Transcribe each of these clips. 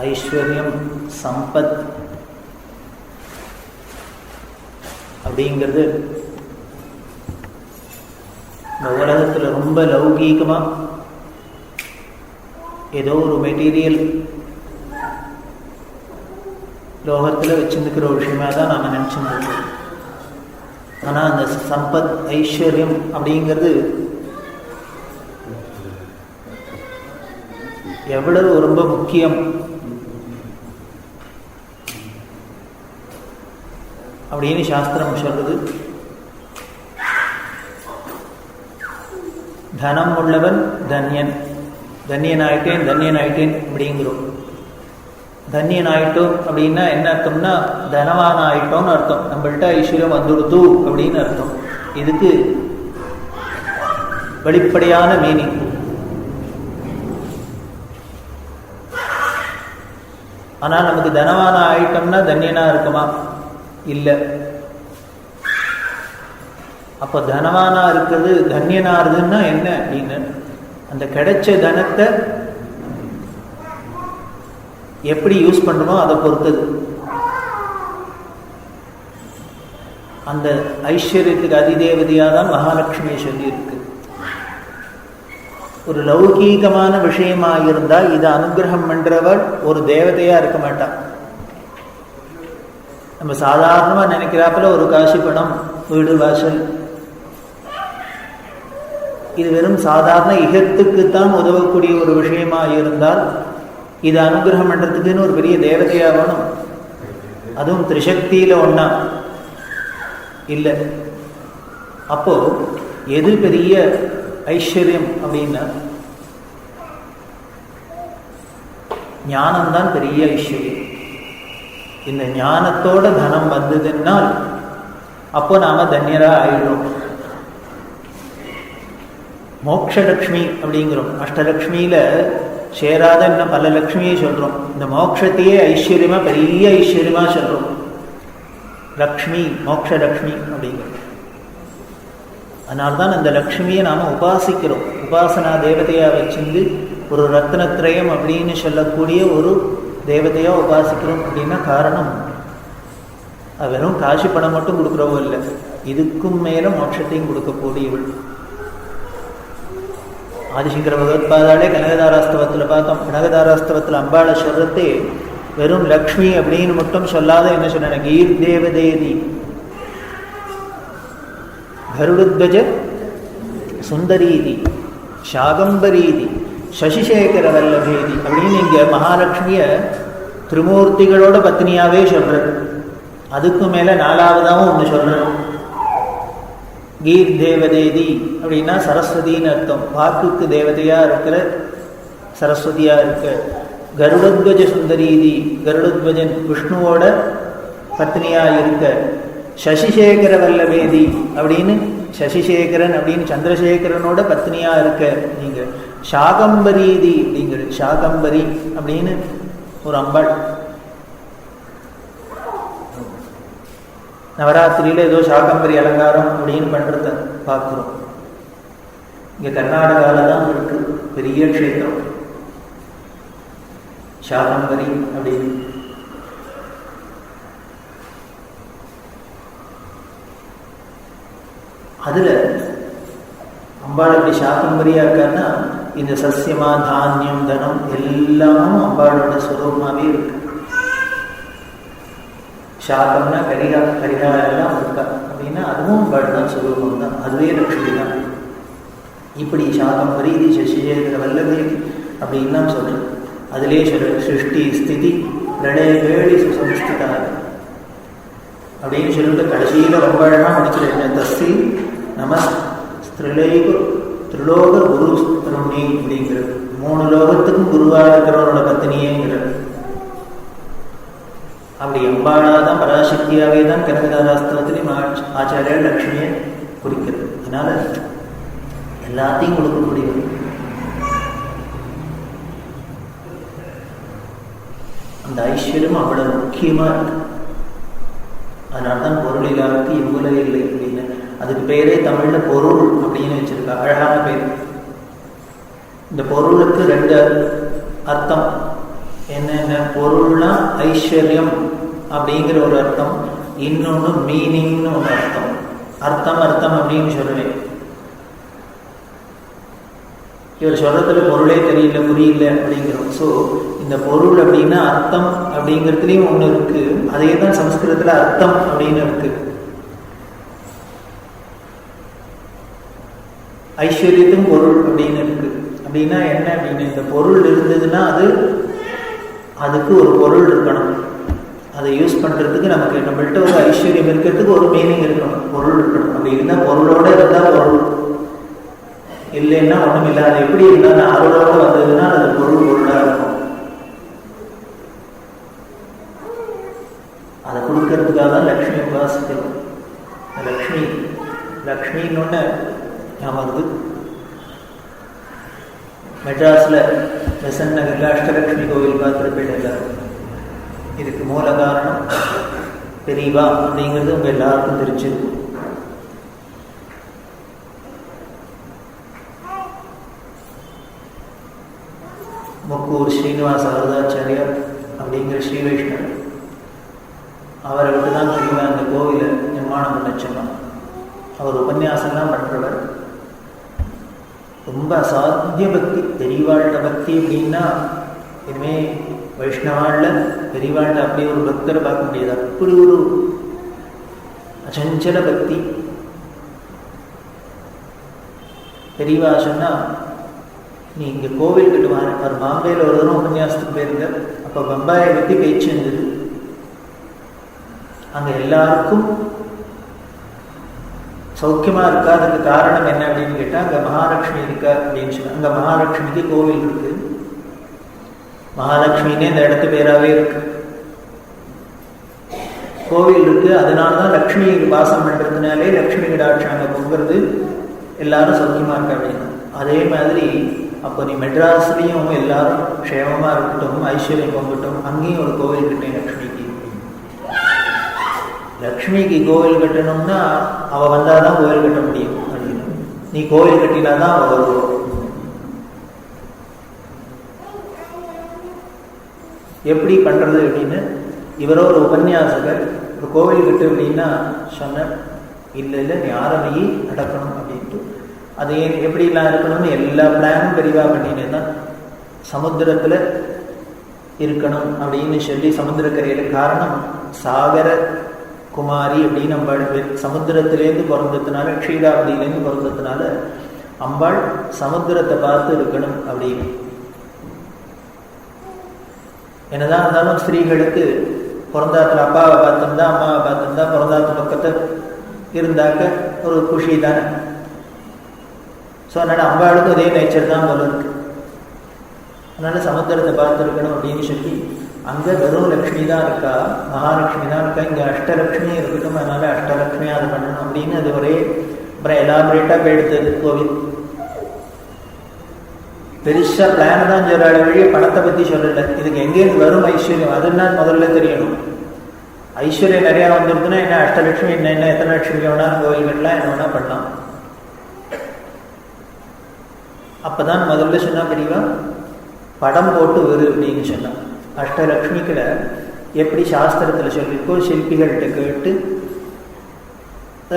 ஐஸ்வர்யம், சம்பத் அப்படிங்கிறது இந்த உலகத்தில் ரொம்ப லௌகீகமாக ஏதோ ஒரு மெட்டீரியல் லோகத்தில் வச்சுருக்கிற ஒரு விஷயமாக தான் நாம் நினச்சிருக்கோம். ஆனால் அந்த சம்பத், ஐஸ்வர்யம் அப்படிங்கிறது எவ்வளவு ரொம்ப முக்கியம் அப்படின்னு சாஸ்திரம் சொல்றது. தனம் உள்ளவன் தன்யன், தன்யனாயிட்டேன் தன்யனாயிட்டேன் அப்படிங்கிறோம். தன்யன் ஆயிட்டோம் அப்படின்னா என்ன அர்த்தம்னா தனவான் ஆயிட்டோம்னு அர்த்தம். நம்மள்கிட்ட ஐஸ்வர்யம் வந்துடுது அப்படின்னு அர்த்தம். இதுக்கு வெளிப்படையான மீனிங். ஆனால் நமக்கு தனவான ஆயிட்டோம்னா தன்யனா இருக்குமா? இல்லை. அப்போ தனவானா இருக்கிறது தன்யனாருதுன்னா என்ன அப்படின்னு, அந்த கிடைச்ச தனத்தை எப்படி யூஸ் பண்றோமோ அதை பொறுத்தது. அந்த ஐஸ்வர்யத்துக்கு அதிதேவதையாக தான் மகாலட்சுமியை சொல்லி இருக்கு. ஒரு லௌகீகமான விஷயமாக இருந்தால் இதை அனுகிரகம் பண்றவர் ஒரு தேவதையா இருக்க மாட்டான். நம்ம சாதாரணமாக நினைக்கிறாப்புல ஒரு காசு பணம், வீடு வாசல், இது வெறும் சாதாரண இகத்துக்குத்தான் உதவக்கூடிய ஒரு விஷயமாக இருந்தால் இது அனுகிரகம் பண்றதுக்குன்னு ஒரு பெரிய தேவதையா வேணும். அதுவும் திரிசக்தியில ஒண்ணா இல்லை. அப்போ எது பெரிய ஐஸ்வர்யம் அப்படின்னா ஞானம்தான் பெரிய ஐஸ்வர்யம். இந்த ஞானத்தோட தனம் வந்ததுன்னால் அப்போ நாம தன்யரா ஆயிடுறோம். மோக்ஷலக்ஷ்மி அப்படிங்கிறோம். அஷ்டலக்ஷ்மியில சேராத இன்னும் பல லக்ஷ்மியை சொல்றோம். இந்த மோட்சத்தையே ஐஸ்வர்யமா, பெரிய ஐஸ்வர்யமா சொல்றோம். லக்ஷ்மி, மோக்ஷலக்ஷ்மி அப்படிங்கிறோம். அதனால்தான் அந்த லக்ஷ்மியை நாம உபாசிக்கிறோம். உபாசனா தேவதையா வச்சிருந்து ஒரு ரத்னத்ரயம் அப்படின்னு சொல்லக்கூடிய ஒரு தேவதையா உபாசிக்கிறோம். அப்படின்னா காரணம் அது வெறும் காசு பணம் மட்டும் கொடுக்குறவோ இல்லை, இதுக்கும் மேல மோட்சத்தையும் கொடுக்கக்கூடியவள். ஆதிசங்கர பகவத்பாதாலே கனகதாராஸ்தவத்தில் பார்த்தோம். கனகதாராஸ்தவத்தில் அம்பாளை சொல்றதே வெறும் லக்ஷ்மி அப்படின்னு மட்டும் சொல்லாத என்ன சொன்ன, கீர் தேவதேதி, கருடுத்வஜ சுந்தரீதி, சாகம்பரீதி, சசிசேகர வல்லபேதி அப்படின்னு இங்க மகாலட்சுமிய திரிமூர்த்திகளோட பத்னியாவே சொல்ற. அதுக்கு மேல நாலாவதாகவும் ஒன்று சொல்ற. கீர் தேவதேதி அப்படின்னா சரஸ்வதின்னு அர்த்தம். வாக்குக்கு தேவதையா இருக்கிற சரஸ்வதியா இருக்க. கருடத்வஜ சுந்தரீதி, கருடத்வஜன் விஷ்ணுவோட பத்னியா இருக்க. சசிசேகர வல்லபேதி அப்படின்னு சசிசேகரன் அப்படின்னு சந்திரசேகரனோட பத்னியா இருக்க நீங்க. சாகம்பரீதி அப்படிங்கிற, சாகம்பரி அப்படின்னு ஒரு அம்பாள். நவராத்திரியில ஏதோ சாகம்பரி அலங்காரம் அப்படின்னு பண்றத பார்க்கிறோம். இங்க கர்நாடகால தான் இருக்கு பெரிய க்ஷேத்திரம் சாகம்பரி அப்படின்னு. அதுல அம்பாள் அப்படி சாகம்பரியா இருக்கான்னா இந்த சசியமா, தானியம், தனம் எல்லாமும் அம்பாளோட சுரூபமாவே இருக்கு. சாகம்னா கரிகா எல்லாம் இருக்கா அப்படின்னா அதுவும் அம்பாள் தான், சுரூபம் தான், அதுவே லட்சுமி தான். இப்படி சாகம்பரி, இது சசிசேகர வல்லபேதி அப்படின்லாம் சொல்றேன். அதிலே சொல்ற சிருஷ்டி ஸ்திதி பிரளய வேடி சுசம்ஸ்திதாக அப்படின்னு சொல்லிட்டு கடைசியில ரொம்ப அழகா முடிக்கிறேன். தஸ்தி நம திரிலோக குரு தருணி அப்படிங்கிறது. 3 லோகத்துக்கும் குருவாக இருக்கிறவனோட பத்தினியேங்கிறது. அப்படி அம்பாளாதான் பராசக்தியாவே தான் கனகதாராஸ்தவத்திலையும் ஆச்சாரியா லட்சுமியை குறிக்கிறது. அதனால எல்லாத்தையும் கொடுக்கக்கூடியது. அந்த ஐஸ்வர்யம் அவ்வளவு முக்கியமா இருக்கு. அதனால்தான் பொருள் இல்லாருக்கு இவ்வுல இல்லை அப்படின்னு. அதுக்கு பேரே தமிழ்ல பொருள் அப்படின்னு வச்சிருக்கா, அழகான பேர். இந்த பொருளுக்கு 2 அர்த்தம் என்னென்ன பொருள்னா ஐஸ்வர்யம் அப்படிங்கிற ஒரு அர்த்தம், இன்னொன்று மீனிங்னு ஒரு அர்த்தம். அர்த்தம் அர்த்தம் அப்படின்னு சொல்லுவேன். இவர் சொல்றதுல பொருளே தெரியல, புரியல அப்படிங்கிறோம். ஸோ இந்த பொருள் அப்படின்னா அர்த்தம் அப்படிங்கிறதுலையும் ஒன்று இருக்கு. அதே தான் சம்ஸ்கிருதத்தில் அர்த்தம் அப்படின்னு இருக்கு. ஐஸ்வர்யத்துக்கும் பொருள் அப்படின்னு இருக்கு. அப்படின்னா என்ன அப்படின்னு, இந்த பொருள் இருந்ததுன்னா அதுக்கு ஒரு பொருள் இருக்கணும். அதை யூஸ் பண்றதுக்கு நம்மள்கிட்ட ஒரு ஐஸ்வர்யம் இருக்கிறதுக்கு ஒரு மீனிங் இருக்கணும், பொருள் இருக்கணும். அப்படி இருந்தால் பொருளோட இருந்தால் பொருள், இல்லைன்னா ஒன்றும் இல்லை. அது எப்படி இருந்தால் அருளோட வந்ததுன்னா அது பொருளாக இருக்கும். அதை கொடுக்கறதுக்காக தான் லக்ஷ்மி உபாசிக்கிறோம். லக்ஷ்மின்னு ஒன்று வருது. மெட்ராஸில் பெசன்ட் நகரில் அஷ்டலக்ஷ்மி கோவில் பார்த்துருப்பேன் எல்லாரும். இதுக்கு மூல காரணம் பெரியவா அப்படிங்கிறது உங்கள் எல்லாருக்கும் தெரிஞ்சிருக்கும். முக்கூர் ஸ்ரீனிவாச வரதாச்சாரியார் அப்படிங்கிற ஸ்ரீ வைஷ்ணவர், அவரை விட்டு தான் பெரியவா அந்த கோவிலை நிர்மாணம் பண்ண சொன்னார். அவர் உபன்யாசம்லாம் பண்ணுறவர். ரொம்ப அசாத்திய பக்தி, பெரியவாழ்கிட்ட பக்தி அப்படின்னா இனிமே வைஷ்ணவாளில் பெரியவாழ்கிட்ட அப்படி ஒரு பக்தரை பார்க்க முடியாது. அப்படி ஒரு அச்சஞ்சல பக்தி. பெரியவா சொன்னா, நீ இங்கே கோவில் கட்டுவாங்க. அவர் பாம்பேயில் ஒரு தரம் உபன்யாசத்துக்கு போயிருந்த. அப்போ பம்பாயை பற்றி பேச்சு இருந்தது. அங்கே எல்லாருக்கும் சௌக்கியமாக இருக்கா. அதுக்கு காரணம் என்ன அப்படின்னு கேட்டால், அங்கே மகாலட்சுமி இருக்கா அப்படின்னு சொன்னாங்க. அங்கே மகாலட்சுமிக்கு கோவில் இருக்கு. மகாலட்சுமின்னே இந்த இடத்து பேராகவே இருக்கு. கோவில் இருக்கு. அதனால தான் லக்ஷ்மி வாசம் பண்ணுறதுனாலே லக்ஷ்மி கடாட்சம் அங்கே பொங்குறது, எல்லாரும் சௌக்கியமாக இருக்கா அப்படின்னு. அதே மாதிரி அப்போ நீ மெட்ராஸ்லேயும் எல்லாரும் க்ஷேமமாக இருக்கட்டும், ஐஸ்வர்யம் பொங்கட்டும், அங்கேயும் ஒரு கோவில் கட்டேன் லக்ஷ்மிக்கு. லக்ஷ்மிக்கு கோவில் கட்டணும்னா அவள் வந்தால் தான் கோவில் கட்ட முடியும் அப்படின்னு. நீ கோவில் கட்டினா தான் அவள் வருவோம். எப்படி பண்ணுறது அப்படின்னு இவரோ ஒரு உபன்யாசகர் ஒரு கோவில் கட்டு அப்படின்னா சொன்ன, இல்லை நீ ஆரம்பி நடக்கணும் அப்படின்ட்டு. அது ஏன் எப்படிலாம் இருக்கணும்னு எல்லா பிளானும் பெரிவா பண்ணினே தான். சமுத்திரத்தில் இருக்கணும் அப்படின்னு சொல்லி சமுத்திரக்கரையில், காரணம் சாகர குமாரி அப்படின்னு அம்பாள் சமுத்திரத்திலேருந்து பிறந்ததுனால, க்ஷீராவதியிலேருந்து பிறந்ததுனால அம்பாள் சமுத்திரத்தை பார்த்து இருக்கணும் அப்படின்னு. என்னதான் இருந்தாலும் ஸ்திரீகளுக்கு பிறந்தாத்துல அப்பாவை பார்த்துருந்தா, அம்மாவை பார்த்துருந்தா, பிறந்தாத்து பக்கத்தை இருந்தாக்க ஒரு குஷி தானே. ஸோ அதனால் அம்பாளுக்கும் அதே நேச்சர் தான் போல இருக்கு. அதனால சமுத்திரத்தை பார்த்துருக்கணும் அப்படின்னு சொல்லி அங்கே வெறும் லக்ஷ்மி தான் இருக்கா, மகாலட்சுமி தான் இருக்கா, இங்கே அஷ்டலக்ஷ்மியும் இருக்கட்டும், அதனால அஷ்டலக்ஷ்மியாக அது பண்ணணும் அப்படின்னு அது ஒரே அப்புறம் எலாபரேட்டாக போயிடுத்தது கோவில். பெருசாக பிளான் தான் சொல்கிறாள் வழியே பணத்தை பற்றி சொல்லலை. இதுக்கு எங்கேருந்து வரும் ஐஸ்வர்யம் அதுன்னா முதல்ல தெரியணும். ஐஸ்வர்யம் நிறையா வந்துருக்குன்னா என்ன அஷ்டலட்சுமி என்ன எத்தனை லட்சுமி வேணாலும் கோவில் கட்டலாம், என்ன வேணால் பண்ணலாம். அப்போதான் முதல்ல சொன்னா பெரியவா படம் போட்டு வரு அப்படின்னு சொன்னான். அஷ்டலக்ஷ்மிகளை எப்படி சாஸ்திரத்தில் சொல்லியிருக்கோ சிற்பிகள்கிட்ட கேட்டு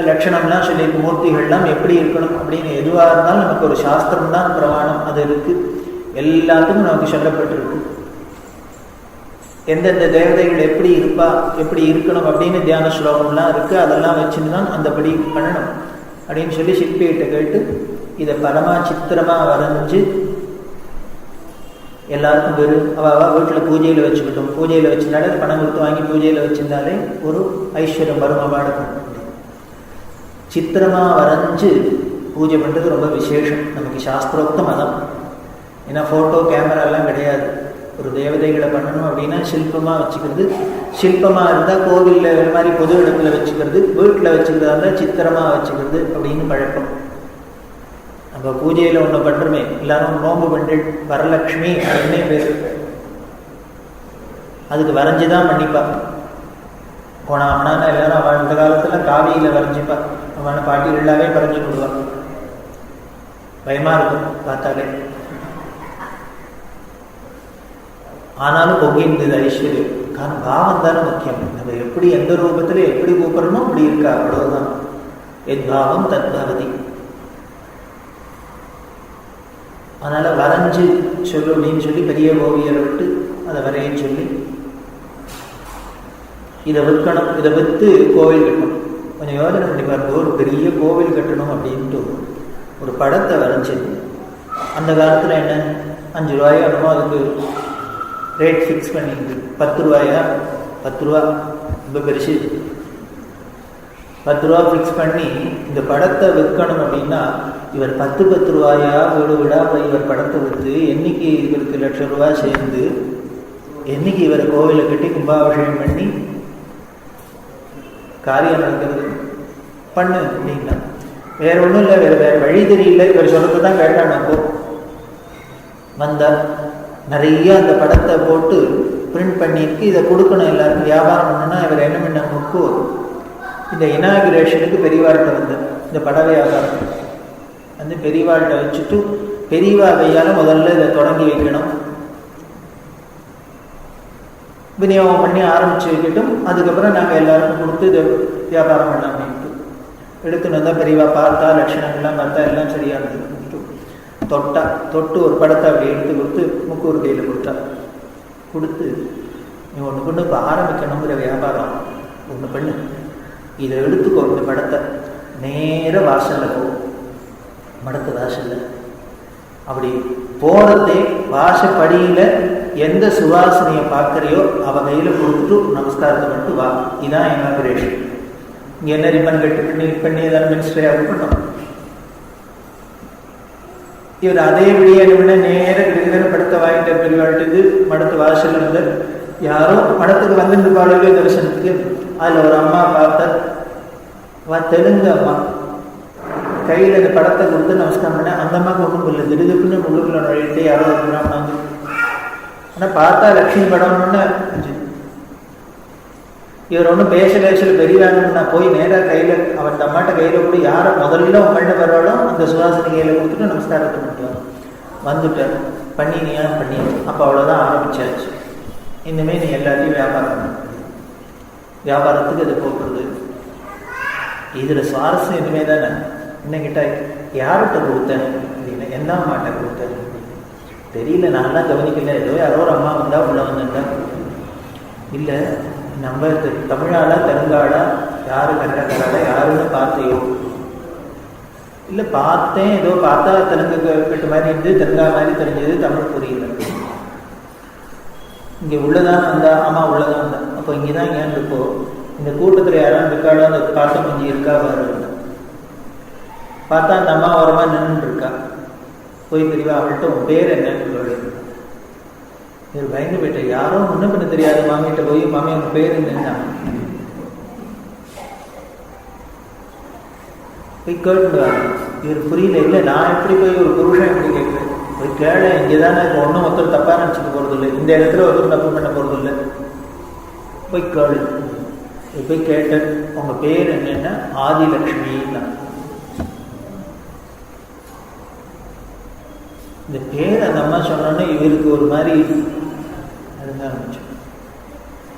லட்சணம்லாம் சொல்லியிருக்கு, மூர்த்திகள்லாம் எப்படி இருக்கணும் அப்படின்னு எதுவாக இருந்தாலும் நமக்கு ஒரு சாஸ்திரம் தான் பிரமாணம். அது இருக்கு, எல்லாத்துக்கும் நமக்கு சொல்லப்பட்டிருக்கு. எந்தெந்த தேவதைகள் எப்படி இருப்பா, எப்படி இருக்கணும் அப்படின்னு தியான ஸ்லோகம்லாம் இருக்கு. அதெல்லாம் வச்சுன்னு தான் அந்தபடி பண்ணணும் அப்படின்னு சொல்லி சிற்பிகிட்ட கேட்டு இதை பரமா சித்திரமாக வரைஞ்சி எல்லாருக்கும் வெறும் அவள் வீட்டில் பூஜையில் வச்சுக்கிட்டோம். பூஜையில் வச்சுருந்தாலே பணம் கொடுத்து வாங்கி பூஜையில் வச்சுருந்தாலே ஒரு ஐஸ்வர்யம் வரும் அவாடுக்கும். சித்திரமாக வரைஞ்சு பூஜை பண்ணுறது ரொம்ப விசேஷம். நமக்கு சாஸ்திரோக்த மதம். ஏன்னா ஃபோட்டோ கேமராலாம் கிடையாது. ஒரு தேவதைகளை பண்ணணும் அப்படின்னா சில்பமாக வச்சுக்கிறது. சில்பமாக இருந்தால் கோவிலில் மாதிரி பொது இடத்துல வச்சுக்கிறது, வீட்டில் வச்சுக்கிறதா இருந்தால் சித்திரமாக வச்சுக்கிறது அப்படின்னு பழக்கம். நம்ம பூஜையில் ஒன்று பண்ணுறோமே, எல்லாரும் நோம்பு பண்ணி வரலட்சுமி அப்படின்னே பேர். அதுக்கு வரைஞ்சிதான் பண்ணிப்பா. போனா அம்னானா எல்லாரும் அவன் இந்த காலத்தில் காவியில் வரைஞ்சிப்பா. அவனை பாட்டிகள் எல்லாமே வரைஞ்சி கொடுவான். பயமாக இருக்கும் பார்த்தாலே. ஆனாலும் பொங்கின்றது ஐஸ்வர்யம். காரணம் பாவம் தானே முக்கியம். நம்ம எப்படி எந்த ரூபத்துல எப்படி கூப்பிடணுமோ அப்படி இருக்கா, அவ்வளவுதான். எத் பாவம் தத் பவதி. அதனால வரைஞ்சு சொல்லு அப்படின்னு சொல்லி பெரிய ஓவியரை விட்டு அதை வரைய சொல்லி இதை விற்கணும், இதை விற்று கோவில் கட்டணும். கொஞ்சம் யோசனை பண்ணி பாருங்க, ஒரு பெரிய கோவில் கட்டணும் அப்படின்ட்டு ஒரு படத்தை வரைஞ்சி, அந்த காலத்தில் என்ன 5 ரூபாயோ என்னமோ அதுக்கு ரேட் ஃபிக்ஸ் பண்ணிட்டு 10 ரூபாயா, 10 ரூபா ரொம்ப பெருசு, 10 ரூபா ஃபிக்ஸ் பண்ணி இந்த படத்தை விற்கணும் அப்படின்னா இவர் 10 ரூபாயா வீடு வீடா போய் இவர் படத்தை விற்று என்னைக்கு இவருக்கு ₹1,00,000 சேர்ந்து என்னைக்கு இவர் கோவிலை கட்டி கும்பாபிஷேகம் பண்ணி காரியம் நடக்கிறது பண்ணு அப்படின்னா வேற ஒன்றும் இல்லை, வேற வழி தெரியல. இவர் சொல்றது தான் கேட்டான். அப்போ வந்தார், நிறைய அந்த படத்தை போட்டு பிரிண்ட் பண்ணியிருக்கு, இதை கொடுக்கணும் எல்லாருக்கும் வியாபாரம் பண்ணணும்னா இவர் என்ன பண்ண இந்த இனாகுரேஷனுக்கு பெரியவாழ்கிட்ட வந்து இந்த பட வியாபாரம் வந்து பெரியவாழ்கிட்ட வச்சுட்டு பெரியவா கையால முதல்ல இதை தொடங்கி வைக்கணும், விநியோகம் பண்ணி ஆரம்பிச்சு வைக்கட்டும், அதுக்கப்புறம் நாங்கள் எல்லாருக்கும் கொடுத்து இதை வியாபாரம் பண்ணலாம் அப்படின்ட்டு எடுத்துன்னு வந்தால் பெரியவா பார்த்தா லட்சணங்கள்லாம் பார்த்தா எல்லாம் சரியா இருந்தது. தொட்டு ஒரு படத்தை அப்படி எடுத்து கொடுத்து முக்கூர் கையில் கொடுத்து நீ ஒன்று கொண்டு இப்போ ஆரம்பிக்கணுங்கிற வியாபாரம் ஒன்று பண்ணு, இதை எடுத்துக்கோ, இந்த படத்தை நேர வாசலில் போ, மடத்து வாசலில் அப்படி போகிறதே வாசப்படியில் எந்த சுவாசனையை பார்க்குறியோ அவ கையில் கொடுத்துட்டு நமஸ்காரத்தை மட்டும் வா. இதுதான் இனாகுரேஷன். இங்கே என்ன ரிப்பன் கட்டு பண்ணி ஏதாவது மினிஸ்டரியாக பண்ணோம். இவர் அதே விடிய நேர கிடுகிற படத்தை வாங்கிட்ட பெரியவாழ்ட்டு மடத்து வாசல் இருந்து யாரோ மடத்துக்கு வந்துட்டு பாடலே தரிசனத்துக்கு அதில் ஒரு அம்மா பார்த்த தெலுங்கு அம்மா கையில் இந்த படத்தை கொடுத்து நமஸ்காரம் பண்ண. அந்த அம்மாவுக்கு ஒன்றும் இல்லை, திடுதுப்புன்னு உள்ளுக்குள்ள நுழையிட்டு யாரோ இருக்கிறாங்க. ஆனால் பார்த்தா லட்சுமி படம்னு இவர் ஒன்றும் பேசல பெரியவாங்கன்னா போய் நேராக கையில் அவன் அம்மாட்ட கையில் கூட யாரை முதல்ல உங்கள்கிட்ட வர்றாலோ அந்த சுவாசனை கையில் கொடுத்துட்டு நமஸ்காரத்தை பண்ணிட்டு வந்துட்டார். பண்ணினியா பண்ணி அப்போ அவ்வளோதான் ஆரம்பிச்சாச்சு. இனிமேல் நீ எல்லாத்தையும் வியாபாரத்துக்கு இது போக்குறது. இதில் சுவாரஸ்யம் இனிமே தானே. என்ன கிட்ட யார்கிட்ட கொடுத்தேன் அப்படின்னா என்ன அம்மாட்ட கொடுத்தேன் தெரியல, நான்லாம் கவனிக்கல, ஏதோ யாரோ ஒரு அம்மா வந்தா உள்ள வந்துட்டா, இல்லை நம்ம தமிழாளா தெலுங்காளா யாரு கன்னடக்காரா யாருன்னு பார்த்தையோ, இல்லை பார்த்தேன் ஏதோ பார்த்தா தெலுங்கு கட்டு மாதிரி இருந்து தெலுங்கா மாதிரி தெரிஞ்சது, தமிழ் புரியல. இங்கே உள்ளதான் வந்தா, ஆமா உள்ளதான் வந்தா, அப்போ இங்கேதான் ஏன் இருக்கோ இந்த கூட்டத்தில் யாரும் இருக்காளோ அந்த பாட்டு கொஞ்சம் இருக்கா பாரு. பார்த்தா அந்த அம்மா ஓரமா நின்று இருக்கா. போய் தெரியவா அவள்கிட்ட உன் பேர் என்னன்னு சொல்லி இவர் பயந்து போயிட்டார். யாரோ முன்ன பண்ண தெரியாது மாமிகிட்ட போய் மாமி உங்க பேர் என்னன்னா போய் கேட்டுடுவாங்க. இவர் புரியல, இல்லை நான் எப்படி போய் ஒரு புருஷன் எப்படி கேட்குறேன், போய் கேள, இங்கேதானே இப்போ ஒன்றும் ஒருத்தர் தப்பா நினச்சிட்டு போறது இல்லை, இந்த இடத்துல ஒருத்தர் தப்பு பண்ண போறது இல்லை, போய் கேளு. போய் கேட்ட உங்க பேர் என்னன்னா ஆதிலட்சுமின்னா. இந்த பேர் அந்த அம்மா சொன்னோன்னே இவருக்கு ஒரு மாதிரி அதுதான் ஆரம்பிச்சு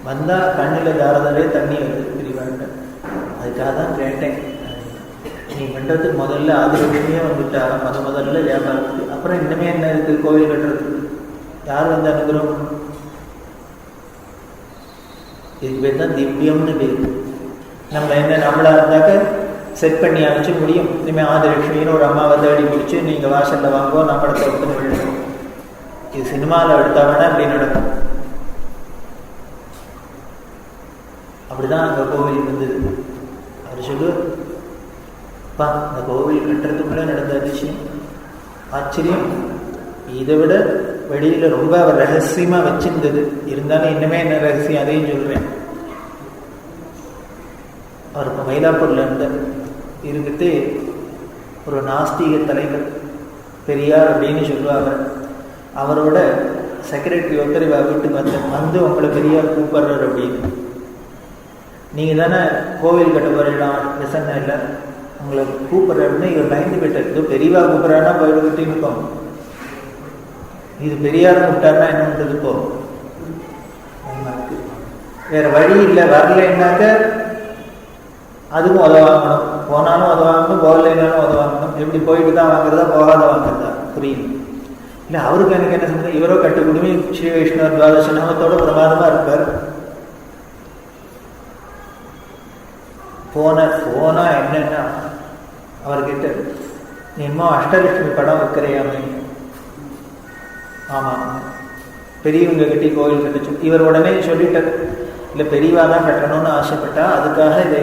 வந்தா கண்ணில் தாரதாரே தண்ணி வருது பிரிவாங்க. அதுக்காக தான் கேட்டேன், நீ பண்ணுறதுக்கு முதல்ல ஆதிலட்சுமியே வந்துட்டா முதல்ல வியாபாரத்துக்கு, அப்புறம் இன்னுமே என்ன இருக்கு கோவில் கட்டுறதுக்கு, யார் வந்து அனுகிரகம். இதுக்கு பேர் தான் திவ்யம்னு பேர். நம்ம என்ன நம்மளா இருந்தாக்க செட் பண்ணி அனுப்பிச்சு முடியும். இனிமேல் ஆதிலட்சுமின்னு ஒரு அம்மாவை தேடி பிடிச்சி நீங்கள் வாசலில் வாங்கோ நான் படத்தை எடுத்து விழுணும். இது சினிமாவில் எடுத்தா வேணா அப்படி நடக்கும். அப்படிதான் அங்கே கோவில் இருந்தது. அவர் சொல்லுப்பா அந்த கோவில் கட்டுறதுக்குள்ளே நடந்த அதிசயம் ஆச்சரியம். இதை விட வெளியில் ரொம்ப அவர் ரகசியமாக வச்சிருந்தது. இருந்தாலும் இன்னுமே என்ன ரகசியம் அதையும் சொல்கிறேன். அவர் இப்போ மயிலாப்பூரில் இருந்த இருந்துட்டு ஒரு நாஸ்திக தலைவர் பெரியார் அப்படின்னு சொல்லுவாங்க. அவரோட செக்ரட்டரி ஒருத்தர் வீட்டுக்கு வந்து உங்களை பெரியார் கூப்பிடுறாரு அப்படின்னு. நீங்கள் தானே கோவில் கட்ட போறீங்களா பிரசன்ன இல்லை உங்களை கூப்பிடுறாருன்னு இவர் பயந்து போயிட்டார். ஏதோ பெரியவா கூப்பிட்றாருன்னா போயிட்டு இருக்கோம். இது பெரியார் கூப்பிட்டாருன்னா என்ன பண்ணுறது இப்போ வேற வழி இல்லை. வரலைன்னாக்க அதுக்கும் உதவாங்கணும், போனாலும் உதவாங்கணும், போகலைன்னாலும் உதவாங்கணும். எப்படி போயிட்டு தான் வாங்குறதா போகாத வாங்குறதா புரியுது இல்லை. அவருக்கு எனக்கு என்ன சொல்றது, இவரோ கட்டுக்குடுமி ஸ்ரீ வைஷ்ணவர் துவாதச நாமத்தோட பிரமாதமா இருப்பார். போனா என்னன்னா அவர்கிட்ட நீ இன்னும் அஷ்டலட்சுமி படம் வைக்கிறையாமே. ஆமா, பெரியவங்க கட்டி கோயில் கட்டுச்சு. இவர் உடனே சொல்லிட்டார், இல்லை பெரியவா தான் கட்டணும்னு ஆசைப்பட்டா, அதுக்காக இதை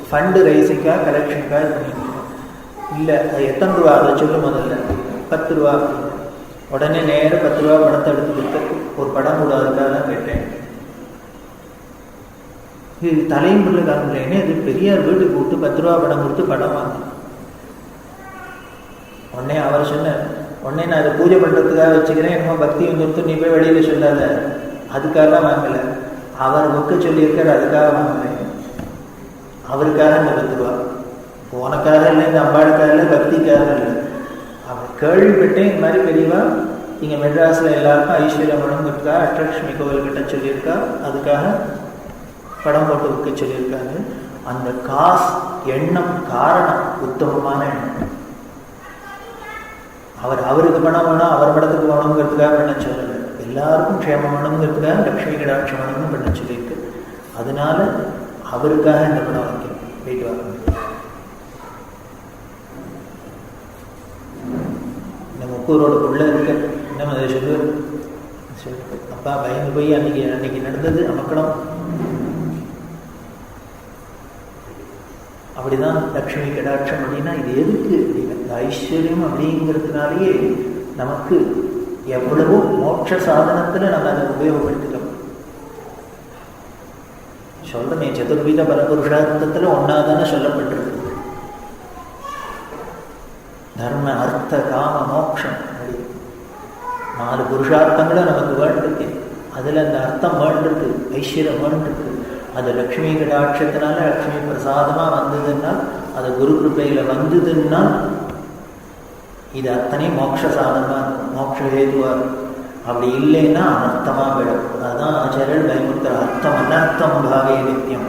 ஃபண்டு ரைசிங்காக கலெக்ஷனுக்காக இது பண்ணிருக்கோம். இல்லை அது எத்தனை ரூபா அதை சொல்லு முதல்ல. 10 ரூபா. உடனே நேரம் 10 ரூபா படத்தை எடுத்து கொடுத்து ஒரு படம் கூட அதுக்காக தான் கேட்டேன். இது தலையும் பிள்ளை காமிக்கிறேன்னு இது பெரியார் வீட்டுக்கு கூப்பிட்டு 10 ரூபா படம் கொடுத்து படம் வாங்க. உடனே அவர் சொன்னார், உடனே நான் அதை பூஜை பண்ணுறதுக்காக வச்சுக்கிறேன், என்னமோ பக்தி வந்துருத்து நீ போய் வெளியில் சொல்லாத, அதுக்காக வாங்கலை. அவர் ஒக்க சொல்லியிருக்கார், அதுக்காக வாங்கினேன். அவருக்காக இந்த 10 ரூபா, உனக்காக இல்லை, இந்த அம்பாளுக்காக இல்லை, பக்திக்காக இல்லை. அவர் கேள்விப்பட்டேன் இந்த மாதிரி பெரியவா இங்கே மெட்ராஸில் எல்லாருக்கும் ஐஸ்வர்யம் வழங்கிருக்கா, அஷ்டலட்சுமி கோவில் கிட்ட சொல்லியிருக்கா, அதுக்காக படம் போட்டு வைக்க சொல்லியிருக்காங்க. அந்த காசு எண்ணம் காரணம் உத்தமமான எண்ணம். அவருக்கு பணம் வேணும், அவர் படத்துக்கு வேணுங்கிறதுக்காக பண்ண சொல்லலை, எல்லாருக்கும் க்ஷேமம் வேணுங்கிறதுக்காக லக்ஷ்மி கடாட்சம் வேணும்னு பண்ண சொல்லியிருக்கு. அதனால அவருக்காக இந்த படம் வைக்கணும். போயிட்டு வாங்க. இந்த முக்கூரோட உள்ள இருக்க என்ன அதை சொல்லுவார், அப்பா பயந்து போய் அன்னைக்கு நடந்தது அமக்கடம். அப்படிதான் லக்ஷ்மி கடாட்சம். அப்படின்னா இது எதுக்கு அப்படின்னா, இந்த ஐஸ்வர்யம் அப்படிங்கிறதுனாலேயே நமக்கு எவ்வளவோ மோட்ச சாதனத்துல நம்ம அதை உபயோகப்படுத்திட்டோம். சொல்றமே சதுர்வித பரபுருஷார்த்தத்துல ஒன்னாதானே சொல்லப்பட்டிருக்கு. தர்ம அர்த்த காம மோட்சம், 4 புருஷார்த்தங்களும் நமக்கு வேண்டிருக்கு. அதுல அந்த அர்த்தம் வேண்டிருக்கு, ஐஸ்வர்யம் வேண்டிருக்கு. அது லக்ஷ்மி கடாட்சத்தினால லக்ஷ்மி பிரசாதமா வந்ததுன்னா, அது குரு கிருப்பையில வந்ததுன்னா இது அத்தனை மோட்ச சாதனமா இருக்கும், மோட்ச ஹேதுவா இருக்கும். அப்படி இல்லைன்னா அனர்த்தமா விடும். அதுதான் ஆச்சாரியர் பயமுறுத்துற, அர்த்தம் அனர்த்தம் பாவே நித்தியம்.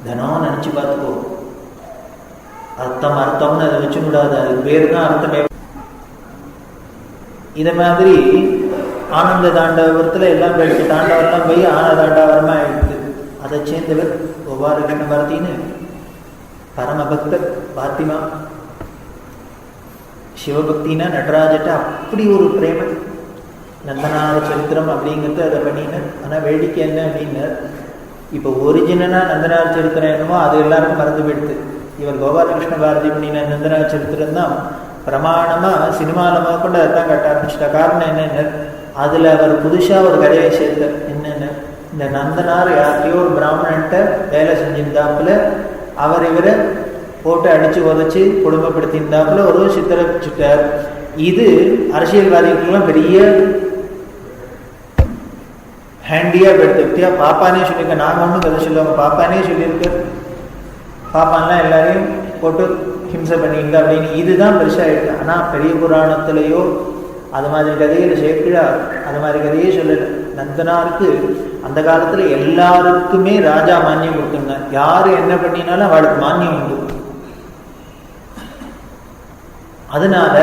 தனம் நினைச்சு பார்த்துக்கோ, அர்த்தம் அர்த்தம்னு அதை வச்சு விடாது, அதுக்கு பேரு தான் அர்த்தமே. இதை மாதிரி ஆனந்த தாண்டவரத்துல எல்லாம் போயிடுச்சு, தாண்டவரெல்லாம் போய் ஆனந்த தாண்டவரமா ஆயிடுச்சு. அதை சேர்ந்தவர் கோபாலகிருஷ்ண பாரதின்னு பரமபக்தர். பாத்திமா சிவபக்தினா நடராஜட்ட அப்படி ஒரு பிரேம. நந்தனார சரித்திரம் அப்படிங்கிறது அதை பண்ணினார். ஆனால் வேடிக்கை என்ன அப்படின்னா, இப்போ ஒரிஜினலா நந்தனார சரித்திரம் என்னமோ அது எல்லாருக்கும் மறந்து போயிடுது. இவர் கோபாலகிருஷ்ண பாரதி பண்ணின நந்தனார சரித்திரம் தான் பிரமாணமா சினிமாவில் கொண்டு அதான் கட்ட ஆரம்பிச்சிட்ட. காரணம் என்னென்ன, அதுல அவர் புதுசா ஒரு கதையை சேர்த்தார். என்னென்ன, இந்த நந்தனார் யாரையோ ஒரு பிராமணன்ட்ட வேலை செஞ்சிருந்தாப்புல அவர் இவரை போட்டு அடிச்சு உதச்சி குடும்பப்படுத்தியிருந்தாப்புல ஒரு சித்தரிச்சுட்டார். இது அரசியல்வாதிகளுக்கெல்லாம் பெரிய ஹேண்டியா எடுத்துக்கிட்டியா. பாப்பானே சொல்லியிருக்க, நாங்கள் ஒன்றும் கதை சொல்லுவாங்க, பாப்பானே சொல்லியிருக்க, பாப்பான்லாம் எல்லாரையும் போட்டு ஹிம்சை பண்ணியிருந்தா அப்படின்னு. இதுதான் பெருசாகிட்டு. ஆனால் பெரிய புராணத்திலேயோ அது மாதிரி கதையில் சேர்க்கிறா அது மாதிரி கதையே சொல்லலை. நந்தனாருக்கு அந்த காலத்தில் எல்லாருக்குமே ராஜா மானியம் கொடுத்துருங்க. யாரு என்ன பண்ணினாலும் அவளுக்கு மானியம் உண்டு. அதனால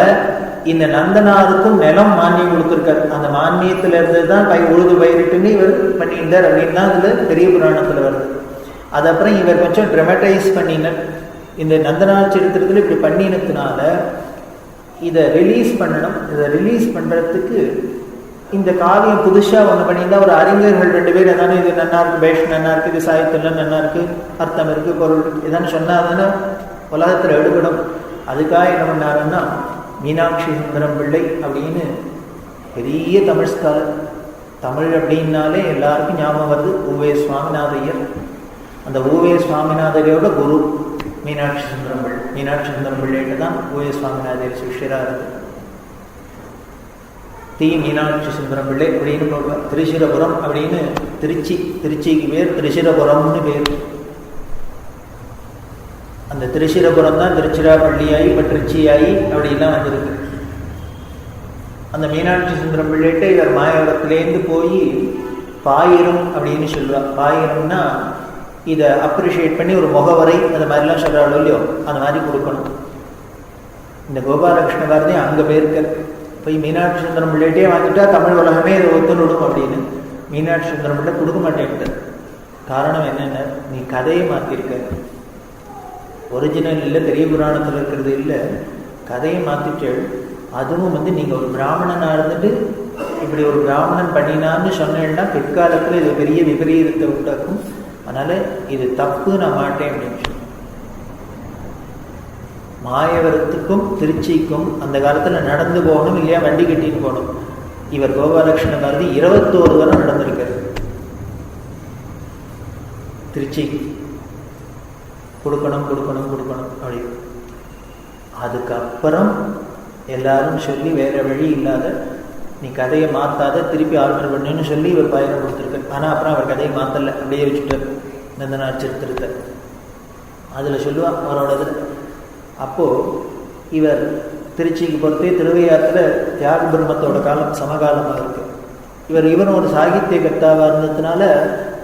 இந்த நந்தனாருக்கும் நிலம் மானியம் கொடுத்துருக்காரு. அந்த மானியத்துல இருந்துதான் உழுது பயிரிட்டுன்னு இவர் பண்ணியிருந்தார் அப்படின்னு தான் அதுல பெரிய புராணத்துல வருது. அது அப்புறம் இவர் கொஞ்சம் ட்ரமடைஸ் பண்ணினார். இந்த நந்தனார் சரித்திரத்துல இப்படி பண்ணினதுனால இதை ரிலீஸ் பண்ணணும். இதை ரிலீஸ் பண்றதுக்கு இந்த காவியம் புதுசா ஒண்ணு பண்ணியிருந்தா ஒரு அறிஞர்கள் 2 பேர் எதானே இது நன்னா இருக்கு, பேஷ் நன்னா இருக்கு, இது சாகித்யம் நன்னா இருக்கு, அர்த்தம் இருக்கு, பொருள் இருக்கு, எதானு சொன்னாதானே உலகத்துல எடுக்கணும். அதுக்காக என்ன பண்ணாருன்னா, மீனாட்சி சுந்தரம் பிள்ளை அப்படின்னு பெரிய தமிழ் ஸ்காலர். தமிழ் அப்படின்னாலே எல்லாருக்கும் ஞாபகம் வருது ஊவே சுவாமிநாதையர். அந்த ஊவே சுவாமிநாதையரோட குரு மீனாட்சி சுந்தரம் பிள்ளை. மீனாட்சி சுந்தரம் பிள்ளைகிட்ட தான் ஊவே சுவாமிநாதையர் சிஷ்யரா இருக்கு. மீனாட்சி சுந்தரம் பிள்ளை அப்படின்னு போடுவார். திருச்சிரபுரம் அப்படின்னு திருச்சிக்கு பேர் திருச்சிரபுரம்னு பேர். அந்த திருச்சிரபுரம் தான் திருச்சிராப்பள்ளியாகி இப்போ திருச்சியாகி அப்படிலாம் வந்திருக்கு. அந்த மீனாட்சி சுந்தரம் பிள்ளைகிட்ட இவர் மாயவரத்திலேருந்து போய் பாயிரம் அப்படின்னு சொல்லுவா. பாயிரம்னா இதை அப்ரிஷியேட் பண்ணி ஒரு முகவரை அது மாதிரிலாம் சொல்கிறாளோ இல்லையோ, அந்த மாதிரி கொடுக்கணும். இந்த கோபாலகிருஷ்ண பாரதி அங்கே போயிருக்க போய் மீனாட்சி சுந்தரம் பிள்ளைகிட்டே வாங்கிட்டா தமிழ் உலகமே இதை ஒத்துணுடும் அப்படின்னு மீனாட்சி சுந்தரம் பிள்ளை கொடுக்க மாட்டேன்ட்டார். காரணம் என்னென்ன, நீ கதையை மாற்றிருக்க, ஒரிஜினல் இல்லை, பெரிய புராணத்தில் இருக்கிறது இல்லை, கதையை மாற்றிட்டு. அதுவும் நீங்கள் ஒரு பிராமணனாக இருந்துட்டு இப்படி ஒரு பிராமணன் பண்ணினான்னு சொன்னேன்னா பிற்காலத்தில் இது பெரிய விபரீதத்தை உண்டாக்கும். அதனால் இது தப்பு, நான் மாட்டேன் அப்படின்னு சொல்லி. மாயவரத்துக்கும் திருச்சிக்கும் அந்த காலத்தில் நடந்து போகணும், இல்லையா வண்டி கட்டின்னு போகணும். இவர் கோபாலகிருஷ்ண பாரதி 21 தரம் நடந்திருக்காரு திருச்சிக்கு. கொடுக்கணும் கொடுக்கணும் கொடுக்கணும் அப்படி. அதுக்கப்புறம் எல்லாரும் சொல்லி வேற வழி இல்லாத நீ கதையை மாற்றாத, திருப்பி ஆல்டர் பண்ணுன்னு சொல்லி இவர் பயணம் கொடுத்துருக்காரு. ஆனால் அப்புறம் அவர் கதையை மாற்றலை, அப்படியே வச்சுட்டார் நந்தனார் சரித்திரத்தை. அதில் சொல்லுவான் அவரோடது. அப்போது இவர் திருச்சிக்கு பொறுத்தே திருவையாற்றில் தியாக பிரம்மத்தோட காலம் சமகாலமாக இருக்கு. இவரும் ஒரு சாகித்ய கர்த்தாவாக இருந்ததுனால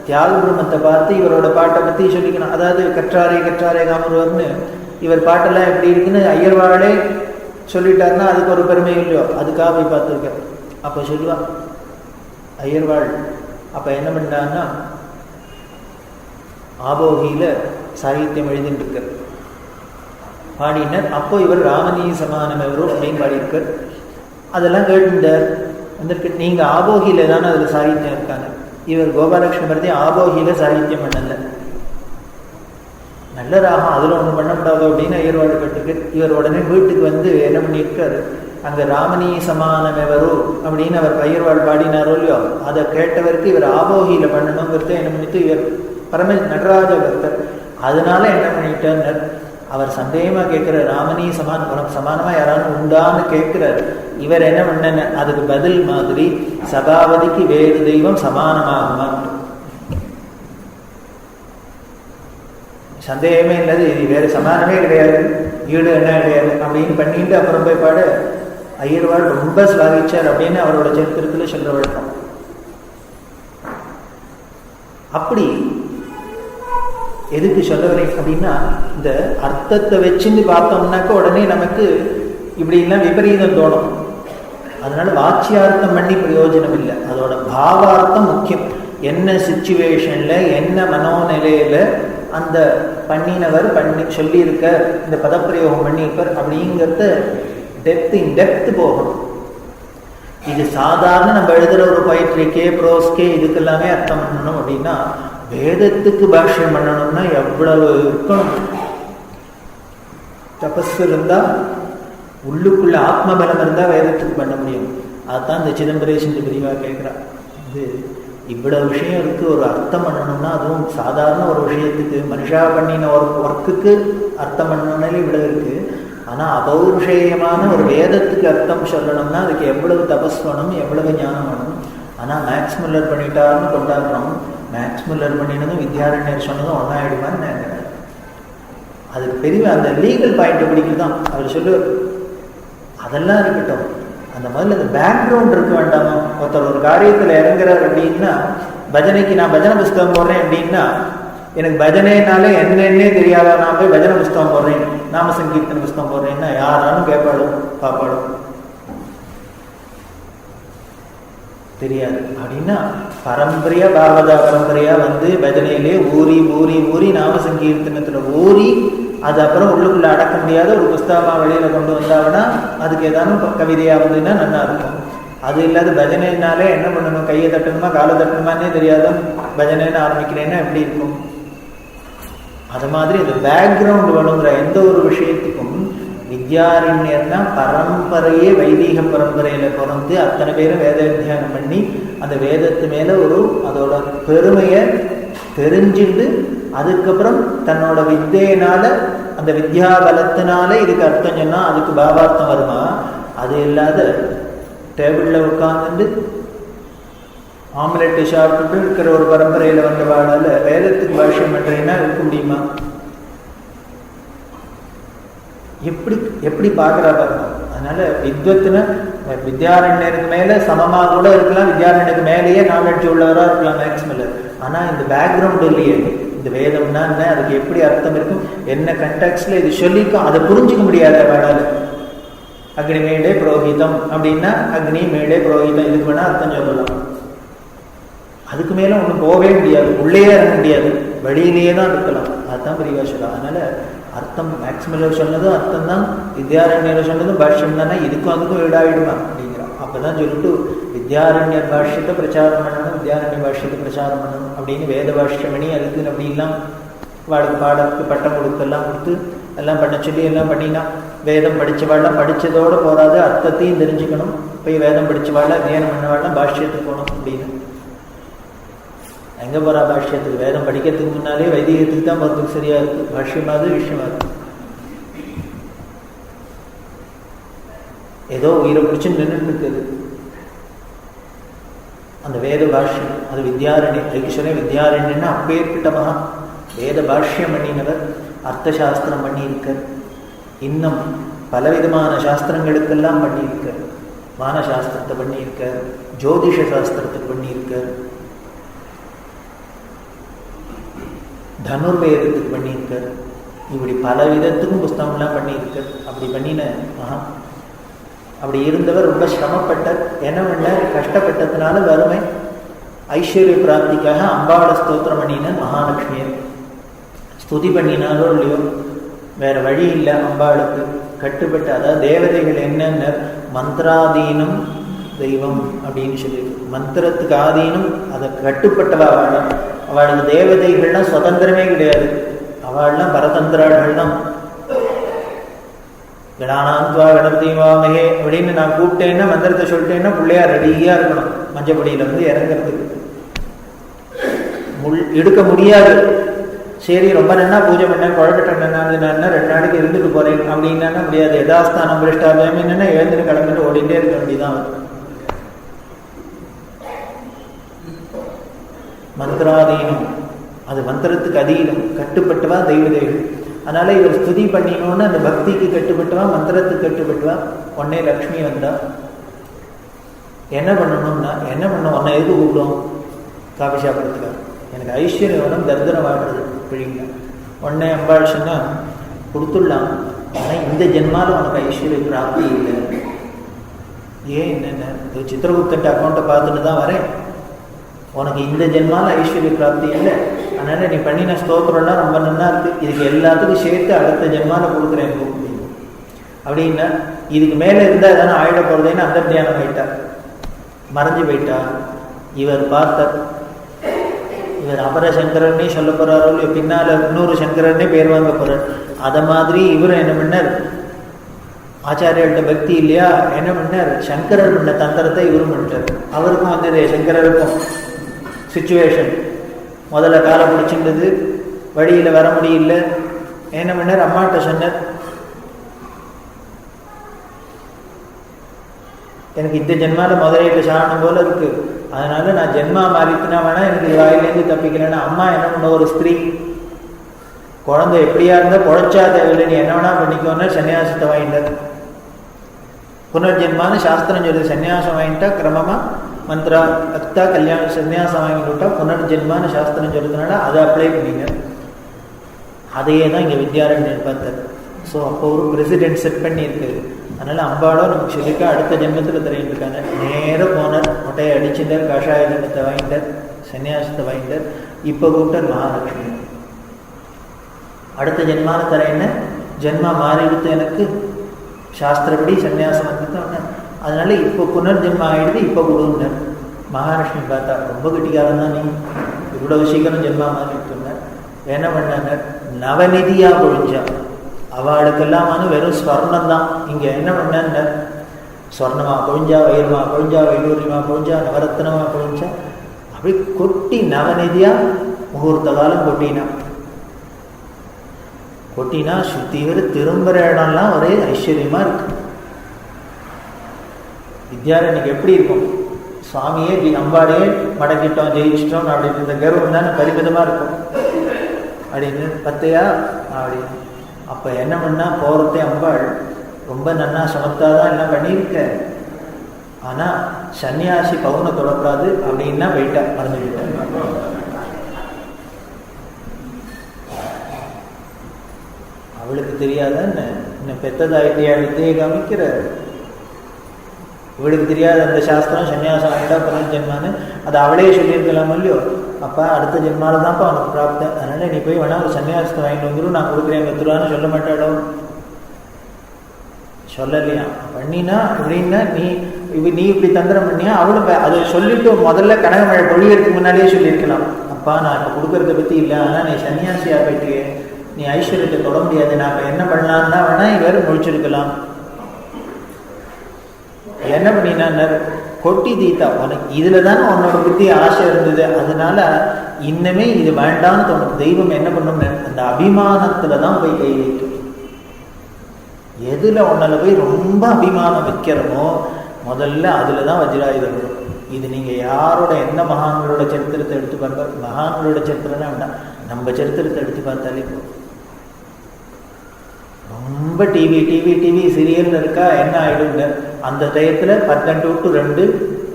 தியாக பிரம்மத்தை பார்த்து இவரோட பாட்டை பற்றி சொல்லிக்கணும். அதாவது கற்றாரே கற்றாரே காமருவர்னு இவர் பாட்டெல்லாம் எப்படி இருக்குன்னு ஐயர்வாளே சொல்லிட்டாருன்னா அதுக்கு ஒரு பெருமை இல்லையோ, அதுக்காக போய் பார்த்துருக்கார். அப்போ சொல்லுவான் ஐயர்வாள். அப்போ என்ன பண்ணான்னா ஆபோகியில் சாகித்யம் எழுதிட்டு இருக்கார், பாடினார். அப்போ இவர் ராமனீ சமானம் எவரோ அப்படின்னு பாடியிருக்கார். அதெல்லாம் கேட்டுட்டார் வந்திருக்கு. நீங்கள் ஆபோகியில் தானே அதில் சாகித்யம் இருக்காங்க. இவர் கோபாலகிருஷ்ண பாரதி ஆபோகியில் சாகித்யம் பண்ணல, நல்ல ராகம் அதில் ஒன்று பண்ணக்கூடாது அப்படின்னு ஐயர்வாடு கேட்டுருக்கு. இவர் உடனே வீட்டுக்கு வந்து என்ன பண்ணியிருக்காரு, அங்கே ராமனீ சமானம் எவரோ அப்படின்னு அவர் ஐயர்வாடு பாடினாரோ இல்லையோ, அதை கேட்டவருக்கு இவர் ஆபோகியில் பண்ணணுங்கிறத என்ன பண்ணிட்டு இவர் பரம நடராஜ பக்தர். அதனால என்ன பண்ணிட்டார், அவர் சந்தேகமாக கேட்குற ராமனீ சமானமாக யாராலும் உண்டான்னு கேட்குறாரு. இவர் என்ன பண்ண, அதுக்கு பதில் மாதிரி சகாவதிக்கு வேறு தெய்வம் சமானமாகுமா, சந்தேகமே இல்லாது இது வேறு சமானமே கிடையாது, ஈடு என்ன கிடையாது அப்படின்னு பண்ணிட்டு அப்புறம் போய் பாடு ஐயர்வாள் ரொம்ப ஸ்லாகிச்சார் அப்படின்னு அவரோட சரித்திரத்தில் சொல்ற வழக்கம். அப்படி எதுக்கு சொல்ல வரேன் அப்படின்னா, இந்த அர்த்தத்தை வச்சுன்னு பார்த்தோம்னாக்க உடனே நமக்கு இப்படிலாம் விபரீதம் தோணும். அதனால வாச்சியார்த்தம் பண்ணி பிரயோஜனம் இல்லை, அதோட பாவார்த்தம் முக்கியம். என்ன சிச்சுவேஷன்ல என்ன மனோநிலையில அந்த பண்ணினவர் பண்ணி சொல்லியிருக்க, இந்த பதப்பிரயோகம் பண்ணியிருப்பார் அப்படிங்கிறத டெப்த் போகணும். இது சாதாரண நம்ம எழுதுற ஒரு பொயட்ரிக்கே ப்ரோஸ்கே இதுக்கெல்லாமே அர்த்தம் பண்ணணும் அப்படின்னா, வேதத்துக்கு பாஷ்யம் பண்ணணும்னா எவ்வளவு இருக்கணும். தபஸ் இருந்தா, உள்ளுக்குள்ள ஆத்மபலம் இருந்தா வேதத்துக்கு பண்ண முடியும். அதுதான் இந்த சிதம்பரேசன் பிரிவா கேட்கிறா. இது இவ்வளவு விஷயம் இருக்கு, ஒரு அர்த்தம் பண்ணணும்னா, அதுவும் சாதாரண ஒரு விஷயத்துக்கு மனுஷா பண்ணின ஒரு ஒர்க்குக்கு அர்த்தம் பண்ணணும்னாலே இவ்வளவு இருக்கு. ஆனா அபௌருஷேயமான ஒரு வேதத்துக்கு அர்த்தம் சொல்லணும்னா அதுக்கு எவ்வளவு தபஸ் வேணும், எவ்வளவு ஞானம் வேணும். ஆனா மேக்ஸ் முல்லர் பண்ணிட்டாருன்னு கொண்டாடுறோம். மேக்ஸ் முல்லர் பண்ணினதும் வித்யாரண்யர் சொன்னதும் ஒன்னாயிடுமான்னு நினைக்கிறேன். அதுக்கு பெரிய அந்த லீகல் பாயிண்ட் பிடிக்குது தான் அவர் சொல்லுவார். அதெல்லாம் இருக்கட்டும், அந்த முதல்ல அந்த பேக்ரவுண்ட் இருக்க வேண்டாமா. ஒருத்தர் ஒரு காரியத்தில் இறங்குறார் அப்படின்னா, பஜனைக்கு நான் பஜனை புஸ்தகம் போடுறேன் அப்படின்னா, எனக்கு பஜனைனாலே என்னன்னே தெரியாத நான் போய் பஜனை புஸ்தகம் போடுறேன், நாம சங்கீர்த்தன புஸ்தகம் போடுறேன்னா யாராலும் கேட்பாடும் பாப்பாடும் தெரியாது. அப்படின்னா பரம்பரையா பாரத பரம்பரையா வந்து பஜனையிலே ஊறி ஊறி ஊறி நாம சங்கீர்த்தனத்துல ஊறி அது அப்புறம் உள்ளுக்குள்ள அடக்க முடியாத ஒரு புஸ்தகமா வெளியில கொண்டு வந்தாங்கன்னா அதுக்கு ஏதாவது கவிதையா வந்ததுன்னா நல்லா இருக்கும். அது இல்லாத பஜனைனாலே என்ன பண்ணணும், கையை தட்டணுமா காலை தட்டணுமானே தெரியாத பஜனைன்னு ஆரம்பிக்கிறேன்னா எப்படி இருக்கும். அது மாதிரி இந்த பேக்ரவுண்ட் வேணுங்கிற எந்த ஒரு விஷயத்துக்கும் வித்யாரண்யர்னா பரம்பரையே வைதீக பரம்பரையில பிறந்து அத்தனை பேரும் வேத தியானம் பண்ணி அந்த வேதத்து மேல ஒரு அதோட பெருமையை தெரிஞ்சுட்டு அதுக்கப்புறம் தன்னோட வித்தையினால அந்த வித்யா பலத்தினால இதுக்கு அர்த்தம் சொன்னா அதுக்கு பாவார்த்தம் வருமா. அது இல்லாத டேபிள்ல உட்கார்ந்து ஆம்லெட்டு சாப்பிட்டு இருக்கிற ஒரு பரம்பரையில வந்த வாழால வேதத்துக்கு பாஷ்யம் பண்றேன்னா இருக்க முடியுமா? எப்படி எப்படி பார்க்குறா பாருங்க. அதனால வித்வத்துன வித்யாரண்யருக்கு மேலே சமமாக கூட இருக்கலாம், வித்யாரண்யருக்கு மேலேயே நாலேஜ் உள்ளவராக இருக்கலாம் மேக்ஸ்மில்லர். ஆனால் இந்த பேக்ரவுண்ட் இல்லையே, இந்த வேதம்னா என்ன, அதுக்கு எப்படி அர்த்தம் இருக்கும், என்ன கண்டெக்ஸ்ட்ல இது சொல்லிக்கும், அதை புரிஞ்சுக்க முடியாத வேடாது. அக்னி மேடே புரோஹிதம் அப்படின்னா அக்னி மேடே புரோஹிதம், இதுக்கு வேணா அர்த்தம் சொல்லலாம். அதுக்கு மேலே ஒன்றும் போகவே முடியாது, உள்ளேயே இறங்க முடியாது, வெளியிலேயே தான் இருக்கலாம். அதுதான் பெரியவா சொல்லலாம். அதனால அர்த்தம் மேக்ஸ்மில்லர் சொன்னதும் அர்த்தம் தான், வித்யாரண்யர் சொன்னதும் பாஷ்யம் தானே, இதுக்கும் அதுக்கும் ஈடாயிடுமா அப்படிங்கிறான். அப்போதான் சொல்லிட்டு வித்யாரண்யர் பாஷ்யத்தை பிரச்சாரம் பண்ணணும், வித்யாரண்ய பாஷ்யத்தை பிரச்சாரம் பண்ணணும் அப்படின்னு வேத பாஷ்யமணி அதுக்கு அப்படிலாம் பாடத்துக்கு பட்டம் கொடுத்தெல்லாம் கொடுத்து எல்லாம் பண்ண சொல்லி எல்லாம் பண்ணினா, வேதம் படித்தவாள்லாம் படித்ததோடு போகாது, அர்த்தத்தையும் தெரிஞ்சுக்கணும். போய் வேதம் படித்தவாள்லாம் தியானம் பண்ணவாள்லாம் பாஷ்யத்துக்கு போகணும் அப்படின்னு. எங்கே போகிறா பாஷ்யத்துக்கு? வேதம் படிக்கிறதுக்கு முன்னாலே வைதிகத்துக்கு தான் போகிறதுக்கு சரியா இருக்கு. பாஷ்யமாவது விஷயமாவது ஏதோ உயிரை பிடிச்சு நின்றுட்டு இருக்குது அந்த வேத பாஷ்யம். அது வித்யாரண்யம், ஐஸ்வர்யம் வித்யாரண்யன்னா அப்பேற்பட்ட மகா வேத பாஷ்யம் பண்ணினவர், அர்த்த சாஸ்திரம் பண்ணியிருக்கார், இன்னும் பலவிதமான சாஸ்திரங்களுக்கெல்லாம் பண்ணியிருக்கார். வான சாஸ்திரத்தை பண்ணியிருக்கார், ஜோதிஷ சாஸ்திரத்துக்கு பண்ணியிருக்கார், தனுர்வேதத்துக்கு பண்ணியிருக்கார், இப்படி பல விதத்துக்கும் புஸ்தகம்லாம் பண்ணியிருக்கார். அப்படி பண்ணின அப்படி இருந்தவர் ரொம்ப சிரமப்பட்டார். என்ன பண்ணார்? கஷ்டப்பட்டதுனால வறுமை ஐஸ்வர்ய பிராப்திக்காக அம்பாவோட ஸ்தோத்திரம் பண்ணின மகாலட்சுமியை ஸ்துதி பண்ணினாலோ இல்லையோ வேற வழி இல்லை. அம்பாளுக்கு கட்டுப்பட்டு, அதாவது தேவதைகள் என்னென்ன மந்திராதீனம் தெய்வம் அப்படின்னு சொல்லி, மந்திரத்துக்கு ஆதீனம், அதை கட்டுப்பட்டவா வாழலாம். அவளுக்கு தேவதைகள்லாம் சுதந்திரமே கிடையாது, அவள்லாம் பரதந்திராள்கள் தான். கணானாந்த்வா கணபதி வாமகே அப்படின்னு நான் கூப்பிட்டேன்னா, மந்திரத்தை சொல்லிட்டேன்னா பிள்ளையார் ரெடியா இருக்கணும் மஞ்சப்படியில வந்து இறங்கிறதுக்கு. எடுக்க முடியாது. சரி ரொம்ப நன்னா பூஜை பண்ண குழக்கட்ட நான் 2 நாளைக்கு இருந்துட்டு போறேன் அப்படின்னா முடியாது. யதாஸ்தானம் பிரஷ்டாபியம் என்னன்னா எழுந்துட்டு கிளம்பிட்டு ஓடிட்டே இருக்க வேண்டியதான். மந்திராதீனம், அது மந்திரத்துக்கு அதீனம், கட்டுப்பட்டவா தெய்வதைகள். அதனால இவர் ஸ்துதி பண்ணினோன்னு அந்த பக்திக்கு கட்டுப்பட்டவா, மந்திரத்துக்கு கட்டுப்பட்டவா. உடனே லக்ஷ்மி வந்தா. என்ன பண்ணணும்னா, என்ன பண்ண உன்னை எதுக்கு கூப்பிடும்? காபி சாப்பிட்றதுக்காக. எனக்கு ஐஸ்வர்யம் வேணும், தரித்திரம் வாழ்றது பிள்ளைங்க. உடனே அம்பாள் சொன்னா கொடுத்துடலாம், ஆனால் இந்த ஜென்மாவில் உனக்கு ஐஸ்வர்ய பிராப்தி இல்லை. ஏன் என்னென்ன சித்திரகுப்தன் அக்கௌண்ட்டை பார்த்துட்டு தான் வரேன், உனக்கு இந்த ஜென்மாவில் ஐஸ்வர்ய பிராப்தி இல்லை. அதனால நீ பண்ணின ஸ்தோத்திரம்லாம் ரொம்ப நல்லா இருக்கு, இதுக்கு எல்லாத்துக்கும் சேர்த்து அடுத்த ஜென்மாவில் கொடுக்குறேன் அப்படின்னா, இதுக்கு மேலே இருந்தால் தானே ஆயிட போகிறதுன்னு அந்த தியானம் ஆயிட்டா, மறைஞ்சு போயிட்டா. இவர் பார்த்தார், இவர் அபர சங்கரன்னே சொல்ல போறாரோ, பின்னால இன்னொரு சங்கரன்னே பேர் வாங்க போறார். அதை மாதிரி இவரும் என்ன பண்ணார், ஆச்சாரியர்கிட்ட பக்தி இல்லையா, என்ன பண்ணார், சங்கரர் பண்ண தந்திரத்தை இவரும் பண்ணிட்டார். அவருக்கும் வந்தது, சங்கரருக்கும் சிச்சுவேஷன். முதல்ல காலை பிடிச்சிருந்தது, வழியில் வர முடியல. என்ன பண்ணார், அம்மாட்ட சொன்னார், எனக்கு இந்த ஜென்மாவில் முதலையில சாணம் போல இருக்கு, அதனால நான் ஜென்மா மாறித்துனா வேணா எனக்கு வாயிலேருந்து தப்பிக்கலன்னா. அம்மா என்ன பண்ண, ஒரு ஸ்திரீ குழந்தை எப்படியா இருந்தால் பொழைச்சா தேவையில்லை, நீ என்ன வேணா பண்ணிக்கோன்னா சன்னியாசத்தை வாங்கிட்டார். புனர்ஜென்மான்னு சாஸ்திரம் சொல்லுது, சன்னியாசம் வாங்கிட்டா கிரமமா மந்திரா அக்தா கல்யாணம் சன்னியாசம் வாங்கிட்டா புனர்ஜென்மான்னு சாஸ்திரம் சொல்றதுனால அதை அப்ளை பண்ணிங்க. அதையே தான் இங்கே வித்யாரண்யர் பார்த்தார். ஸோ அப்போ ஒரு பிரசிடென்ட் செட் பண்ணியிருக்கு. அதனால அம்பாளோ நமக்கு சொல்லிக்க அடுத்த ஜென்மத்தில் தரையிட்டு இருக்காங்க. நேராக போனார், மொட்டையை அடிச்சுட்டார், காஷாய ஜென்மத்தை வாங்கிட்டார், சன்னியாசத்தை வாங்கிட்டார். இப்போ கூப்பிட்டார் மகாலட்சுமி. அடுத்த ஜென்மான தரையின ஜென்மா மாறிடுத்து, எனக்கு சாஸ்திரப்படி சன்னியாசம் வந்துட்டு. அதனால இப்போ புனர்ஜென்மா ஆகிடுது, இப்போ கொடுங்க. மகாலட்சுமி பார்த்தா ரொம்ப கெட்டிக்காரன் தான், நீ இவ்வளவு சீக்கிரம் ஜென்மா மாறிட்டுங்க. என்ன பண்ணாங்க, நவநிதியா பொழிஞ்சா. அவளுக்கெல்லாம் வெறும் ஸ்வர்ணம் தான். இங்கே என்ன பண்ண, ஸ்வர்ணமா பொழிஞ்சா, வயிறுமா பொழிஞ்சா, வைடூரியமா பொழிஞ்சா, நவரத்னமா பொழிஞ்சா, அப்படி கொட்டி நவநிதியா முகூர்த்த காலம் கொட்டினா சுத்தி வர திரும்புற இடம்லாம் ஒரே ஐஸ்வர்யமா இருக்கு. வித்யாரண்யக்கு எப்படி இருக்கும், சுவாமியே அம்பாடையே மடக்கிட்டோம், ஜெயிச்சிட்டோம் அப்படின்னு இந்த கர்வம் தானே பரிமிதமா இருக்கும் அப்படின்னு பத்தையா அப்படின்னு. அப்போ என்ன பண்ணா, போகிறதே அம்பாள் ரொம்ப நன்னா சமத்தாதான் எல்லாம் பண்ணியிருக்க. ஆனால் சன்னியாசி பவுனை தொடக்கூடாது அப்படின்னா வெயிட்டா மறந்துக்கிட்டேன். அவளுக்கு தெரியாதான்னு இன்னும் பெத்ததாயிட்டியா வித்தையை காமிக்கிற, இவளுக்கு தெரியாத அந்த சாஸ்திரம் சன்னியாசம் ஆகிட்டா பதினஞ்சு ஜென்மான்னு அது அவளே சொல்லியிருக்கலாம் இல்லையோ. அப்பா அடுத்த ஜென்மால தான்ப்பா அவனுக்கு பிராப்தம், அதனால நீ போய் வேணா ஒரு சன்னியாசத்தை வாங்கிட்டு வந்துடும், நான் கொடுக்குறேன் 10 ரூபான்னு சொல்ல மாட்டாளோ, சொல்லலையா? பண்ணினா அப்படின்னா நீ இப்படி தந்திரம் பண்ணியா அவளும் அதை சொல்லிட்டு முதல்ல கனகமழை பொழியறதுக்கு முன்னாடியே சொல்லியிருக்கலாம், அப்பா நான் இப்போ கொடுக்கறத பற்றி இல்லை, ஆனால் நீ சன்னியாசியா போயிட்டு நீ ஐஸ்வர்யத்தை தொட முடியாது, நான் இப்போ என்ன பண்ணலான்னா வேணா இவர் முடிச்சிருக்கலாம். என்ன பண்ணினா கொட்டி தீத்தா, உனக்கு இதுல தானே உன்னோட புத்தி ஆசை இருந்தது, அதனால இன்னமே இது வேண்டான்னு தோணும். தெய்வம் என்ன பண்ணும், அந்த அபிமானத்துல தான் போய் கை வைக்கும். எதுல உன்னால போய் ரொம்ப அபிமானம் வைக்கிறமோ முதல்ல அதுல தான் வஜ்ராயுதம் வரும். இது நீங்க யாரோட எந்த மகான்களோட சரித்திரத்தை எடுத்து பார்க்க, மகான்களோட சரித்திரம்னா வேண்டாம், நம்ம சரித்திரத்தை எடுத்து பார்த்தாலே போதும். ரொம்ப டிவி டிவி டிவி சீரியல் இருக்கா என்ன ஆயிடுங்க, அந்த டயத்துல 12 to 2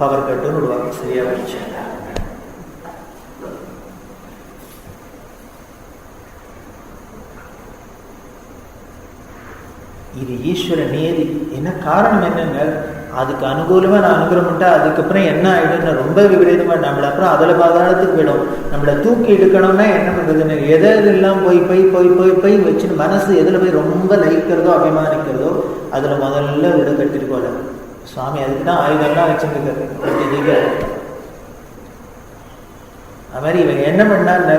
பவர் கட்டுன்னு விடுவாங்க. சரியா வச்சு இது ஈஸ்வர நியதி. என்ன காரணம் என்னங்க, அதுக்கு அனுகூலமா நான் அனுகிரகம்ட்டா அதுக்கப்புறம் என்ன ஆயிடும்னு ரொம்ப விபரீதமா நம்மள அப்புறம் அதில் பாதாளத்துக்கு விடும். நம்மளை தூக்கி எடுக்கணும்னா என்ன பண்றதுன்னு எதெல்லாம் போய் போய் போய் போய் போய் வச்சுன்னு மனசு எதுல போய் ரொம்ப லயிக்கிறதோ அபிமானிக்கிறதோ அதுல முதல்ல விட கட்டிருக்கோல சுவாமி. அதுக்கு தான் ஆயுதம்லாம் வச்சுருக்காரு. அது மாதிரி இவங்க என்ன பண்ணான்னு,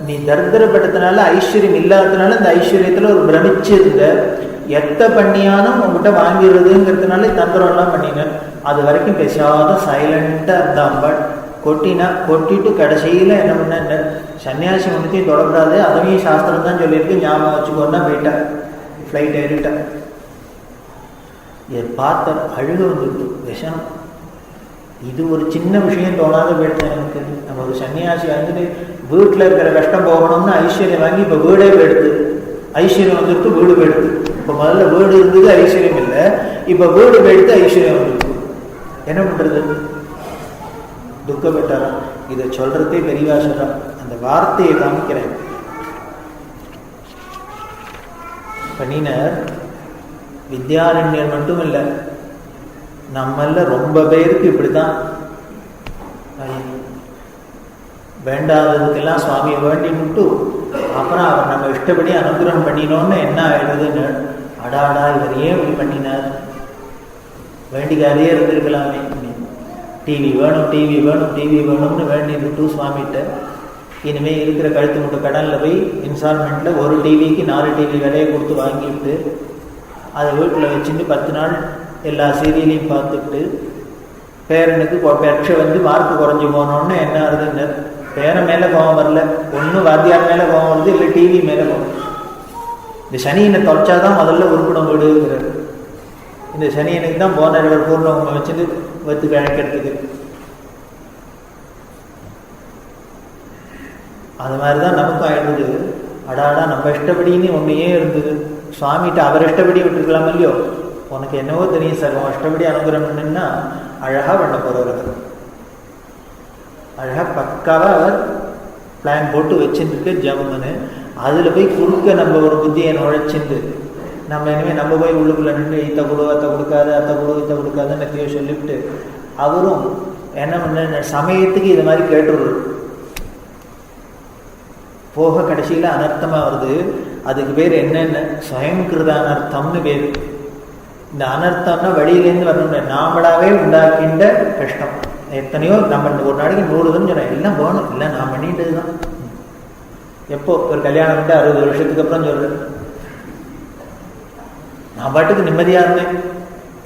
நீ தரித்திரப்பட்டதுனால ஐஸ்வர்யம் இல்லாததுனால இந்த ஐஸ்வர்யத்துல ஒரு பிரமிச்சு இருந்த எத்த பண்ணியானும் உங்ககிட்ட வாங்கிடுறதுங்கிறதுனால தந்திரம் எல்லாம் பண்ணினேன். அது வரைக்கும் பேசாத சைலண்டா இருந்தான். பட் கொட்டிட்டு கடைசியில என்ன பண்ண, சன்னியாசி ஒன்றுத்தையும் தொடக்கூடாது, அதையும் சாஸ்திரம் தான் சொல்லியிருக்கு, ஞாபகம் வச்சுக்கோன்னா போயிட்டேன். ஃப்ளைட் ஏறிட்டேன். இதை பார்த்த அழுக வந்துட்டு விஷம். இது ஒரு சின்ன விஷயம் தோணாத போயிட்டேன் எனக்கு. நம்ம ஒரு சன்னியாசி வந்துட்டு வீட்டில் இருக்கிற கஷ்டம் போகணும்னு ஐஸ்வர்யம் வாங்கி இப்போ வீடே போயிடுது. ஐஸ்வர்யம் வந்துட்டு வீடு போயிடுது. இப்போ முதல்ல வீடு இருந்தது ஐஸ்வர்யம் இல்லை, இப்போ வீடு போயிடுத்து ஐஸ்வர்யம் வந்துருக்கு. என்ன பண்றது? துக்கப்பட்டாரா? இதை சொல்றதே பெரியவா சொல்றா. அந்த வார்த்தையை காமிக்கிறேன். பண்ணினர் வித்யாரண்யர் மட்டும் இல்லை, நம்மள ரொம்ப பேருக்கு இப்படிதான். வேண்டாததுக்கெல்லாம் சுவாமியை வேண்டிட்டு அப்புறம் அவர் நம்ம இஷ்டப்படி அனுகிரகம் பண்ணினோன்னு என்ன ஆயிடுதுன்னு, அடாடா இவர் ஏன் இப்படி பண்ணினார், வேண்டிக்காதே இருந்திருக்கலாமே. டிவி வேணும் டிவி வேணும் டிவி வேணும்னு வேண்டிட்டு சுவாமிகிட்ட இனிமேல் இருக்கிற கழுத்து முட்டை கடனில் போய் இன்ஸ்டால்மெண்ட்ல ஒரு டிவிக்கு 4 டிவி விலையை கொடுத்து வாங்கிட்டு அதை வீட்டில் வச்சுட்டு 10 நாள் எல்லா சீரியலையும் பார்த்துட்டு பேரனுக்கு பரீட்சை வந்து மார்க் குறைஞ்சி போனோன்னு என்ன ஆகுதுன்னு, பேரன் மேலே கோபம் வரல, ஒன்று வாத்தியார் மேலே கோபம் வருது, இல்லை டிவி மேலே கோபம். இந்த சனியனை தொலைச்சாதான் முதல்ல உருப்படம் விடுங்கிறார். இந்த சனியனுக்கு தான் போன பூர்ணவங்க வச்சுட்டு வத்து கழக்கிறதுக்கு. அது மாதிரிதான் நமக்கும் ஆயிடுது. அடாடா நம்ம இஷ்டப்படின்னு ஒன்றையே இருந்தது, சுவாமிகிட்ட அவர் இஷ்டப்படி விட்டுருக்கலாம் இல்லையோ. உனக்கு என்னவோ தெரியும் சார், உன் இஷ்டப்படி அனுகிரகம் பண்ணுன்னா அழகா பண்ண போறவர். அழகா பக்காவா அவர் பிளான் போட்டு வச்சுருக்கு ஜபம்னு. அதுல போய் குறுக்க நம்ம ஒரு புத்தியை நுழைச்சிட்டு நம்ம இனிமேல் நம்ம போய் உள்ளுக்குள்ள நின்று இத்தை கொடு அத்தை கொடுக்காது அத்தை கொடு இத்தை கொடுக்காதுன்னு நிறைய சொல்லிவிட்டு அவரும் என்ன பண்ண சமயத்துக்கு இது மாதிரி கேட்டுடுறது போக கடைசியில அனர்த்தமா வருது. அதுக்கு பேர் என்னென்ன சுயங்கிருத அனர்த்தம்னு பேரு. இந்த அனர்த்தம்னா வெளியிலேருந்து வரணும், நாமளாவே உண்டாக்கின்ற கஷ்டம். எத்தனையோ நம்ம ஒரு நாளைக்கு 100 தடவை சொன்னேன், எல்லாம் போகணும், இல்லை நான் பண்ணிட்டது தான். எப்போ ஒரு கல்யாணம் விட்டு 60 வருஷத்துக்கு அப்புறம் சொல்றேன், நான் பாட்டுக்கு நிம்மதியா இருந்தேன்.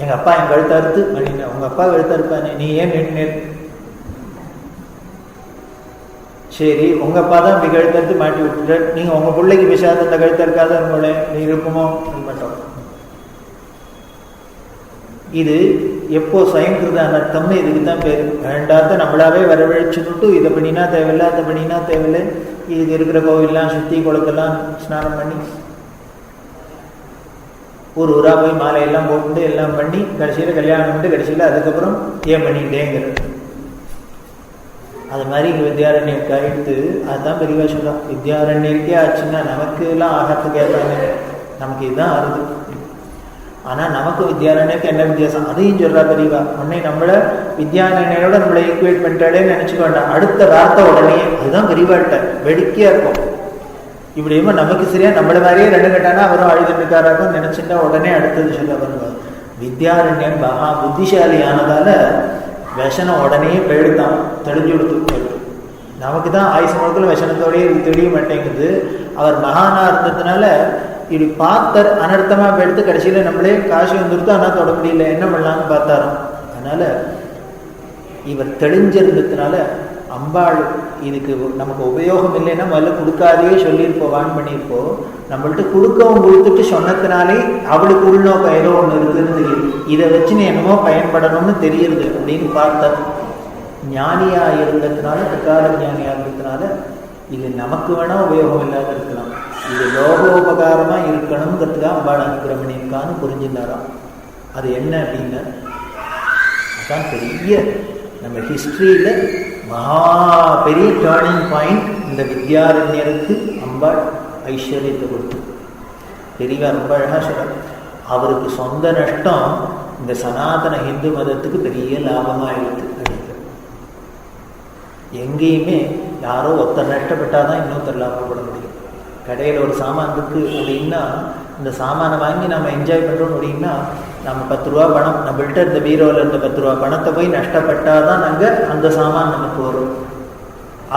எங்க அப்பா என் கழுத்த அறுத்து பண்ணிட்டேன். உங்க அப்பா கழுத்த அறுப்பானே, நீ ஏன் நின்று? சரி உங்க அப்பா தான் இப்படி கழுத்தறுத்து மாட்டி விட்டுட்டு நீங்க உங்க பிள்ளைக்கு பேசாத இந்த கழுத்த இருக்காத உங்களே நீ இருப்போமோ மட்டும். இது எப்போ சுயங்கிருத அனர்த்தம்னு இதுக்கு தான் பேர். வேண்டாத நம்மளாவே வரவழைச்சுட்டு இதை பண்ணினா தேவையில்லை அதை பண்ணினா தேவையில்லை, இது இருக்கிற கோவில்லாம் சுற்றி குளத்தெல்லாம் ஸ்நானம் பண்ணி ஊர் ஊராக போய் மாலையெல்லாம் போட்டு எல்லாம் பண்ணி கடைசியில் கல்யாணம் பண்ணிட்டு கடைசியில் அதுக்கப்புறம் ஏன் பண்ணிக்கிட்டேங்கிறது. அது மாதிரி இங்கே வித்யாரண்யருக்கு ஆகிடுத்து. அதுதான் பெரியவா சொல்கிறான், வித்யாரண்யருக்கே ஆச்சுன்னா நமக்கு எல்லாம் ஆகிறதுக்கு ஏற்றாங்க, நமக்கு இதுதான் ஆறுது. ஆனால் நமக்கு வித்யாரண்யருக்கு என்ன வித்தியாசம் அதையும் சொல்கிறா பெரியவா. உடனே நம்மளை வித்யாரண்யரோட நம்மளை ஈக்குவேட் பண்ணிட்டாலேன்னு நினச்சிக்க வேண்டாம். அடுத்த வார்த்தை உடனே அதுதான் பெரியவாட்ட வேடிக்கையாக இருக்கும். இப்படியுமா நமக்கு சரியா நம்மள மாதிரியே ரெண்டு கட்டானா அவரும் அழுதுக்காராக்கும் நினைச்சுட்டா உடனே அடுத்தது சொல்ல வருவார். வித்யாரண்யன் மகா புத்திசாலி ஆனதால விஷனம் உடனே போயிடுதான், தெளிஞ்சு கொடுத்து. நமக்கு தான் ஆயுசு முழுக்கில் விஷனத்தோடய தெளிய மாட்டேங்குது. அவர் மகானா இருந்ததுனால இப்படி பார்த்தர் அனர்த்தமாக போயிடுத்து. கடைசியில் நம்மளே காசு வந்துருத்தோ ஆனால் தொட முடியல, என்ன பண்ணலான்னு பார்த்தாரோம். அதனால இவர் தெளிஞ்சிருந்ததுனால அம்பாள் இதுக்கு நமக்கு உபயோகம் இல்லைன்னா முதல்ல கொடுக்காதையே சொல்லியிருப்போம், வான் பண்ணியிருப்போம். நம்மள்ட்ட கொடுக்கவும் கொடுத்துட்டு சொன்னதுனாலே அவளுக்கு உள்நோக்கம் ஏதோ ஒன்று இருக்குதுன்னு தெரியுது. இதை வச்சு நீ என்னமோ பயன்படணும்னு தெரியுது அப்படின்னு பார்த்தார். ஞானியாக இருந்ததுனால, பிரகார ஞானியாக இருந்ததுனால இது நமக்கு வேணால் உபயோகம் இல்லாத இருக்கலாம், இது லோகோபகாரமாக இருக்கணுங்கிறதுக்காக அம்பாள் அனுகிரகம் பண்ணியிருக்கான்னு புரிஞ்சுட்டாராம். அது என்ன அப்படின்னு அதுதான் பெரிய நம்ம ஹிஸ்ட்ரியில் மகா பெரிய டேர்னிங் பாயிண்ட். இந்த வித்யாரண்யருக்கு அம்பாள் ஐஸ்வர்யத்தை கொடுத்து பெரியவா ரொம்ப அழகாக சொல்கிறார். அவருக்கு சொந்த நஷ்டம் இந்த சனாதன ஹிந்து மதத்துக்கு பெரிய லாபமாக இருக்குது. எங்கேயுமே யாரோ ஒருத்தர் நஷ்டப்பட்டால் தான் இன்னொருத்தர் லாபப்பட முடியும். கடையில் ஒரு சாமான் இருக்குது அப்படின்னா இந்த சாமானை வாங்கி நம்ம என்ஜாய் பண்ணுறோம் அப்படின்னா நம்ம 10 ரூபா பணம் நம்மள்கிட்ட இந்த பீரோவில் இருந்த 10 ரூபா பணத்தை போய் நஷ்டப்பட்டால் தான் நாங்கள் அந்த சாமான் நமக்கு வரும்.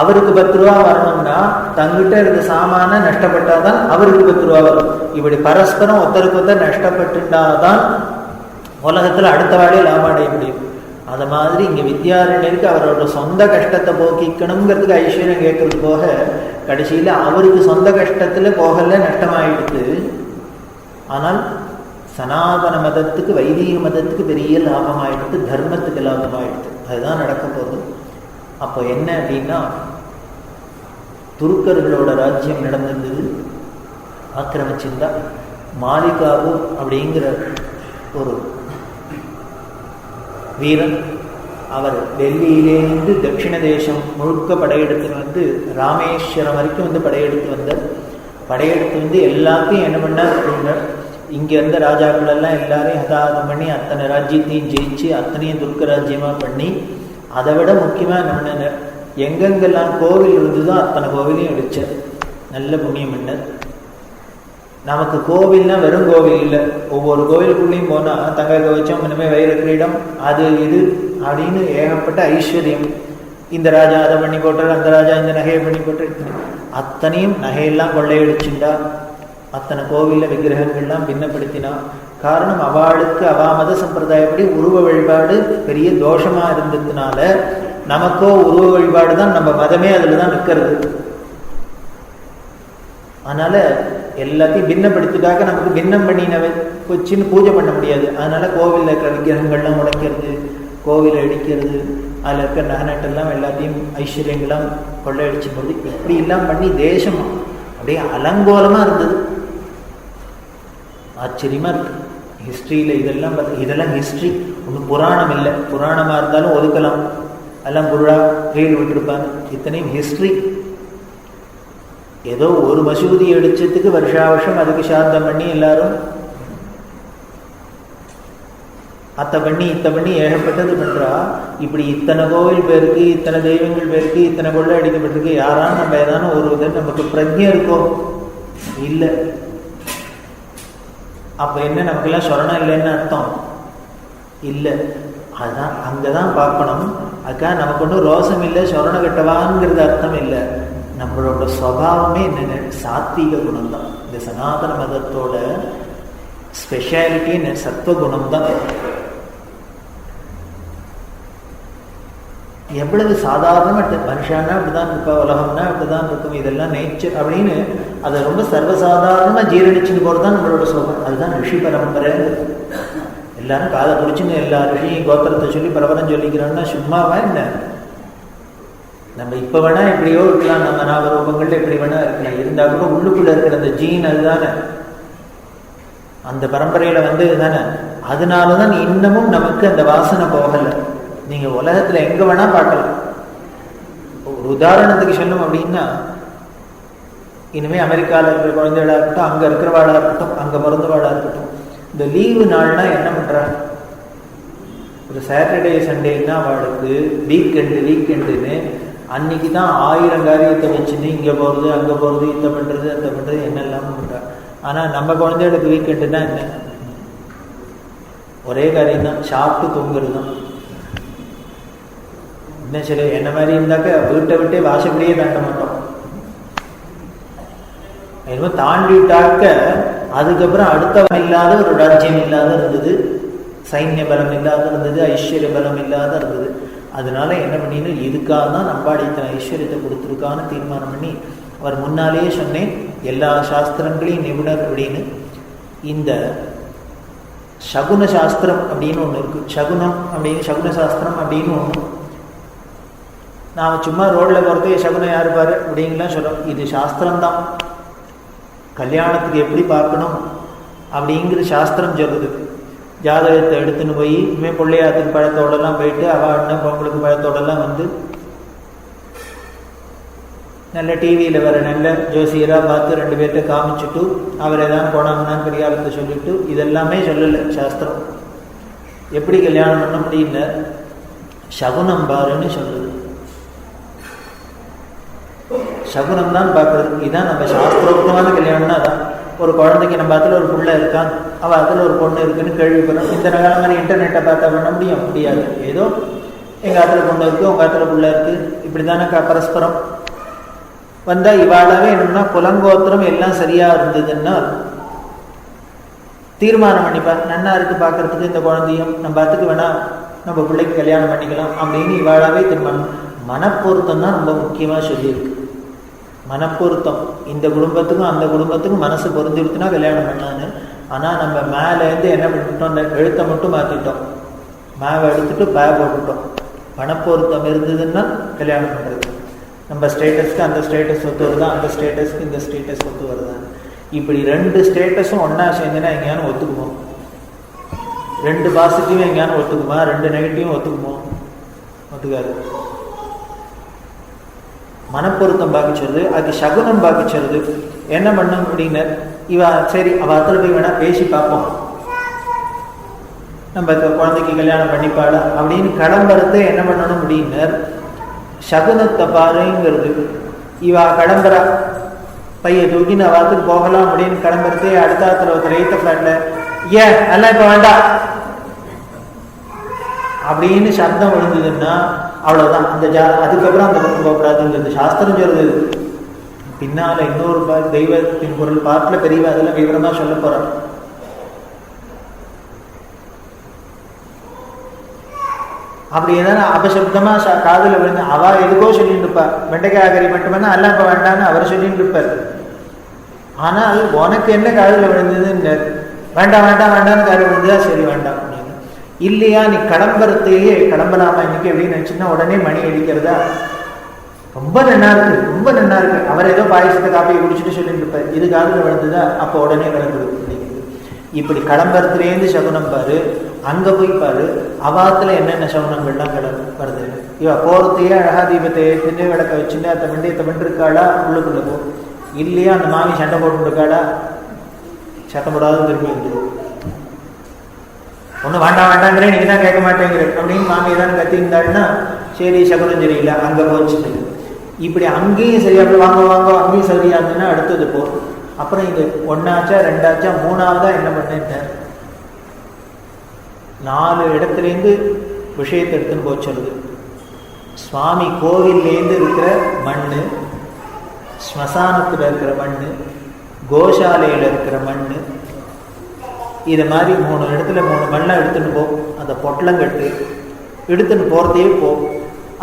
அவருக்கு 10 ரூபா வரணும்னா தங்கிட்ட இருந்த சாமானை நஷ்டப்பட்டால் தான் அவருக்கு 10 ரூபா வரும். இப்படி பரஸ்பரம் ஒருத்தருக்கு ஒருத்தர் நஷ்டப்பட்டுட்டாதான் உலகத்தில் அடுத்த வாழையை லாபம் அடைய முடியும். அது மாதிரி இங்கே வித்யாரண்யருக்கு அவரோட சொந்த கஷ்டத்தை போக்கிக்கணுங்கிறதுக்கு ஐஸ்வர்யம் கேட்கறது போக கடைசியில் அவருக்கு சொந்த கஷ்டத்தில் போகல நஷ்டமாயிடுது. ஆனால் சனாதன மதத்துக்கு வைதிக மதத்துக்கு பெரிய லாபமாயிடுது, தர்மத்துக்கு லாபமாயிடுது. அதுதான் நடக்க போகுது. அப்போ என்ன அப்படின்னா துருக்கர்களோட ராஜ்யம் நடந்திருந்தது, ஆக்கிரமிச்சிருந்தா. மாலிகாவூர் அப்படிங்கிற ஒரு வீரன், அவர் டெல்லியிலேருந்து தட்சிண தேசம் முழுக்க படையெடுத்து வந்து ராமேஸ்வரம் வரைக்கும் வந்து படையெடுத்து வந்தார். படையெடுத்து வந்து எல்லாத்தையும் என்ன பண்ணார் அப்படின்னா இங்கே இருந்த ராஜாக்கள் எல்லாம் எல்லாரையும் ஹதாதம் பண்ணி அத்தனை ராஜ்யத்தையும் ஜெயிச்சு அத்தனையும் துர்க்க ராஜ்யமாக பண்ணி, அதை விட முக்கியமாக என்ன பண்ண எங்கெங்கெல்லாம் கோவில் இருந்ததோ அத்தனை கோவிலையும் அடித்தார். நல்ல புண்ணியம் பண்ணார். நமக்கு கோவில்னா வெறும் கோவில் இல்லை, ஒவ்வொரு கோவிலுக்குள்ளேயும் போனால் தங்க கவச்சம், இனிமேல் வைர கிரீடம், அது இது அப்படின்னு ஏகப்பட்ட ஐஸ்வர்யம். இந்த ராஜா அதை பண்ணி போட்டார், அந்த ராஜா இந்த நகையை பண்ணி போட்டார். அத்தனையும் நகையெல்லாம் கொள்ளையடிச்சுண்டா, அத்தனை கோவிலில் விக்கிரகங்கள்லாம் பின்னப்படுத்தினா. காரணம் அவளுக்கு அவாமத சம்பிரதாயப்படி உருவ வழிபாடு பெரிய தோஷமாக இருந்ததுனால நமக்கோ உருவ வழிபாடு தான், நம்ம மதமே அதில் தான் நிற்கிறது. அதனால எல்லாத்தையும் பின்னப்படுத்திட்டாக்க நமக்கு பின்னம் பண்ணின வச்சுன்னு பூஜை பண்ண முடியாது. அதனால கோவிலில் இருக்கிற விக்கிரகங்கள்லாம் உடைக்கிறது, கோவிலை அடிக்கிறது, அதில் இருக்கிற நகநட்டெல்லாம் எல்லாத்தையும் ஐஸ்வர்யங்கள்லாம் கொள்ளையடிச்சு போது இப்படி எல்லாம் பண்ணி தேசம் அப்படியே அலங்கோலமாக இருந்தது. ஆச்சரியமாக இருக்கு ஹிஸ்ட்ரியில் இதெல்லாம் பார்த்து. இதெல்லாம் ஹிஸ்ட்ரி, ஒன்றும் புராணம் இல்லை. புராணமாக இருந்தாலும் ஒதுக்கலாம், எல்லாம் புறா ரீல் விட்டுருப்பாங்க. இத்தனையும் ஹிஸ்ட்ரி. ஏதோ ஒரு மசூதி அடிச்சதுக்கு வருஷா வருஷம் அதுக்கு சாந்தம் பண்ணி எல்லாரும் அத்தை பண்ணி இத்த பண்ணி ஏகப்பட்டது பண்றா. இப்படி இத்தனை கோவில் பேருக்கு, இத்தனை தெய்வங்கள் பேருக்கு, இத்தனை கொள்ளை அடிக்கப்பட்டிருக்கு. யாரான நம்ம ஏதான ஒரு இது நமக்கு பிரஜை இருக்கோ இல்லை. அப்ப என்ன நமக்கெல்லாம் சொரணம் இல்லைன்னு அர்த்தம் இல்லை. அதுதான் அங்கதான் பார்க்கணும். அக்கா நமக்கு ஒன்றும் ரோசம் இல்லை, சொரண கட்டவான்ங்கிறது அர்த்தம் இல்லை. நம்மளோட சுவாவமே என்னென்ன சாத்வீக குணம் தான். இந்த சனாதன மதத்தோட ஸ்பெஷாலிட்டி சத்துவகுணம் தான். எவ்வளவு சாதாரணமாக மனுஷன்னா அப்படிதான் இருப்பா, உலகம்னா அப்படிதான் இருக்கும், இதெல்லாம் நேச்சர் அப்படின்னு அதை ரொம்ப சர்வசாதாரணமாக ஜீரணிச்சுன்னு போகிறது தான் நம்மளோட சுகம். அதுதான் ரிஷி பரம்பரை. எல்லாரும் காதை பிடிச்சின்னு எல்லா ரிஷியும் கோத்திரத்தை சொல்லி பரபரம் சொல்லிக்கிறோன்னா சும்மாவா என்ன? நம்ம இப்போ வேணா எப்படியோ இருக்கலாம், நம்ம நாகரூபங்கள்ல எப்படி வேணா இருக்கலாம், இருந்தா கூட உள்ளுக்குள்ள இருக்கிற அந்த ஜீன் அதுதானே. அந்த பரம்பரையில் வந்து தானே. அதனால தான் இன்னமும் நமக்கு அந்த வாசனை போகலை. நீங்கள் உலகத்தில் எங்கே வேணால் பார்க்கலாம். ஒரு உதாரணத்துக்கு சொல்லணும் அப்படின்னா, இனிமேல் அமெரிக்காவில் இருக்கிற குழந்தைகளாக இருக்கட்டும், அங்கே இருக்கிறவாளாக இருக்கட்டும், அங்கே மருந்துவாளாக இருக்கட்டும், இந்த லீவு நாள்னா என்ன பண்ணுறாங்க? ஒரு சாட்டர்டே சண்டேன்னா அவளுக்கு வீக்கெண்டுன்னு அன்னைக்கு தான் 1000 காரியத்தை வச்சுன்னு இங்கே போகிறது, அங்கே போகிறது, இதை பண்ணுறது, அந்த பண்ணுறது, என்னெல்லாமும் பண்ணுறாங்க. ஆனால் நம்ம குழந்தைகளுக்கு வீக்கெண்டுன்னா என்ன? ஒரே காரியம் தான், சாப்பிட்டு தூங்குறது தான். என்ன சரி, என்ன மாதிரி இருந்தாக்க வீட்டை விட்டே வாசப்படியே தாண்ட மாட்டோம். என்னமோ தாண்டிட்டாக்க அதுக்கப்புறம் அடுத்தவன் இல்லாத ஒரு ராஜ்யம் இல்லாத இருந்தது, சைன்ய பலம் இல்லாத இருந்தது, ஐஸ்வர்ய பலம் இல்லாத இருந்தது. அதனால என்ன பண்ணின்னு, இதுக்காக தான் நம்பாடி இத்தனை ஐஸ்வர்யத்தை கொடுத்துருக்கான்னு தீர்மானம் பண்ணி அவர் முன்னாலேயே சொன்னேன், எல்லா சாஸ்திரங்களையும் நிபுணர் அப்படின்னு. இந்த சகுன சாஸ்திரம் அப்படின்னு ஒன்று இருக்கு. சகுனம் அப்படின்னு, சகுன சாஸ்திரம் அப்படின்னு ஒன்று. நாம் சும்மா ரோடில் போகிறதே சகுனம் யார் பாரு அப்படின்லாம் சொல்கிறோம். இது சாஸ்திரம்தான். கல்யாணத்துக்கு எப்படி பார்க்கணும் அப்படிங்கிற சாஸ்திரம் சொல்லுது. ஜாதகத்தை எடுத்துன்னு போய் இனிமேல் பிள்ளையாத்துக்கு பழத்தோடெல்லாம் போயிட்டு அவள் அண்ணன் பொங்கலுக்கு பழத்தோடெல்லாம் வந்து நல்ல டிவியில் வர நல்ல ஜோசியராக பார்த்து 2 பேர்கிட்ட காமிச்சுட்டு அவர் ஏதாவது போனாங்கன்னான்னு பெரியாளத்தை சொல்லிவிட்டு, இதெல்லாமே சொல்லலை சாஸ்திரம். எப்படி கல்யாணம் பண்ண முடியல, சகுனம் பாருன்னு சொல்லுது. சகுனம் தான் பார்க்குறது. இதுதான் நம்ம சாஸ்திரோக்தமான கல்யாணம்னா தான். ஒரு குழந்தைக்கு நம்ம அதில் ஒரு புள்ள இருக்கான், அவள் அதில் ஒரு பொண்ணு இருக்குன்னு கேள்விப்படுறோம். இந்த காலம் மாதிரி இன்டர்நெட்டை பார்த்தா பண்ண முடியாது. ஏதோ எங்கள் ஆத்துல பொண்ணு இருக்குது, உங்கள் ஆத்துல புள்ள இருக்குது, இப்படி தானே பரஸ்பரம் வந்தால் இவாளாவே என்னன்னா குலங்கோத்திரம் எல்லாம் சரியாக இருந்ததுன்னா தீர்மானம் பண்ணிப்பா, நன்னா இருக்கு பார்க்கறதுக்கு இந்த குழந்தையும், நம்ம பார்த்துக்கு வேணா நம்ம பிள்ளைக்கு கல்யாணம் பண்ணிக்கலாம் அப்படின்னு இவாளாவே தீர்மானம். மனப்பொருத்தம் தான் ரொம்ப முக்கியமாக சொல்லியிருக்கு. மனப்பொருத்தம், இந்த குடும்பத்துக்கும் அந்த குடும்பத்துக்கும் மனசு பொருந்திருத்துனா கல்யாணம் பண்ணான்னு. ஆனால் நம்ம மேலேருந்து என்ன பண்ணிட்டோம், அந்த எழுத்தை மட்டும் மாற்றிட்டோம், மேவை எடுத்துட்டு பே போட்டுட்டோம். மனப்பொருத்தம் இருந்ததுன்னா கல்யாணம் பண்ணுறது. நம்ம ஸ்டேட்டஸ்க்கு அந்த ஸ்டேட்டஸ் ஒத்து வருதா, அந்த ஸ்டேட்டஸ்க்கு இந்த ஸ்டேட்டஸ் ஒத்து வருதா. இப்படி 2 ஸ்டேட்டஸும் ஒன்றா சேர்ந்துன்னா எங்கேயானு ஒத்துக்குமோ? 2 பாசிட்டிவும் எங்கேயானு ஒத்துக்குமா? 2 நெகட்டிவும் ஒத்துக்குமோ? ஒத்துக்காது. மனப்பொருத்தம் பாக்கிச்சது, அது சகுனம் பாக்கிச்சது. என்ன பண்ணும் அப்படின்னு, இவ சரி அவள் அத்தில் போய் வேணா பேசி பார்ப்போம், நம்ம குழந்தைக்கு கல்யாணம் பண்ணிப்பாள அப்படின்னு கிளம்புறதே என்ன பண்ணணும் அப்படின்னு சகுனத்தை பாருங்கிறது. இவா கிளம்புறா, பைய தூக்கின்னு அவத்துக்கு போகலாம் அப்படின்னு கிளம்புறதே அடுத்த ஒருத்தர் 8th ஃபிளாட்ல ஏன் எல்லாம் இப்போ வேண்டாம் அப்படின்னு சப்தம் விழுந்ததுன்னா அவ்வளோதான். அந்த அதுக்கப்புறம் அந்த பக்கம் போகக்கூடாதுங்கிறது சாஸ்திரம் சொல்றது. பின்னால் இன்னொரு தெய்வத்தின் பொருள் பாட்டில் பெரியவா அதெல்லாம் விவரமாக சொல்ல போகிறார். அப்படி ஏதாவது அபசப்தமாக காதில் விழுந்து அவள் எதுக்கோ சொல்லிட்டு இருப்பா, வெண்டைக்காய் கறி மட்டுமே எல்லாம் இப்போ வேண்டான்னு அவர் சொல்லிட்டு இருப்பார். ஆனால் உனக்கு என்ன காதில் விழுந்ததுன்னு வேண்டாம் வேண்டாம் வேண்டாம்னு காதில் விழுந்ததா, சரி வேண்டாம் அப்படின்னு. இல்லையா நீ கிளம்புறதையே கிளம்பலாமா இன்னைக்கு அப்படின்னு நினச்சின்னா உடனே மணி அடிக்கிறதா, ரொம்ப நல்லா இருக்கு ரொம்ப நல்லா இருக்கு, அவர் ஏதோ பாயசத்தை காப்பியை குடிச்சிட்டு சொல்லிட்டு இருப்பார், இது காதில் விழுந்ததா, அப்போ உடனே கிளம்புது அப்படிங்கிறது. இப்படி கிளம்புறதுலேருந்து சகுனம் பாரு, அங்கே போய் பாரு அவாத்தில் என்னென்ன சகுனங்கள்லாம் வருது. இவ போகிறதையே அழகா தீபத்தை திண்ணை விளக்க வச்சுட்டு அந்த வெண்டையத்தை பண்ணிருக்காளா, உள்ளுக்குள்ள போ. இல்லையா அந்த மாமி சண்டை போட்டுருக்காளா, சத்தம் போடாத திரும்பி வந்துடும். ஒன்றும் வேண்டாம் வேண்டாங்கிறேன் நீங்கள் தான் கேட்க மாட்டேங்கிற அப்படின்னு மாமி ஏதாவது கத்திருந்தாள்னா சரி சகுனம் சரியில்லை அங்கே போச்சுட்டு. இப்படி அங்கேயும் சரியா வாங்க வாங்க அங்கேயும் சரியா இருந்ததுன்னா அடுத்தது போ. அப்புறம் இது 1ஆச்சா 2ஆச்சா 3ஆவதா என்ன பண்ணேன், 4 இடத்துலேருந்து விஷயத்தை எடுத்துன்னு போச்சுருது. சுவாமி கோவில்லேருந்து இருக்கிற மண், ஸ்மசானத்தில் இருக்கிற மண், கோஷாலையில் இருக்கிற மண், இதை மாதிரி 3 இடத்துல 3 மண்ணெலாம் எடுத்துன்னு போ. அந்த பொட்டலங்கட்டு எடுத்துன்னு போகிறதே போ.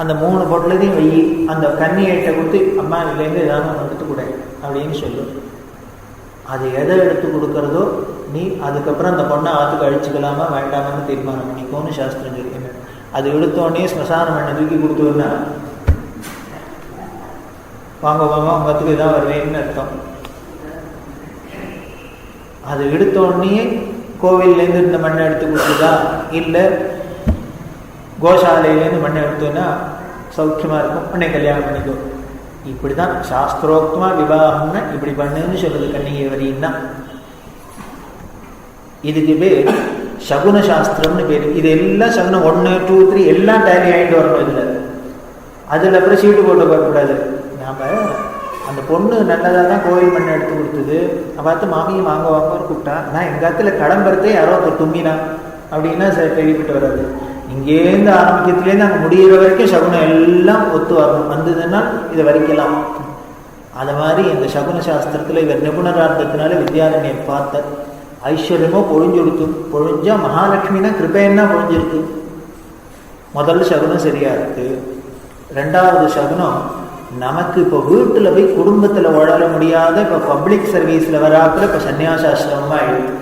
அந்த 3 பொட்டலத்தையும் வை. அந்த கன்னியைட்ட கொடுத்து அம்மா இதுலேருந்து ஏதாவது ஒன்று எடுத்துக்கூட அப்படின்னு சொல்லு. அது எதை எடுத்து கொடுக்கறதோ நீ அதுக்கப்புறம் அந்த பொண்ணை ஆற்றுக்கு அழிச்சிக்கலாமா வேண்டாமான்னு தீர்மானம் பண்ணிக்கோன்னு சாஸ்திரம் சொல்லிக்கணும். அது எடுத்தோடனே ஸ்மசான மண்ணை தூக்கி கொடுத்தோன்னா வாங்க வாங்க உங்கத்துக்கு இதான் வருவேன்னு அர்த்தம். அது எடுத்தோடனே கோவில்லேருந்து இந்த மண்ணை எடுத்து கொடுத்துதா, இல்லை கோசாலையிலேருந்து மண்ணை எடுத்தோன்னா சௌக்கியமாக இருக்கும், உடனே கல்யாணம் பண்ணிக்கோ. இப்படி தான் சாஸ்திரோக்தமாக விவாகம்னா இப்படி பண்ணுன்னு சொல்லுது கன்னிகை வரின்னா. இதுக்கு பேர் சகுன சாஸ்திரம்னு பேர். இது எல்லாம் சகுனம் 1, 2, 3 எல்லாம் டேலி ஆகிட்டு வரணும். இதில் அதில் அப்புறம் சீட்டு போட்டு போகக்கூடாது. நாம் அந்த பொண்ணு நல்லதாக தான் கோவில் மண்ணை எடுத்து கொடுத்தது, பார்த்து மாமியும் வாங்க வாங்கன்னு கூப்பிட்டா, நான் எங்கள் இடத்துல கடம்பரத்தே யாரோ ஒரு தும்பினா அப்படின்னா கேள்விப்பட்டு வராது. இங்கேருந்து ஆரம்பிக்கிறதுலேருந்து அங்கே முடிகிற வரைக்கும் சகுனம் எல்லாம் ஒத்து வரணும். வந்ததுன்னா இதை வரைக்கலாம். அது மாதிரி இந்த சகுன சாஸ்திரத்தில் இவர் நிபுணராக இருந்ததுனால வித்யாரண்யர் பார்த்த ஐஸ்வர்யமோ பொழிஞ்சொடுத்து. பொழிஞ்சா மகாலட்சுமினா கிருபைன்னா பொழிஞ்சிருக்கு. முதல் சகுனம் சரியா இருக்கு. ரெண்டாவது சகுனம் நமக்கு இப்போ வீட்டில் போய் குடும்பத்தில் வாழ முடியாத, இப்போ பப்ளிக் சர்வீஸில் வராப்புல இப்போ சன்னியாசாசிரமமாக ஆயிடுது.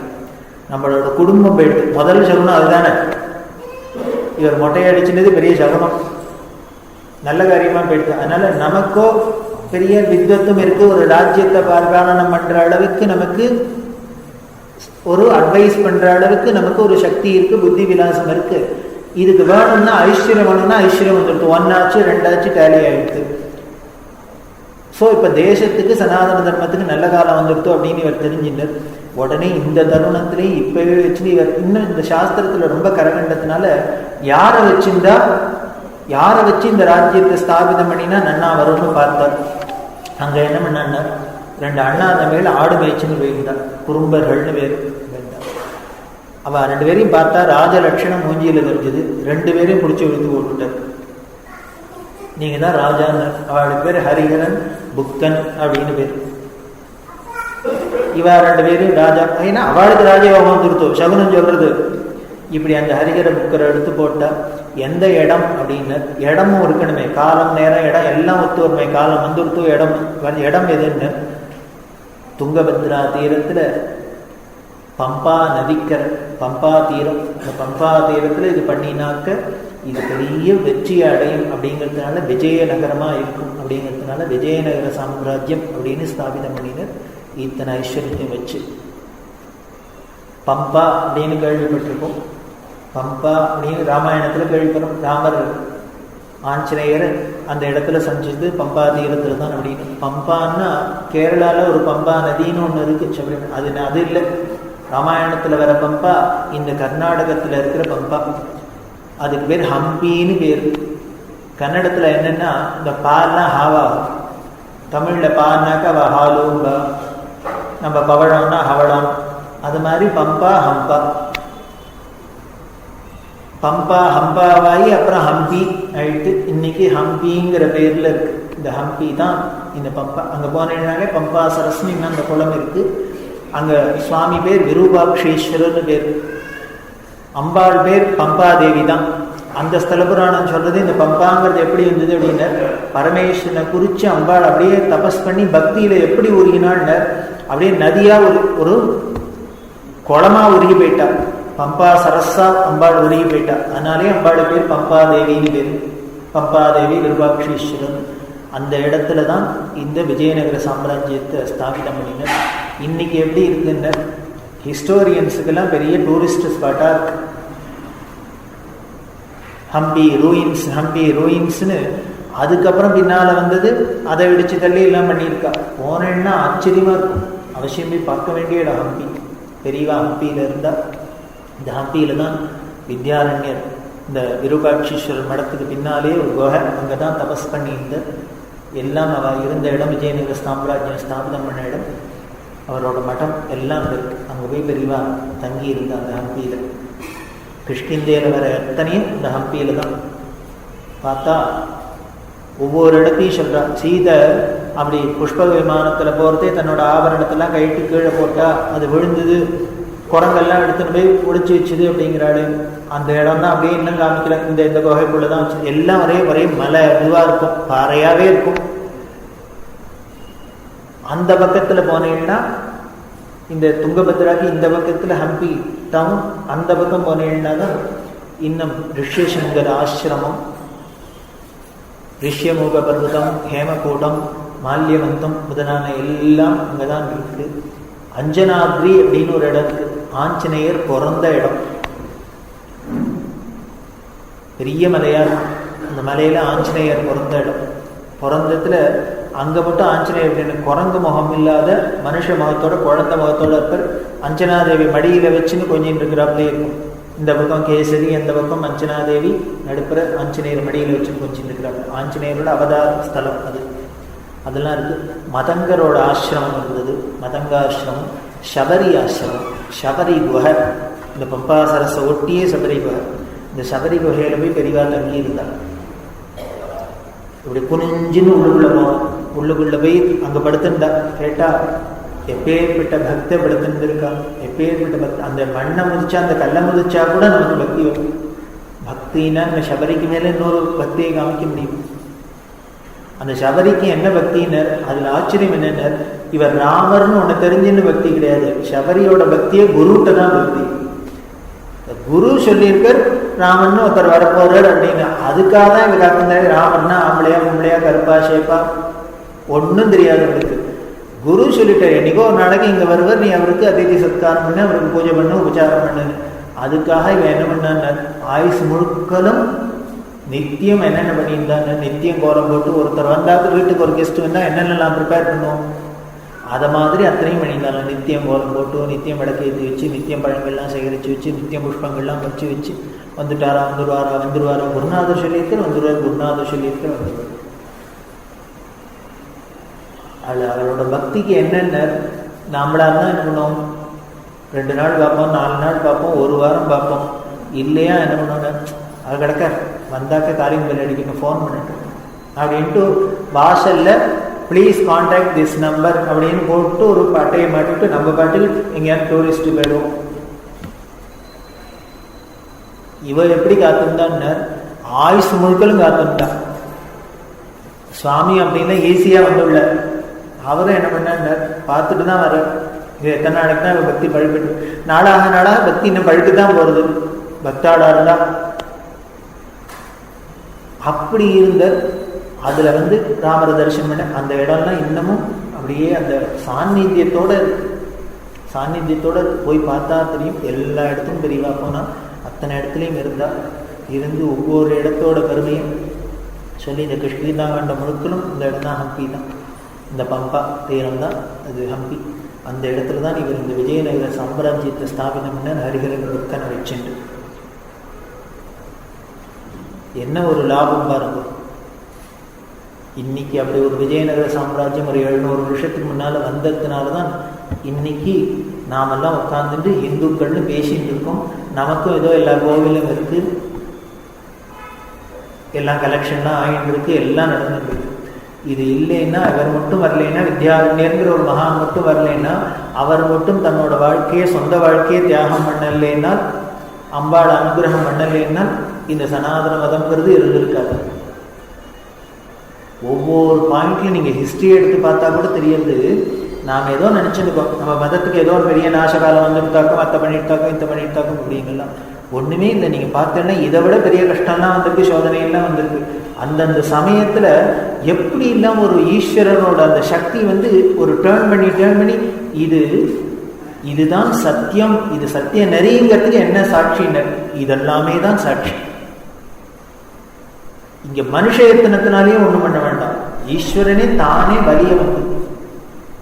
நம்மளோட குடும்பம் போயிடுது. முதல் சகுனம் அதுதானே. இவர் மொட்டையடிச்சுனது பெரிய சகுனம், நல்ல காரியமாக போயிடுது. அதனால நமக்கோ பெரிய வித்வத்தும் இருக்கு, ஒரு ராஜ்யத்தை பரிபாலனம் பண்ற அளவுக்கு நமக்கு ஒரு அட்வைஸ் பண்ற அளவுக்கு நமக்கு ஒரு சக்தி இருக்கு, புத்தி விலாசம் இருக்கு. இதுக்கு வேணும்னா ஐஸ்வர்யம் வேணும்னா ஐஸ்வர்யம் வந்துடுது. 1 ஆச்சு 2 ஆச்சு டேலி ஆயிடுது. ஸோ இப்போ தேசத்துக்கு சனாதன தர்மத்துக்கு நல்ல காலம் வந்துடுத்தோ அப்படின்னு இவர் தெரிஞ்சின்றார். உடனே இந்த தருணத்திலே இப்பவே வச்சு இவர் இன்னும் இந்த சாஸ்திரத்தில் ரொம்ப கரகண்டத்தினால யாரை வச்சு இந்த ராஜ்யத்தை ஸ்தாபிதம் பண்ணினா நன்னா வரும்னு பார்த்தார். அங்கே என்ன பண்ணார், 2 அண்ணா அந்த மேல ஆடு மேய்ச்சின்னு போயிருந்தார். குறும்பர்கள்னு பேர் இருந்தார். அவள் 2 பேரையும் பார்த்தா ராஜலட்சணம் மூஞ்சியில் தெரிஞ்சது. 2 பேரையும் பிடிச்சி விழுந்து போட்டுட்டார். நீங்க தான் ராஜான்னு. அவளுக்கு பேர் ஹரிஹரன் புக்கன் அப்படின்னு பேர். இவா 2 பேரும் ராஜா. ஏன்னா அவளுக்கு ராஜயோகம் கொடுத்தோம் சகுனம் சொல்றது. இப்படி அந்த ஹரிஹர புக்கரை எடுத்து போட்டா எந்த இடம் அப்படின்னு இடமும் இருக்கணுமே, காலம் நேரம் இடம் எல்லாம் ஒத்து வருமே. காலம் வந்துடுத்தோ இடம் எதுன்னு துங்கபத்ரா தீரத்துல பம்பா நதிக்கரை, பம்பா தீரம். இந்த பம்பா தீரத்துல இது பண்ணினாக்க இது பெரிய வெற்றி அடையும் அப்படிங்கிறதுனால விஜயநகரமா இருக்கும். அப்படிங்கிறதுனால விஜயநகர சாம்ராஜ்யம் அப்படின்னு ஸ்தாபிதம் பண்ணினர். இத்தனை ஐஸ்வர்யத்தையும் வச்சு பம்பா அப்படின்னு கேள்விப்பட்டிருக்கோம். பம்பா அப்படின்னு ராமாயணத்துல கேள்விப்படும். ராமர் ஆஞ்சநேயர் அந்த இடத்துல சந்திச்சது பம்பா தீரத்துல தான் அப்படின்னு. பம்பான்னா கேரளால ஒரு பம்பா நதின்னு ஒன்று இருக்கு. அது இல்லை, ராமாயணத்துல வர பம்பா இந்த கர்நாடகத்துல இருக்கிற பம்பா. அதுக்கு பேர் ஹம்பின்னு பேர். கன்னடத்துல என்னன்னா இந்த பால்னா ஹாவா, தமிழ்ல பான்னாக்கா அவ ஹாலும்பா, நம்ம பவழம்னா ஹவளம். அது மாதிரி பம்பா ஹம்பா, பம்பா ஹம்பாவாயி அப்புறம் ஹம்பி ஆயிட்டு இன்னைக்கு ஹம்பிங்கிற பேர்ல இருக்கு. இந்த ஹம்பி தான் இந்த பம்பா. அங்க போனேன்னாலே பம்பா சரஸ்மின்னு அந்த குளம் இருக்கு. அங்க சுவாமி பேர் விரூபாக்ஷேஸ்வரர்னு பேர். அம்பாள் பேர் பம்பா தேவி தான். அந்த ஸ்தல புராணம் சொல்றது இந்த பம்பாங்கிறது எப்படி இருந்தது அப்படின்னா, பரமேஸ்வரனை குறிச்சு அம்பாள் அப்படியே தபஸ் பண்ணி பக்தியில எப்படி உருகினாள், அப்படியே நதியா ஒரு குளமா உருகி போயிட்டா. பம்பா சரஸா அம்பாள் உருகி போயிட்டா. அதனாலே அம்பாள் பேர் பம்பா தேவின்னு பேர். பம்பா தேவி விருபாக்ஷீஸ்வரன். அந்த இடத்துல தான் இந்த விஜயநகர சாம்ராஜ்யத்தை ஸ்தாபிதம் பண்ணினர். இன்னைக்கு எப்படி இருக்குன்னு ஹிஸ்டோரியன்ஸுக்கெல்லாம் பெரிய டூரிஸ்ட் ஸ்பாட்டா இருக்கு. ஹம்பி ரூயின்ஸ்னு அதுக்கப்புறம் பின்னால வந்தது. அதை இடிச்சு தள்ளி எல்லாம் பண்ணியிருக்கா. போனேன்னா ஆச்சரியமா இருக்கும். அவசியம் போய் பார்க்க வேண்டிய இடம் ஹம்பி. பெரியவா ஹம்பியில இருந்தா. இந்த ஹம்பியில தான் வித்யாரண்யர் இந்த விருபாட்சீஸ்வரர் மடத்துக்கு பின்னாலே ஒரு குகை, அங்கதான் தபஸ் பண்ணியிருந்த. எல்லாம் அவ இருந்த இடம் விஜயநகர சாம்ராஜ்யம் ஸ்தாபிதம் பண்ண இடம். அவரோட மடம் எல்லாம் அங்கே இருக்கு. அங்கே போய் பெரியவா தங்கி இருந்த அந்த ஹம்பியில. கிருஷ்ணகிரியில் வர எத்தனையும் இந்த ஹம்பியில தான். பார்த்தா ஒவ்வொரு இடத்தையும் சொல்றா. சீதை அப்படி புஷ்ப விமானத்துல போறதே தன்னோட ஆபரணத்தெல்லாம் கைட்டு கீழே போட்டா அது விழுந்தது, குரங்கெல்லாம் எடுத்துன்னு போய் ஒழிச்சு வச்சுது அப்படிங்கிறாரு. அந்த இடம் தான் அப்படியே இன்னும் காமிக்கல. இந்த குகைக்குள்ளதான் வச்சு எல்லாம் ஒரே மலை இதுவா இருக்கும், பாறையாவே இருக்கும். அந்த பக்கத்துல போனீங்கன்னா இந்த துங்கபத்ராக்கு இந்த பக்கத்துல ஹம்பி டவுன், அந்த பக்கம் போனீங்கன்னா தான் இன்னும் ரிஷ்யசங்கர் ஆசிரமம், ரிஷ்யமுக பர்வதம், ஹேமகூடம், மால்யவந்தம் முதலான எல்லாம் அங்கதான் இருக்கு. அஞ்சனாத்ரி அப்படின்னு ஒரு இடம் இருக்கு. ஆஞ்சநேயர் பிறந்த இடம். பெரிய மலையா இருக்கும். அந்த மலையில ஆஞ்சநேயர் பிறந்த இடம். பிறந்ததுல அங்க மட்டும் ஆஞ்சநேயர் குரங்கு முகம் இல்லாத மனுஷ முகத்தோட குழந்தை முகத்தோட இருப்பார். அஞ்சனாதேவி மடியில வச்சுன்னு கொஞ்சம் இருக்கிறாப்லே இருக்கும். இந்த பக்கம் கேசரி, அந்த பக்கம் அஞ்சனாதேவி, நடுப்புற ஆஞ்சநேயர் மடியில வச்சுன்னு கொஞ்சம் இருக்கிறாங்க. ஆஞ்சநேயரோட அவதார ஸ்தலம் அது. அதெல்லாம் இருக்கு. மதங்கரோட ஆசிரமம் இருந்தது, மதங்காசிரமம். சபரி ஆசிரமம், சபரி குகை. இந்த பம்பா சரஸை ஒட்டியே சபரி குகை. இந்த சபரி குகையில போய் பெரியவா தங்கி இருந்தாங்க. இப்படி குனிஞ்சின்னு உள்ளுக்குள்ள போய் அங்க படுத்துண்டா. கேட்டா எப்பேற்பட்ட பக்த படுத்துருக்கா, எப்பேற்பட்ட பக்தி. அந்த மண்ணை முதிச்சா, அந்த கல்லை முதிச்சா கூட நமக்கு பக்தி வரும். பக்தின்னா இந்த சபரிக்கு மேல இன்னொரு பக்தியை காமிக்க முடியும். அந்த சபரிக்கு என்ன பக்தினர்? அதுல ஆச்சரியம் என்னன்னர், இவர் ராமர்னு ஒண்ணு தெரிஞ்சுன்னு பக்தி கிடையாது. சபரியோட பக்தியை குருட்ட தான் பக்தி. குரு சொல்லியிருக்கார் ராமன் ஒருத்தர் வரப்போறார் அப்படின்னு. அதுக்காக தான் இங்க காத்திருந்தாரு. ராமர்னா ஆம்பளையா பொம்பளையா கருப்பா ஷேப்பா ஒன்றும் தெரியாது அவருக்கு. குரு சொல்லிட்டார் என்னைக்கோ ஒரு நாளைக்கு இங்க வருவார், நீ அவருக்கு அதிதி சத்காரம் பண்ணு, அவருக்கு பூஜை பண்ணு, உபச்சாரம் பண்ணுன்னு. அதுக்காக இவன் என்ன பண்ணான்னு, ஆயுசு முழுக்களும் நித்தியம் என்னென்ன பண்ணியிருந்தாங்க. நித்தியம் கோலம் போட்டு, ஒருத்தர் வந்தாலும் வீட்டுக்கு ஒரு கெஸ்ட் வந்தா என்னென்னலாம் ப்ரிப்பேர் பண்ணுவோம், அதை மாதிரி அத்தனையும் பண்ணியிருந்தாங்க. நித்தியம் கோலம் போட்டு, நித்தியம் விளக்கேற்றி வச்சு, நித்தியம் பழங்கள்லாம் சேகரித்து வச்சு, நித்தியம் புஷ்பங்கள்லாம் வச்சு வந்துட்டாரா வந்துருவாரா குருநாதர் சொல்லியிருக்க வந்துடுவார், குருநாதர் சொல்லியிருக்க வந்துடுவார். அவரோட பக்திக்கு என்னென்ன, நாமளா தான் என்ன பண்ணுவோம், 2 நாள் பார்ப்போம், 4 நாள் பார்ப்போம், 1 வாரம் பார்ப்போம். இல்லையா என்ன பண்ணுவோங்க, அது கிடக்க வந்தாக்க காரியம் பில் அடிக்கணும், ஃபோன் பண்ணிட்டு அப்படின்ட்டு வாசல்ல ப்ளீஸ் கான்டாக்ட் திஸ் நம்பர் அப்படின்னு போட்டு ஒரு பாட்டையை மாட்டிட்டு நம்ம பாட்டில் எங்கேயாவது டூரிஸ்ட் போயிடுவோம். இவ எப்படி காத்திருந்தான்னு ஆயுசு முழுக்களும் காத்திருந்தான். சுவாமி அப்படின்னா ஈஸியா வந்துள்ள. அவரும் என்ன பண்ண பார்த்துட்டு தான் வர. இது எத்தனை நாளைக்கு தான் இவ பக்தி பழுக்கிட்டு, நாளாக பக்தி இன்னும் பழுக்கு தான் போறது. பக்தாடா இருந்தா அப்படி இருந்த அதுல ராமரை தரிசனம் பண்ண அந்த இடம்லாம் இன்னமும் அப்படியே அந்த சாநித்தியத்தோட போய் பார்த்தா தெரியும். எல்லா இடத்தும் பெரியவா போனா அத்தனை இடத்துலையும் இருந்து ஒவ்வொரு இடத்தோட பெருமையும் சொல்லி இந்த கிருஷ்ணீதாகண்ட முழுக்களும் இந்த இடம் தான் ஹம்பி தான். இந்த பம்பா தீரம் தான் அது ஹம்பி. அந்த இடத்துல தான் இவர் இந்த விஜயநகர சாம்ராஜ்யத்தை ஸ்தாபிதம் பண்ண ஹரிஹரன் புக்கனை வச்சுட்டு என்ன ஒரு லாபம் பாருங்க. இன்னைக்கு அப்படி ஒரு விஜயநகர சாம்ராஜ்யம் ஒரு 700 வருஷத்துக்கு முன்னால வந்ததுனால தான் இன்னைக்கு நாமெல்லாம் உட்கார்ந்துட்டு இந்துக்கள்னு பேசிட்டு இருக்கோம். நமக்கும் ஏதோ எல்லா கோவிலும் இருக்கு, எல்லாம் கலெக்ஷன்லாம் ஆகிட்டு இருக்கு, எல்லாம் நடந்துட்டு இருக்கு. இது இல்லைன்னா, அவர் மட்டும் வரலைன்னா, வித்யாரண்யர்ங்கிற ஒரு மகான் மட்டும் வரலைன்னா, அவர் மட்டும் தன்னோட வாழ்க்கையை சொந்த வாழ்க்கையை தியாகம் பண்ணலைன்னா, அம்பாள் அனுகிரகம் பண்ணலைன்னா இந்த சனாதன மதம்ங்கிறது இருந்திருக்காது. ஒவ்வொரு பாயிண்ட்லையும் நீங்கள் ஹிஸ்ட்ரி எடுத்து பார்த்தா கூட தெரியுது. நாம் ஏதோ நினச்சிருக்கோம் நம்ம மதத்துக்கு ஏதோ ஒரு பெரிய நாசகாலம் வந்துட்டாக்கும், அத்தை பண்ணிட்டாக்கும், இத்தை பண்ணிட்டாக்கும் அப்படிங்கலாம் ஒன்றுமே இல்லை. நீங்கள் பார்த்தேன்னா இதை விட பெரிய கஷ்டம்லாம் வந்திருக்கு, சோதனையெல்லாம் வந்திருக்கு. அந்தந்த சமயத்தில் எப்படி இல்லாம ஒரு ஈஸ்வரனோட அந்த சக்தி ஒரு டேர்ன் பண்ணி இதுதான் சத்தியம், இது சத்திய நெறிங்கிறதுக்கு என்ன சாட்சினர், இதெல்லாமே தான் சாட்சி. இங்க மனுஷ எத்தனத்தினாலேயும் ஒண்ணும் பண்ண வேண்டாம். ஈஸ்வரனே தானே வலிய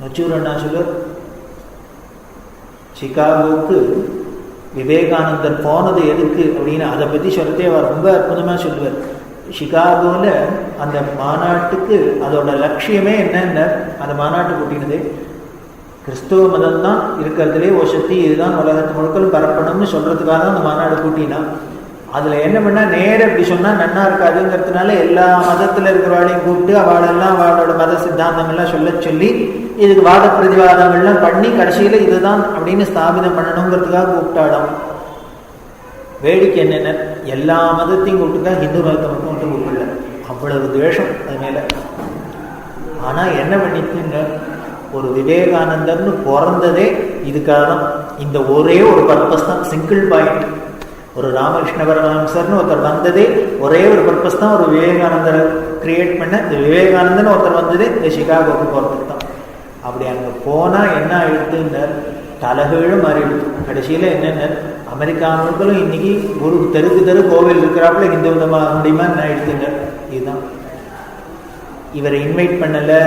நச்சூர் அண்ணா சொல்லுவார், சிகாகோவுக்கு விவேகானந்தர் போனது எதுக்கு அப்படின்னு அதை பத்தி சொல்றதே அவர் ரொம்ப அற்புதமா சொல்லுவார். சிகாகோல அந்த மாநாட்டுக்கு அதோட லட்சியமே என்னன்னு, அந்த மாநாட்டு கூட்டினது கிறிஸ்துவ மதம் தான் இருக்கிறதுலே ஒரு சக்தி, இதுதான் உலகத்து முழுக்களும் பரப்பணும்னு சொல்றதுக்காக தான் அந்த மாநாடு கூட்டினா. அதுல என்ன பண்ணா நேரம் இப்படி சொன்னா நன்னா இருக்காதுங்கிறதுனால எல்லா மதத்துல இருக்கிறவாளையும் கூப்பிட்டு அவளெல்லாம் அவளோட மத சித்தாந்தங்கள்லாம் சொல்லி இதுக்கு வாத பிரதிவாதங்கள்லாம் பண்ணி கடைசியில இதுதான் அப்படின்னு ஸ்தாபிதம் பண்ணணுங்கிறதுக்காக கூப்பிட்டாடும். வேடிக்கை என்னென்ன, எல்லா மதத்தையும் கூப்பிட்டுக்கா, ஹிந்து மதத்தை மட்டும் கூப்பிடல. அவ்வளவு துவேஷம் அது மேல. ஆனா என்ன பண்ணிட்டுங்க, ஒரு விவேகானந்தர்னு பிறந்ததே இதுக்காக தான். இந்த ஒரே ஒரு பர்பஸ் தான், சிங்கிள் பாயிண்ட். ஒரு ராமகிருஷ்ண பரமஹம்சர்னு ஒருத்தர் வந்ததே ஒரே ஒரு பர்பஸ் தான், ஒரு விவேகானந்தரை கிரியேட் பண்ண. இந்த விவேகானந்தன் ஒருத்தர் வந்ததே இந்த சிகாகோக்கு போறதுக்கு தான். அப்படி அங்கே போனால் என்ன ஆயிடுத்துன்னர், தலைகீழும் மாறிடுது. கடைசியில் என்னென்ன, அமெரிக்கா முழுக்களும் இன்னைக்கு ஒரு தெருக்கு கோவில் இருக்கிறாப்புல இந்து விதமாக முடியுமா என்ன ஆயிடுத்துன்னர். இதுதான். இவரை இன்வைட் பண்ணலை,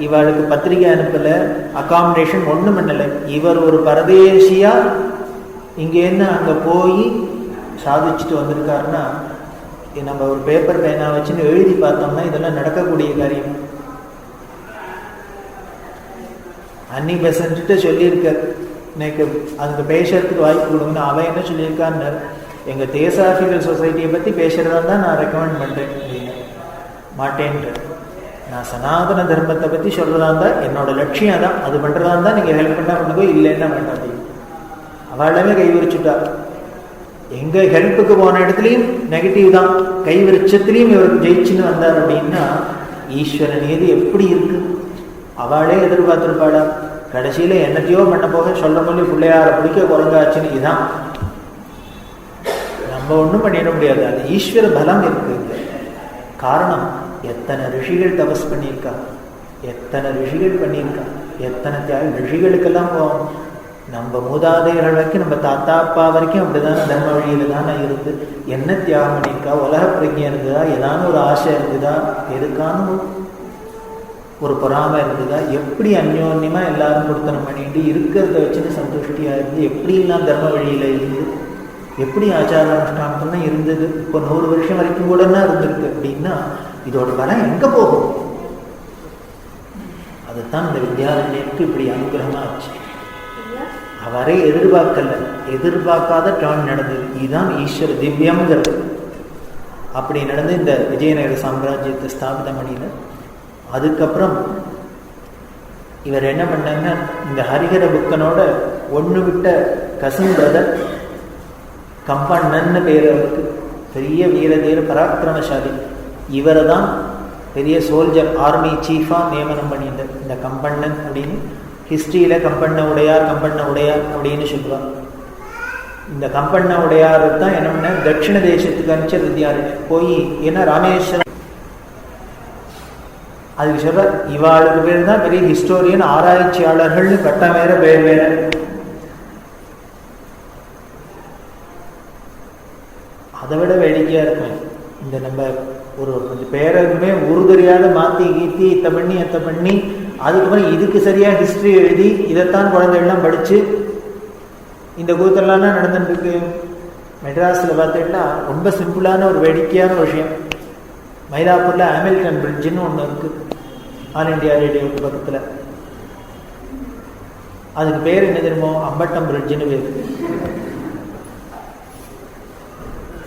இவளுக்கு பத்திரிகை அனுப்பலை, அகாமடேஷன் ஒன்றும் பண்ணலை. இவர் ஒரு பரதேசியா இங்கேருந்து அங்கே போய் சாதிச்சுட்டு வந்திருக்காருன்னா, நம்ம ஒரு பேப்பர் பேனா வச்சுன்னு எழுதி பார்த்தோம்னா இதெல்லாம் நடக்கக்கூடிய காரியம். அன்னி பெசன்ட்டு சொல்லியிருக்க, எனக்கு அதுக்கு பேசுறதுக்கு வாய்ப்பு கொடுங்கன்னு. அவன் என்ன சொல்லியிருக்கான்னு, எங்கள் தேசாபிகள் சொசைட்டியை பற்றி பேசுகிறதா தான் நான் ரெக்கமெண்ட் பண்ணுறேன் அப்படின்னு. மாட்டேன்ற, நான் சனாதன தர்மத்தை பற்றி சொல்கிறதா இருந்தால் என்னோட லட்சியம் தான், அது பண்ணுறதா இருந்தால் நீங்கள் ஹெல்ப் பண்ணால் பண்ணுங்கோ, இல்லைன்னா வேண்டாம் அப்படின்னு அவளாமே கைவிரிச்சுட்டா. எங்கே ஹெல்ப்புக்கு போன இடத்துலையும் நெகட்டிவ் தான், கைவிரிச்சத்துலேயும் இவருக்கு ஜெயிச்சுன்னு வந்தார் அப்படின்னா ஈஸ்வர நீதி எப்படி இருக்கு. அவளே எதிர்பார்த்துருப்பாளா, கடைசியில் என்னத்தையோ பண்ண போக சொல்ல சொல்லி பிள்ளையார பிடிக்க குறைஞ்சாச்சுன்னு. இதுதான் நம்ம ஒன்றும் பண்ணிட முடியாது, அது ஈஸ்வர பலம் இருக்கு. காரணம், எத்தனை ரிஷிகள் தபஸ் பண்ணியிருக்கா, எத்தனை ரிஷிகள் பண்ணியிருக்கா, எத்தனை தியாகம். ரிஷிகளுக்கெல்லாம் போவோம், நம்ம மூதாதையர்கள் வரைக்கும், நம்ம தாத்தா அப்பா வரைக்கும் அப்படிதானே தர்ம வழியில தானே இருந்து என்ன தியாகம் பண்ணியிருக்கா. உலக பிரஜை இருக்குதா, ஏதான ஒரு ஆசை இருக்குதா, எதுக்கான ஒரு பொறாமை இருந்ததா, எப்படி அந்யோன்யமா எல்லாரும் கொடுத்தனம் பண்ணிட்டு இருக்கிறத வச்சுன்னு சந்துஷ்டியா இருந்து எப்படிலாம் தர்ம வழியில இருந்து எப்படி ஆச்சார அனுஷ்டானத்துலாம் இருந்தது. இப்போ 100 வருஷம் வரைக்கும் கூட இருந்திருக்கு அப்படின்னா இதோட பலம் எங்க போகும். அதுதான் இந்த வித்யாரண்யருக்கு இப்படி அனுகிரகமா ஆச்சு. அவரே எதிர்பார்க்காத டர்ன் நடந்தது. இதுதான் ஈஸ்வர திவ்யம்ங்கிறது. அப்படி நடந்து இந்த விஜயநகர சாம்ராஜ்யத்தை ஸ்தாபிதம் பண்ணின. அதுக்கப்புறம் இவர் என்ன பண்ணாங்கன்னா, இந்த ஹரிஹர புக்கனோட ஒன்று விட்ட கசின் பிரதர் கம்பண்ணன்னு பேர், அவருக்கு பெரிய வீரதீர பராக்கிரமசாலி. இவரை தான் பெரிய சோல்ஜர் ஆர்மி சீஃபாக நியமனம் பண்ணிட்டார். இந்த கம்பண்ணன் அப்படின்னு ஹிஸ்ட்ரியில் கம்பண்ண உடையார் அப்படின்னு சொல்லுவார். இந்த கம்பண்ண உடையார் தான் என்ன பண்ண, தட்சிண தேசத்துக்கு அனுப்பிச்ச வித்யாரண்யர் போய், ஏன்னா ராமேஸ்வரம் அதுக்கு சொல்ற, இவாளுக்கு பேர் தான் பெரிய ஹிஸ்டோரியன், ஆராய்ச்சியாளர்கள்னு பட்டம் வேற பேர் வேற. அதை விட வேடிக்கையா இருக்கும், இந்த நம்ம ஒரு கொஞ்சம் பேருமே உருதறியாத மாத்தி கீத்தி இத்த பண்ணி அதுக்கப்புறம் இதுக்கு சரியா ஹிஸ்டரி எழுதி இதைத்தான் குழந்தைகள்லாம் படிச்சு இந்த கூத்தெல்லாம் நடந்துட்டு இருக்கு. மெட்ராஸில் பார்த்தீங்கன்னா ரொம்ப சிம்பிளான ஒரு வேடிக்கையான விஷயம், மயிலாப்பூர்ல ஹாமில்டன் பிரிட்ஜுன்னு ஒன்று இருக்கு, ஆல் இண்டியா ரேடியோவுக்கு பக்கத்தில். அதுக்கு பேர் என்ன தெரியுமோ, அம்பட்டம் பிரிட்ஜுன்னு பேர்.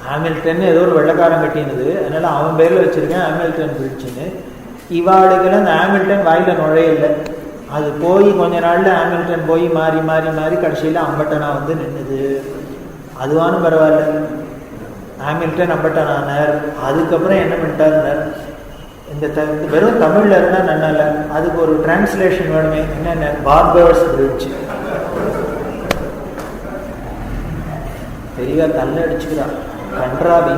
ஹாமில்டன் ஏதோ ஒரு வெள்ளக்காரன் கட்டினது, அதனால அவன் பேர்ல வச்சிருக்கேன் ஹாமில்டன் பிரிட்ஜுன்னு. இவாளுக்கெல்லாம் அந்த ஹாமில்டன் வாயில நுழையில்லை. அது போய் கொஞ்ச நாள்ல ஹாமில்டன் போய் மாறி மாறி மாறி கடைசியில் அம்பட்டனா வந்து நின்றுது. அதுவானும் பரவாயில்ல, ஹாமில்டன் அம்பட்டன் ஆனார். அதுக்கப்புறம் என்ன பண்ணிட்டாருன்னார், இந்த வெறும் தமிழ்ல இருந்தா நன்னால, அதுக்கு ஒரு டிரான்ஸ்லேஷன் வேணுமே. என்னென்ன, பார்பர்ஸ் பிரிட்ஜ். பெரிய தள்ள அடிச்சுக்கிறான் கன்றாவி.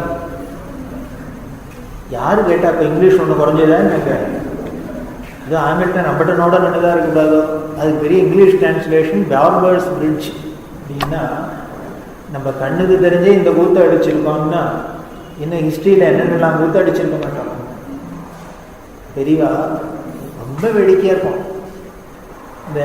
யாரு கேட்டா இப்ப இங்கிலீஷ் ஒண்ணு குறைஞ்சதான் நினைக்கிறேன். இது ஹாமில்டன் அம்பட்டனோட நின்றுதான் இருக்கக்கூடாதோ, அது பெரிய இங்கிலீஷ் டிரான்ஸ்லேஷன் பார்பர்ஸ் பிரிட்ஜ் அப்படின்னா, நம்ம கண்ணுக்கு தெரிஞ்சே இந்த கூத்த அடிச்சிருக்கோம்னா இன்னும் ஹிஸ்டரியில என்னென்னலாம் கூத்த அடிச்சிருக்க மாட்டோம். பெரியவா ரொம்ப வேடிக்கையா இருக்கும். இந்த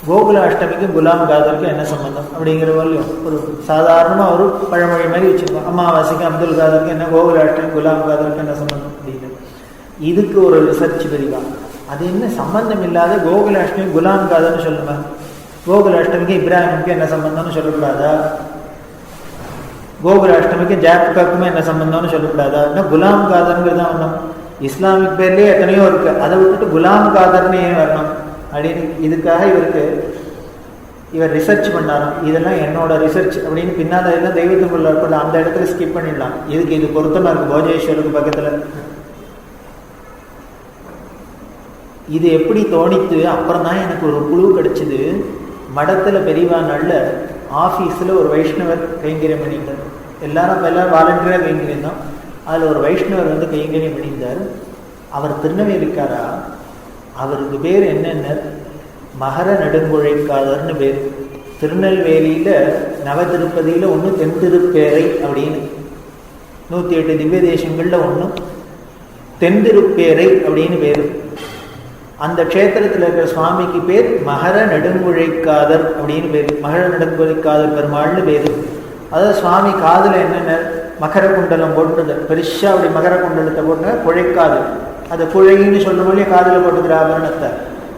கோகுலாஷ்டமிக்கு குலாம் காதருக்கு என்ன சம்பந்தம் அப்படிங்கிற வரையும் ஒரு சாதாரணமா ஒரு பழமொழி மாதிரி வச்சிருக்கோம். அமாவாசைக்கு அப்துல் காதருக்கு என்ன, கோகுலாஷ்டமி குலாம் காதருக்கு என்ன சம்பந்தம் அப்படின்னு. இதுக்கு ஒரு ரிசர்ச் பெரியவா, அது என்ன சம்பந்தம் இல்லாத கோகுலாஷ்டமி குலாம் காதர்னு சொல்லுங்க, கோகுலாஷ்டமிக்கு இப்ராஹிமுக்கு என்ன சம்பந்தம்னு சொல்லக்கூடாதா, கோகுலாஷ்டமிக்கு ஜாக்குமே என்ன சம்பந்தம்னு சொல்லக்கூடாதா, குலாம் காதர்ங்கிறது தான் வரணும். இஸ்லாமிக் பேர்லயே எத்தனையோ இருக்கு, அதை விட்டுட்டு குலாம் காதர்னு ஏன் வரணும் அப்படின்னு. இதுக்காக இவர் ரிசர்ச் பண்ணாராம். இதெல்லாம் என்னோட ரிசர்ச் அப்படின்னு பின்னாடி எல்லாம் தெய்வத்துக்குள்ள இருப்பது அந்த இடத்துல ஸ்கிப் பண்ணிடலாம். இதுக்கு இது பொருத்தமா இருக்கு. போஜேஸ்வருக்கு பக்கத்துல இது எப்படி தோணித்து, அப்புறம் தான் எனக்கு ஒரு குழு கிடைச்சிது. மடத்துல பெரியவா நல்ல ஆஃபீஸில் ஒரு வைஷ்ணவர் கைங்கரியம் பண்ணியிருந்தார். எல்லாரும் வாலண்டியராக கைங்கரியம் தான். அதில் ஒரு வைஷ்ணவர் வந்து கைங்கரியம் பண்ணியிருந்தார். அவர் திருநெல்வேலிக்காரா, அவருக்கு பேர் என்னென்ன மகர நெடுங்குழைக்காதர்னு பேர். திருநெல்வேலியில் நவதிருப்பதியில் ஒன்று தென் திருப்பேரை அப்படின்னு, 108 திவ்ய தேசங்களில் ஒன்று தென் திருப்பேரை அப்படின்னு பேர். அந்த க்ஷேத்திரத்தில் இருக்கிற சுவாமிக்கு பேர் மகர நெடுங்குழைக்காதர் அப்படின்னு பேர். மகர நெடுங்குழைக்காதர் பெருமாள்னு பேர். அதாவது சுவாமி காதில் என்னென்ன மகர குண்டலம் போட்டுறது, பெருசாக அப்படி மகர குண்டலத்தை போட்டு குழைக்காது, அதை குழைன்னு சொல்கிற மொழியே காதில் போட்டுக்கிற ஆபரணத்தை.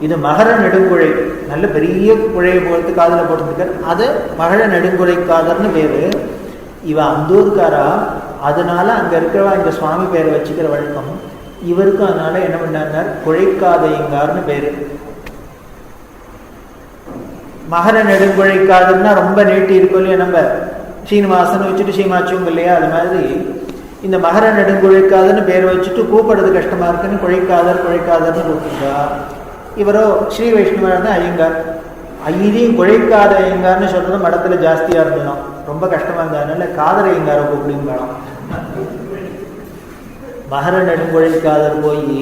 இது மகர நெடுங்குழை, நல்ல பெரிய குழையை போட்டு காதில் போட்டுருக்கார். அது மகர நெடுங்குழைக்காதர்னு பேர். இவன் அந்தூர்காரா, அதனால அங்கே இருக்கிறவா இந்த சுவாமி பேரை வச்சுக்கிற வழக்கம். இவருக்கும் அதனால என்ன பண்ணார், குழைக்காதையங்கார்னு பேரு. மகர நெடுங்குழைக்காதுன்னா ரொம்ப நீட்டி இருக்கும் இல்லையா, நம்ம ஸ்ரீனிவாசன் வச்சுட்டு ஸ்ரீமாச்சுங்க இல்லையா, அது மாதிரி இந்த மகர நெடுங்குழைக்காதுன்னு பேர் வச்சுட்டு கூப்பிடுறது கஷ்டமா இருக்குன்னு குழைக்காதர் குழைக்காதர்னு கூப்பிட்டுருக்கா. இவரோ ஸ்ரீ வைஷ்ணவர் தான் ஐயங்கார். ஐயரையும் குழைக்காத ஐயங்கார்னு சொல்றது மடத்துல ஜாஸ்தியா இருந்ததும் ரொம்ப கஷ்டமா இருந்ததுனால காதர் ஐயங்காரை கூப்பிடுங்களாம். மகர நெடுங்குழைக்காதர் போய்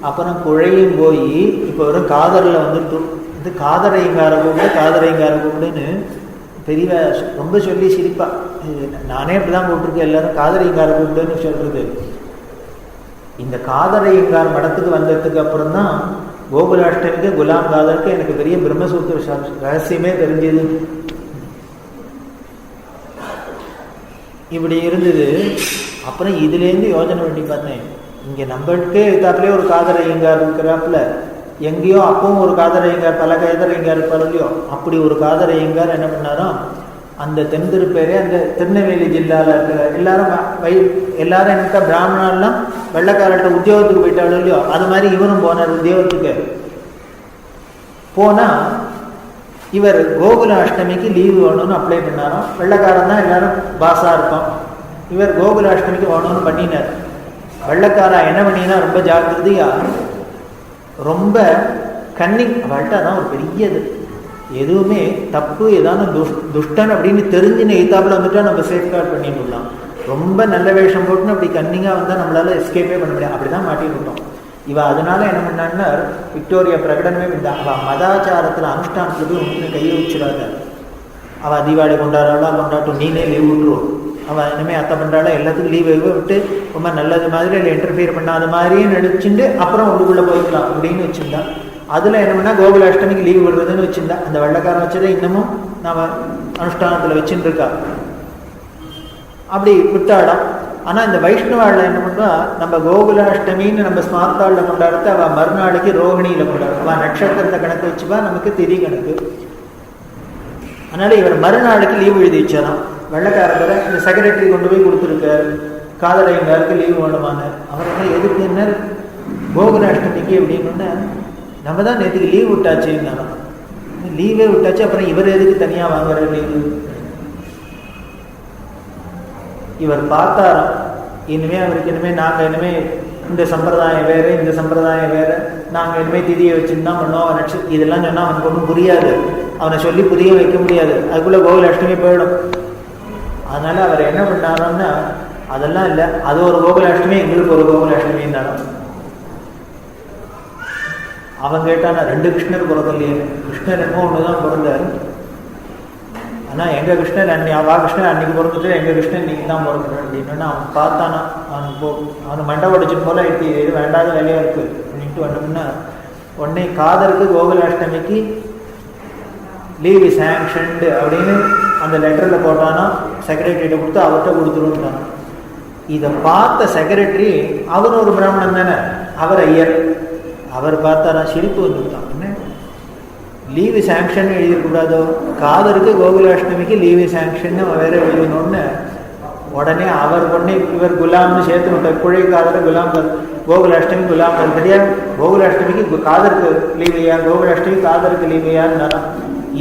அப்புறம் குழையும் போய் இப்போ வரும் காதரில் வந்துட்டு இது காதரையங்காரை கூப்பிடு காதரையங்காரை கூப்பிடுன்னு பெரிய ரொம்ப சொல்லி சிரிப்பா. நானே அப்படிதான் கூப்பிட்டுருக்கேன், எல்லாரும் காதரையங்காரை கூப்பிடுன்னு சொல்றது. இந்த காதரையங்கார் மடத்துக்கு வந்ததுக்கு அப்புறம் தான் கோகுலாஷ்டமிக்கு குலாம் காதருக்கு எனக்கு பெரிய பிரம்மசூத்திர ரகசியமே தெரிஞ்சது. இப்படி இருந்தது. அப்புறம் இதுலேருந்து யோஜனை பண்ணி பார்த்தேன், இங்கே நம்மளுக்கே இதாப்புலேயே ஒரு காதரையங்கார் இருக்கிறாப்புல, எங்கேயோ அப்பவும் ஒரு காதரையங்கார் பல காதரையங்கார் இருப்பார் இல்லையோ, அப்படி ஒரு காதரையங்கார் என்ன பண்ணாராம், அந்த தென் திருப்பேரே அந்த திருநெல்வேலி ஜில்லாவில் இருக்கிற எல்லாரும் என்னக்கா பிராமணர்லாம் வெள்ளைக்காரர்கிட்ட உத்தியோகத்துக்கு போயிட்டாலும் இல்லையோ, அது மாதிரி இவரும் போனார் உத்தியோகத்துக்கு. போனால் இவர் கோகுல அஷ்டமிக்கு லீவு வேணும்னு அப்ளை பண்ணாராம். வெள்ளைக்காரன் தான் எல்லாரும் பாஸாக இருப்பான். இவர் கோகுல அஷ்டமிக்கு வேணும்னு பண்ணினார். வெள்ளைக்காரா என்ன பண்ணினா ரொம்ப ஜாக்கிரதையா, ரொம்ப கன்னிங். அவள்கிட்ட அதான் ஒரு பெரியது, எதுவுமே தப்பு ஏதாவது துஷ்டன் அப்படின்னு தெரிஞ்சுன்னு எய்தாப்புல வந்துட்டா நம்ம சேஃப்கார்ட் பண்ணிடலாம். ரொம்ப நல்ல வேஷம் போட்டுன்னு அப்படி கன்னிங்காக வந்தால் நம்மளால எஸ்கேப்பே பண்ண முடியாது. அப்படி தான் மாட்டிக்கிட்டோம். இவ அதனால என்ன பண்ணான்னா விக்டோரியா பிரகடனமே பண்ணா, அவள் மதாச்சாரத்தில் அனுஷ்டானத்துக்கு ஒன்று கையை வச்சிடாத. அவள் தீபாவளி கொண்டாடுறாளா கொண்டாட்டும், நீனே லீவ் விட்டுருவோம். அவள் இனிமேல் அத்தை பண்ணுறாளா எல்லாத்துக்கும் லீவ் விட்டு ரொம்ப நல்லது மாதிரி இல்லை இன்டர்ஃபியர் பண்ணாத மாதிரியே நடிச்சுட்டு அப்புறம் உள்ளுக்குள்ளே போய்க்கலாம் அப்படின்னு வச்சுருந்தா. அதில் என்ன பண்ணால் கோகுல அஷ்டமிக்கு லீவ் விடுறதுன்னு வச்சுருந்தா. அந்த வெள்ளைக்காரன் வச்சதை இன்னமும் நாம் அனுஷ்டானத்தில் வச்சுட்டு இருக்கா. அப்படி விட்டாடம். ஆனால் இந்த வைஷ்ணவாளில் என்ன பண்ணுவா, நம்ம கோகுல அஷ்டமின்னு நம்ம ஸ்மார்த்தாளில் கொண்டாடுறது அவள் மறுநாளைக்கு ரோஹிணியில் கொண்டாடும். அவள் நட்சத்திரத்தை கணக்கு வச்சுப்பா, நமக்கு திதி கணக்கு. அதனால இவர் மறுநாளைக்கு லீவ் எழுதி வச்சாராம். வெள்ளைக்காரரை இந்த செக்ரட்டரி கொண்டு போய் கொடுத்துருக்கார், காதலையங்காருக்கு லீவு வேணுமான்னு. அவர் என்ன எதுக்கு என்ன கோகுல அஷ்டமிக்கு அப்படின்னு, நம்ம தான் நேற்றுக்கு லீவ் விட்டாச்சுன்னாலும் லீவே விட்டாச்சு, அப்புறம் இவர் எதுக்கு தனியாக வாங்குற லீவு. இவர் பார்த்தாராம், இனிமே அவருக்கு இனிமேல் நாங்கள் இனிமேல் இந்த சம்பிரதாயம் வேறு இந்த சம்பிரதாயம் வேறு, நாங்கள் இனிமேல் திதியை வச்சுன்னு தான் பண்ணுவோம். அவன் இதெல்லாம் சொன்னால் அவனுக்கு ஒன்றும் புரியாது, அவனை சொல்லி புரிய வைக்க முடியாது, அதுக்குள்ளே கோகுல அஷ்டமி போயிடும். அதனால அவர் என்ன பண்ணாரோன்னா, அதெல்லாம் இல்லை, அது ஒரு கோகுல அஷ்டமி எங்களுக்கு ஒரு கோகுல அஷ்டமின்னாலும். அவன் கேட்டானா 2 கிருஷ்ணர் பிறக்கலையே, கிருஷ்ணர் என்னமோ ஒன்று தான் பிறந்தார். ஆனால் எங்கள் கிருஷ்ணர் கிருஷ்ணர் அன்னைக்கு பிறந்துட்டு எங்கள் கிருஷ்ணன் நீங்கள் தான் பிறந்துட்டு அப்படின்னு அவன் பார்த்தானா. அவன் மண்டை உடைச்சிட்டு போல ஆயிடுச்சு, இது வேண்டாத வேலையாக இருக்குது அப்படின்ட்டு வந்தோம்னா உடனே காதருக்கு கோகுல அஷ்டமிக்கு லீவ் சாங்ஷன்டு அப்படின்னு அந்த லெட்டரில் போட்டானா, செக்ரட்டரிகிட்ட கொடுத்து அவர்கிட்ட கொடுத்துருந்தானா. இதை பார்த்த செக்ரட்டரி, அவர் ஒரு பிராமணன் தானே, அவர் ஐயர், அவர் பார்த்தாரா சிரிப்பு வந்துட்டான். என்ன லீவு சாங்ஷன் எழுதியிருக்கூடாதோ, காதருக்கு கோகுல அஷ்டமிக்கு லீவு சாங்ஷன் வேற எழுதணும்னு உடனே அவர் உடனே இவர் குலாம்னு சேர்த்து விட்டார். குழை காதர் குலாம் கோகுல அஷ்டமி குலாம் தெரியாது. கோகுல அஷ்டமிக்கு காதருக்கு லீவையா, கோகுல அஷ்டமி காதருக்கு லீவையான்னு.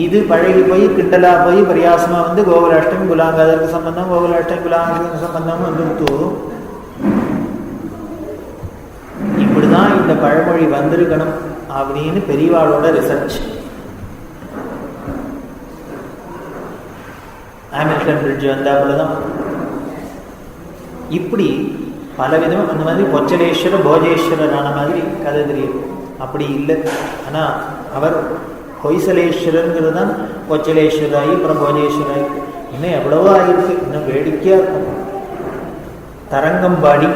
இது பழகி போய் கிண்டலா போய் பரியாசமா வந்து கோகுல அஷ்டமி குலாங்காதருக்கு சம்பந்தம், கோகுல அஷ்டமி குலாங்காதருக்கு சம்பந்தம் வந்துட்டு. இப்படிதான் இந்த பழமொழி வந்திருக்கணும் அப்படின்னு பெரியவாளோட ரிசர்ச். ஹாமில்டன் பிரிட்ஜ் வந்தாப்புலதான் இப்படி பலவிதம் அந்த மாதிரி பொச்சலேஸ்வரர் போஜேஸ்வரர் ஆன மாதிரி கதை தெரியும். அப்படி இல்லை. ஆனால் அவர் ஹொய்சலேஸ்வரருங்கிறது தான் கொச்சலேஸ்வராயி, அப்புறம் போஜேஸ்வராயி, இன்னும் எவ்வளவோ ஆயிருக்கு. இன்னும் வேடிக்கையாக இருக்கும். தரங்கம்பாடி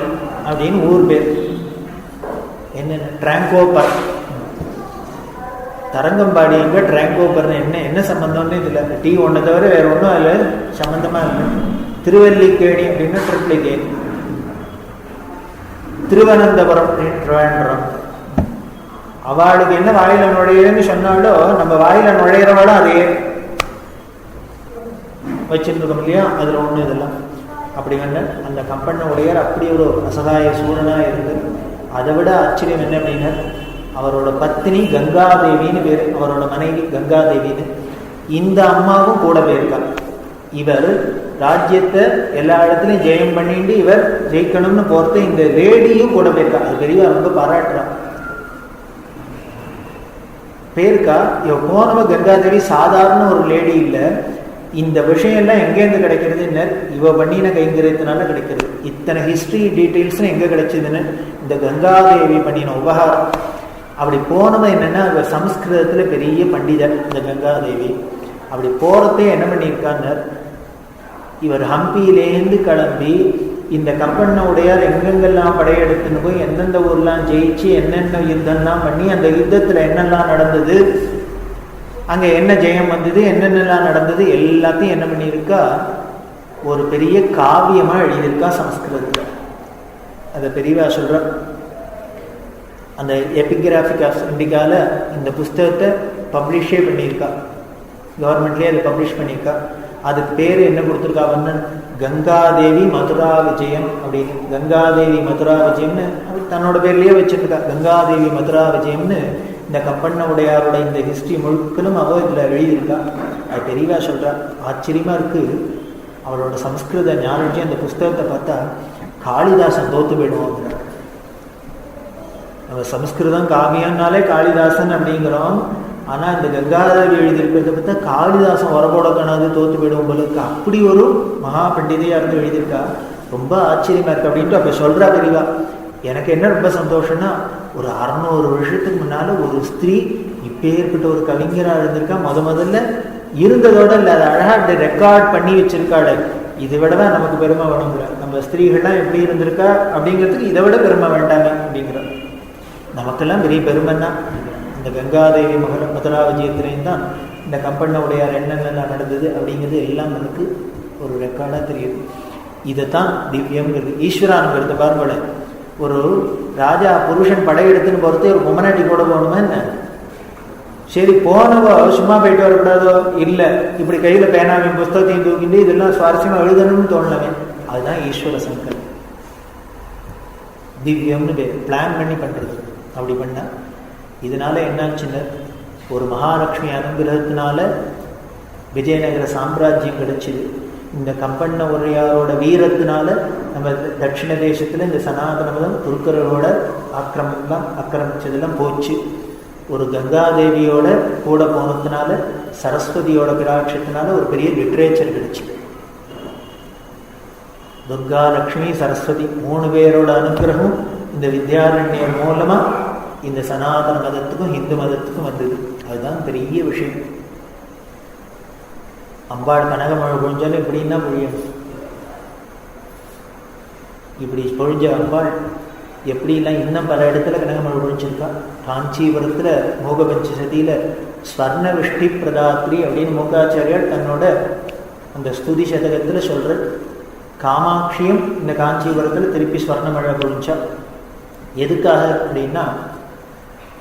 அப்படின்னு ஊர் பேர். என்னென்ன ட்ராங்கோபர், தரங்கம்பாடி எங்க ட்ராங்கோபர்னு என்ன சம்பந்தம்னு இதில் டீ ஒன்றை தவிர வேற ஒன்றும் அதில் சம்பந்தமா இல்லை. திருவல்லிக்கேணி அப்படின்னா ட்ரிப்ளிகேணி, திருவனந்தபுரம் திருவேண்டரம். அவளுக்கு என்ன வாயில நுழையன்னு சொன்னாலும் நம்ம வாயில நுழையிறவாளும் அதையே வச்சுருக்கோம் இல்லையா? அதில் ஒன்று இதெல்லாம் அப்படி கண்ட அந்த கம்பெனி உடையார் அப்படி ஒரு அசகாய சூழனாக இருந்து, அதை விட ஆச்சரியம் என்ன அப்படின்னா அவரோட பத்தினி கங்காதேவின்னு பேர், அவரோட மனைவி கங்காதேவின்னு. இந்த அம்மாவும் கூட போயிருக்கா. இவர் ராஜ்யத்தை எல்லா இடத்துலையும் ஜெயம் பண்ணிட்டு இவர் ஜெயிக்கணும்னு போறது இந்த லேடியும் கூட போயிருக்கா. அது பெரிய ரொம்ப பாராட்டுறான். பேருக்கா இவ போனவ கங்காதேவி சாதாரண ஒரு லேடி இல்லை. இந்த விஷயம் எல்லாம் எங்கேருந்து கிடைக்கிறதுன்னு இவ பண்ணின கைங்கரியத்தினால கிடைக்கிறது. இத்தனை ஹிஸ்டரி டீட்டெயில்ஸ் எங்க கிடைச்சதுன்னு இந்த கங்காதேவி பண்ணின உபகாரம். அப்படி போனவன் என்னன்னா இவர் சமஸ்கிருதத்துல பெரிய பண்டிதர் இந்த கங்காதேவி. அப்படி போறதே என்ன பண்ணியிருக்கான்னு, இவர் ஹம்பியிலேருந்து கிளம்பி இந்த கம்பெனி உடையார் எங்கெங்கெல்லாம் படையெடுத்துன்னு போய் எந்தெந்த ஊர்லாம் ஜெயிச்சு என்னென்ன யுத்தம்லாம் பண்ணி அந்த யுத்தத்துல என்னெல்லாம் நடந்தது, அங்க என்ன ஜெயம் வந்தது, என்னென்னலாம் நடந்தது எல்லாத்தையும் என்ன பண்ணியிருக்கா ஒரு பெரிய காவியமா எழுதியிருக்கா சமஸ்கிருதத்துல. அதை பெரியவா சொல்ற. அந்த எபிகிராஃபிக் ஆஃப் இண்டிகால இந்த புஸ்தகத்தை பப்ளிஷே பண்ணியிருக்கா, கவர்மெண்ட்லேயே அதை பப்ளிஷ் பண்ணியிருக்கா. அதுக்கு பேர் என்ன கொடுத்துருக்காவன்னு கங்காதேவி மதுரா விஜயம் அப்படின்னு. கங்காதேவி மதுரா விஜயம்னு தன்னோட பேர்லயே வச்சிருக்கா. கங்காதேவி மதுரா விஜயம்னு இந்த கம்பெனி உடையாரோட இந்த ஹிஸ்டரி முழுக்கலும் அவ இதில் எழுதியிருக்கா. அது பெரியவா சொல்றா. ஆச்சரியமா இருக்கு. அவளோட சம்ஸ்கிருத ஞானஜி அந்த புஸ்தகத்தை பார்த்தா காளிதாசன் தோத்து போயிடுவோம். நம்ம சமஸ்கிருதம் காவியம்னாலே காளிதாசன் அப்படிங்கிறோம். ஆனா இந்த கங்காதேவி எழுதியிருக்கிறத பார்த்தா காளிதாசன் வரபோட காணாது தோத்து போயிடுவோம் போல இருக்கு. அப்படி ஒரு மகா பண்டிதையா இருந்து எழுதியிருக்கா. ரொம்ப ஆச்சரியமா இருக்கு அப்படின்ட்டு அப்ப சொல்றா பெரியவா. எனக்கு என்ன ரொம்ப சந்தோஷம்னா, ஒரு 600 வருஷத்துக்கு முன்னால ஒரு ஸ்திரீ இப்பேற்பட்ட ஒரு கவிஞரா இருந்திருக்கா. முதல்ல இருந்ததோட இல்லை, அதை அழகா அப்படி ரெக்கார்ட் பண்ணி வச்சிருக்காள். இதை விடதான் நமக்கு பெருமை வேணுங்கிற. நம்ம ஸ்திரீகள்லாம் எப்படி இருந்திருக்கா அப்படிங்கிறதுக்கு இதை விட பெருமை வேண்டாமே அப்படிங்கிற. நமக்கெல்லாம் பெரிய பெருமைன்னா இந்த கங்காதேவி மதுரா விஜயத்திலையும் தான் இந்த கம்பெனி உடையார் என்னென்னலாம் நடந்தது அப்படிங்கிறது எல்லாம் நமக்கு ஒரு ரெக்கார்டாக தெரியுது. இதைத்தான் திவ்யம்ங்கிறது. ஈஸ்வரானுங்கிறது பாருங்கள, ஒரு ராஜா புருஷன் படையெடுத்துன்னு போகிறதே ஒரு பொம்மநாட்டி கூட போகணுமா என்ன? சரி போனவோ சும்மா போயிட்டு வரக்கூடாதோ? இல்லை, இப்படி கையில் பேனாவையும் புஸ்தகத்தையும் தூக்கிட்டு இதெல்லாம் சுவாரஸ்யமாக எழுதணும்னு தோணலவே. அதுதான் ஈஸ்வர சங்கல்பம். திவ்யம்னு பிளான் பண்ணி பண்ணுறது. அப்படி பண்ணா இதனால என்னாச்சுன்னு, ஒரு மகாலட்சுமி அனுகிரகத்தினால விஜயநகர சாம்ராஜ்யம் கிடைச்சிது. இந்த கம்பெனி உடையாரோட வீரத்தினால நம்ம தட்சிண தேசத்துல இந்த சனாதன மதம் துருக்கரோட ஆக்கிரமிச்சதெல்லாம் போச்சு. ஒரு கங்காதேவியோட கூட போனதுனால, சரஸ்வதியோட கடாட்சத்தினால ஒரு பெரிய லிட்ரேச்சர் கிடைச்சு. துர்கா, லக்ஷ்மி, சரஸ்வதி 3 பேரோட அனுகிரகம் இந்த வித்யாரண்யர் மூலமா இந்த சனாதன மதத்துக்கும் இந்து மதத்துக்கும் வந்தது. அதுதான் பெரிய விஷயம். அம்பாள் கனகமழை பொழிஞ்சாலும் எப்படின்னா பொழியணும். இப்படி பொழிஞ்ச அம்பாள் எப்படிலாம் இன்னும் பல இடத்துல கனகமழை பொழிஞ்சிருக்கா. காஞ்சிபுரத்தில் மோகபஞ்ச சதியில் ஸ்வர்ண விஷ்டி பிரதாத்ரி அப்படின்னு மூகாச்சாரியார் தன்னோட அந்த ஸ்துதி சதகத்தில் சொல்ற. காமாட்சியும் இந்த காஞ்சிபுரத்தில் திருப்பி ஸ்வர்ண மழை பொழிஞ்சா. எதுக்காக அப்படின்னா,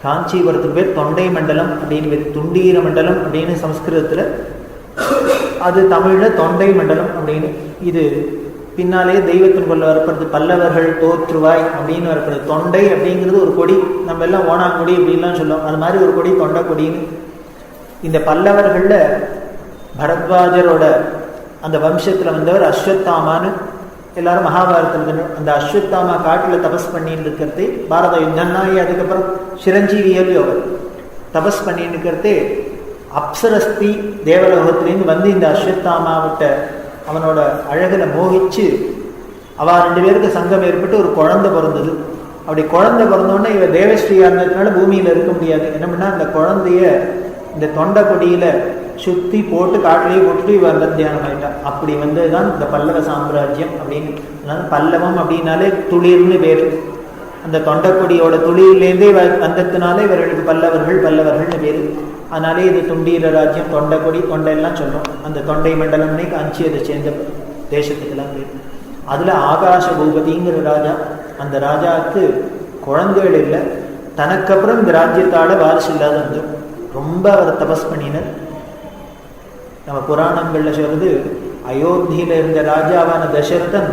காஞ்சிபுரத்துக்கு பேர் தொண்டை மண்டலம் அப்படின்னு பேர். துண்டீர மண்டலம் அப்படின்னு சமஸ்கிருதத்தில், அது தமிழில் தொண்டை மண்டலம் அப்படின்னு. இது பின்னாலேயே தெய்வத்தின் கொள்ள வரப்படுறது. பல்லவர்கள் தோற்றுவாய் அப்படின்னு வரப்படுது. தொண்டை அப்படிங்கிறது ஒரு கொடி. நம்ம எல்லாம் ஓணாங்கொடி அப்படின்லாம் சொல்லுவோம். அது மாதிரி ஒரு கொடி தொண்டை கொடின்னு. இந்த பல்லவர்களில் பரத்வாஜரோட அந்த வம்சத்தில் வந்தவர் அஸ்வத்தாமான்னு எல்லாரும் மகாபாரதத்தில். அந்த அஸ்வத்தாமா காட்டில் தபஸ் பண்ணிட்டு இருக்கிறதே, பாரத யுத்தம்னாயி அதுக்கப்புறம் சிரஞ்சீவியல் யோகர் தபஸ் பண்ணிட்டு இருக்கிறதே, அப்சரஸ்தி தேவலோகத்திலேருந்து வந்து இந்த அஸ்வத்தாமாவிட்ட அவனோட அழகில் மோகிச்சு அவ 2 பேருக்கு சங்கம் ஏற்பட்டு ஒரு குழந்தை பிறந்தது. அப்படி குழந்தை பிறந்தோடனே இவ தேவஸ்ரீயா இருந்ததுனால பூமியில் இருக்க முடியாது. என்ன பண்ணா, அந்த குழந்தைய இந்த தொண்டை கொடியில சுத்தி போட்டு காட்டிலேயே போட்டுட்டு இவர் தியானம் ஆயிட்டா. அப்படி வந்ததுதான் இந்த பல்லவ சாம்ராஜ்யம் அப்படின்னு. பல்லவம் அப்படின்னாலே துளிர்னு பேர். அந்த தொண்டக்கொடியோட துளியிலேருந்தே வந்ததுனால இவர்களுக்கு பல்லவர்கள்னு பேரு. அதனாலே இது துண்டீர ராஜ்யம், தொண்டைக்கொடி, தொண்டையெல்லாம் சொல்றோம். அந்த தொண்டை மண்டலம்னே காஞ்சி அதை சேர்ந்த தேசத்துக்கெல்லாம் பேர். அதுல ஆகாச பூபதிங்கிற ராஜா, அந்த ராஜாவுக்கு குழந்தைகள் இல்லை. தனக்கப்புறம் இந்த ராஜ்யத்தால வாரிசு இல்லாத வந்து ரொம்ப அவர் தபஸ் பண்ணினர். நம்ம புராணங்கள்ல சொல்றது, அயோத்தியில இருந்த ராஜாவான தசரதன்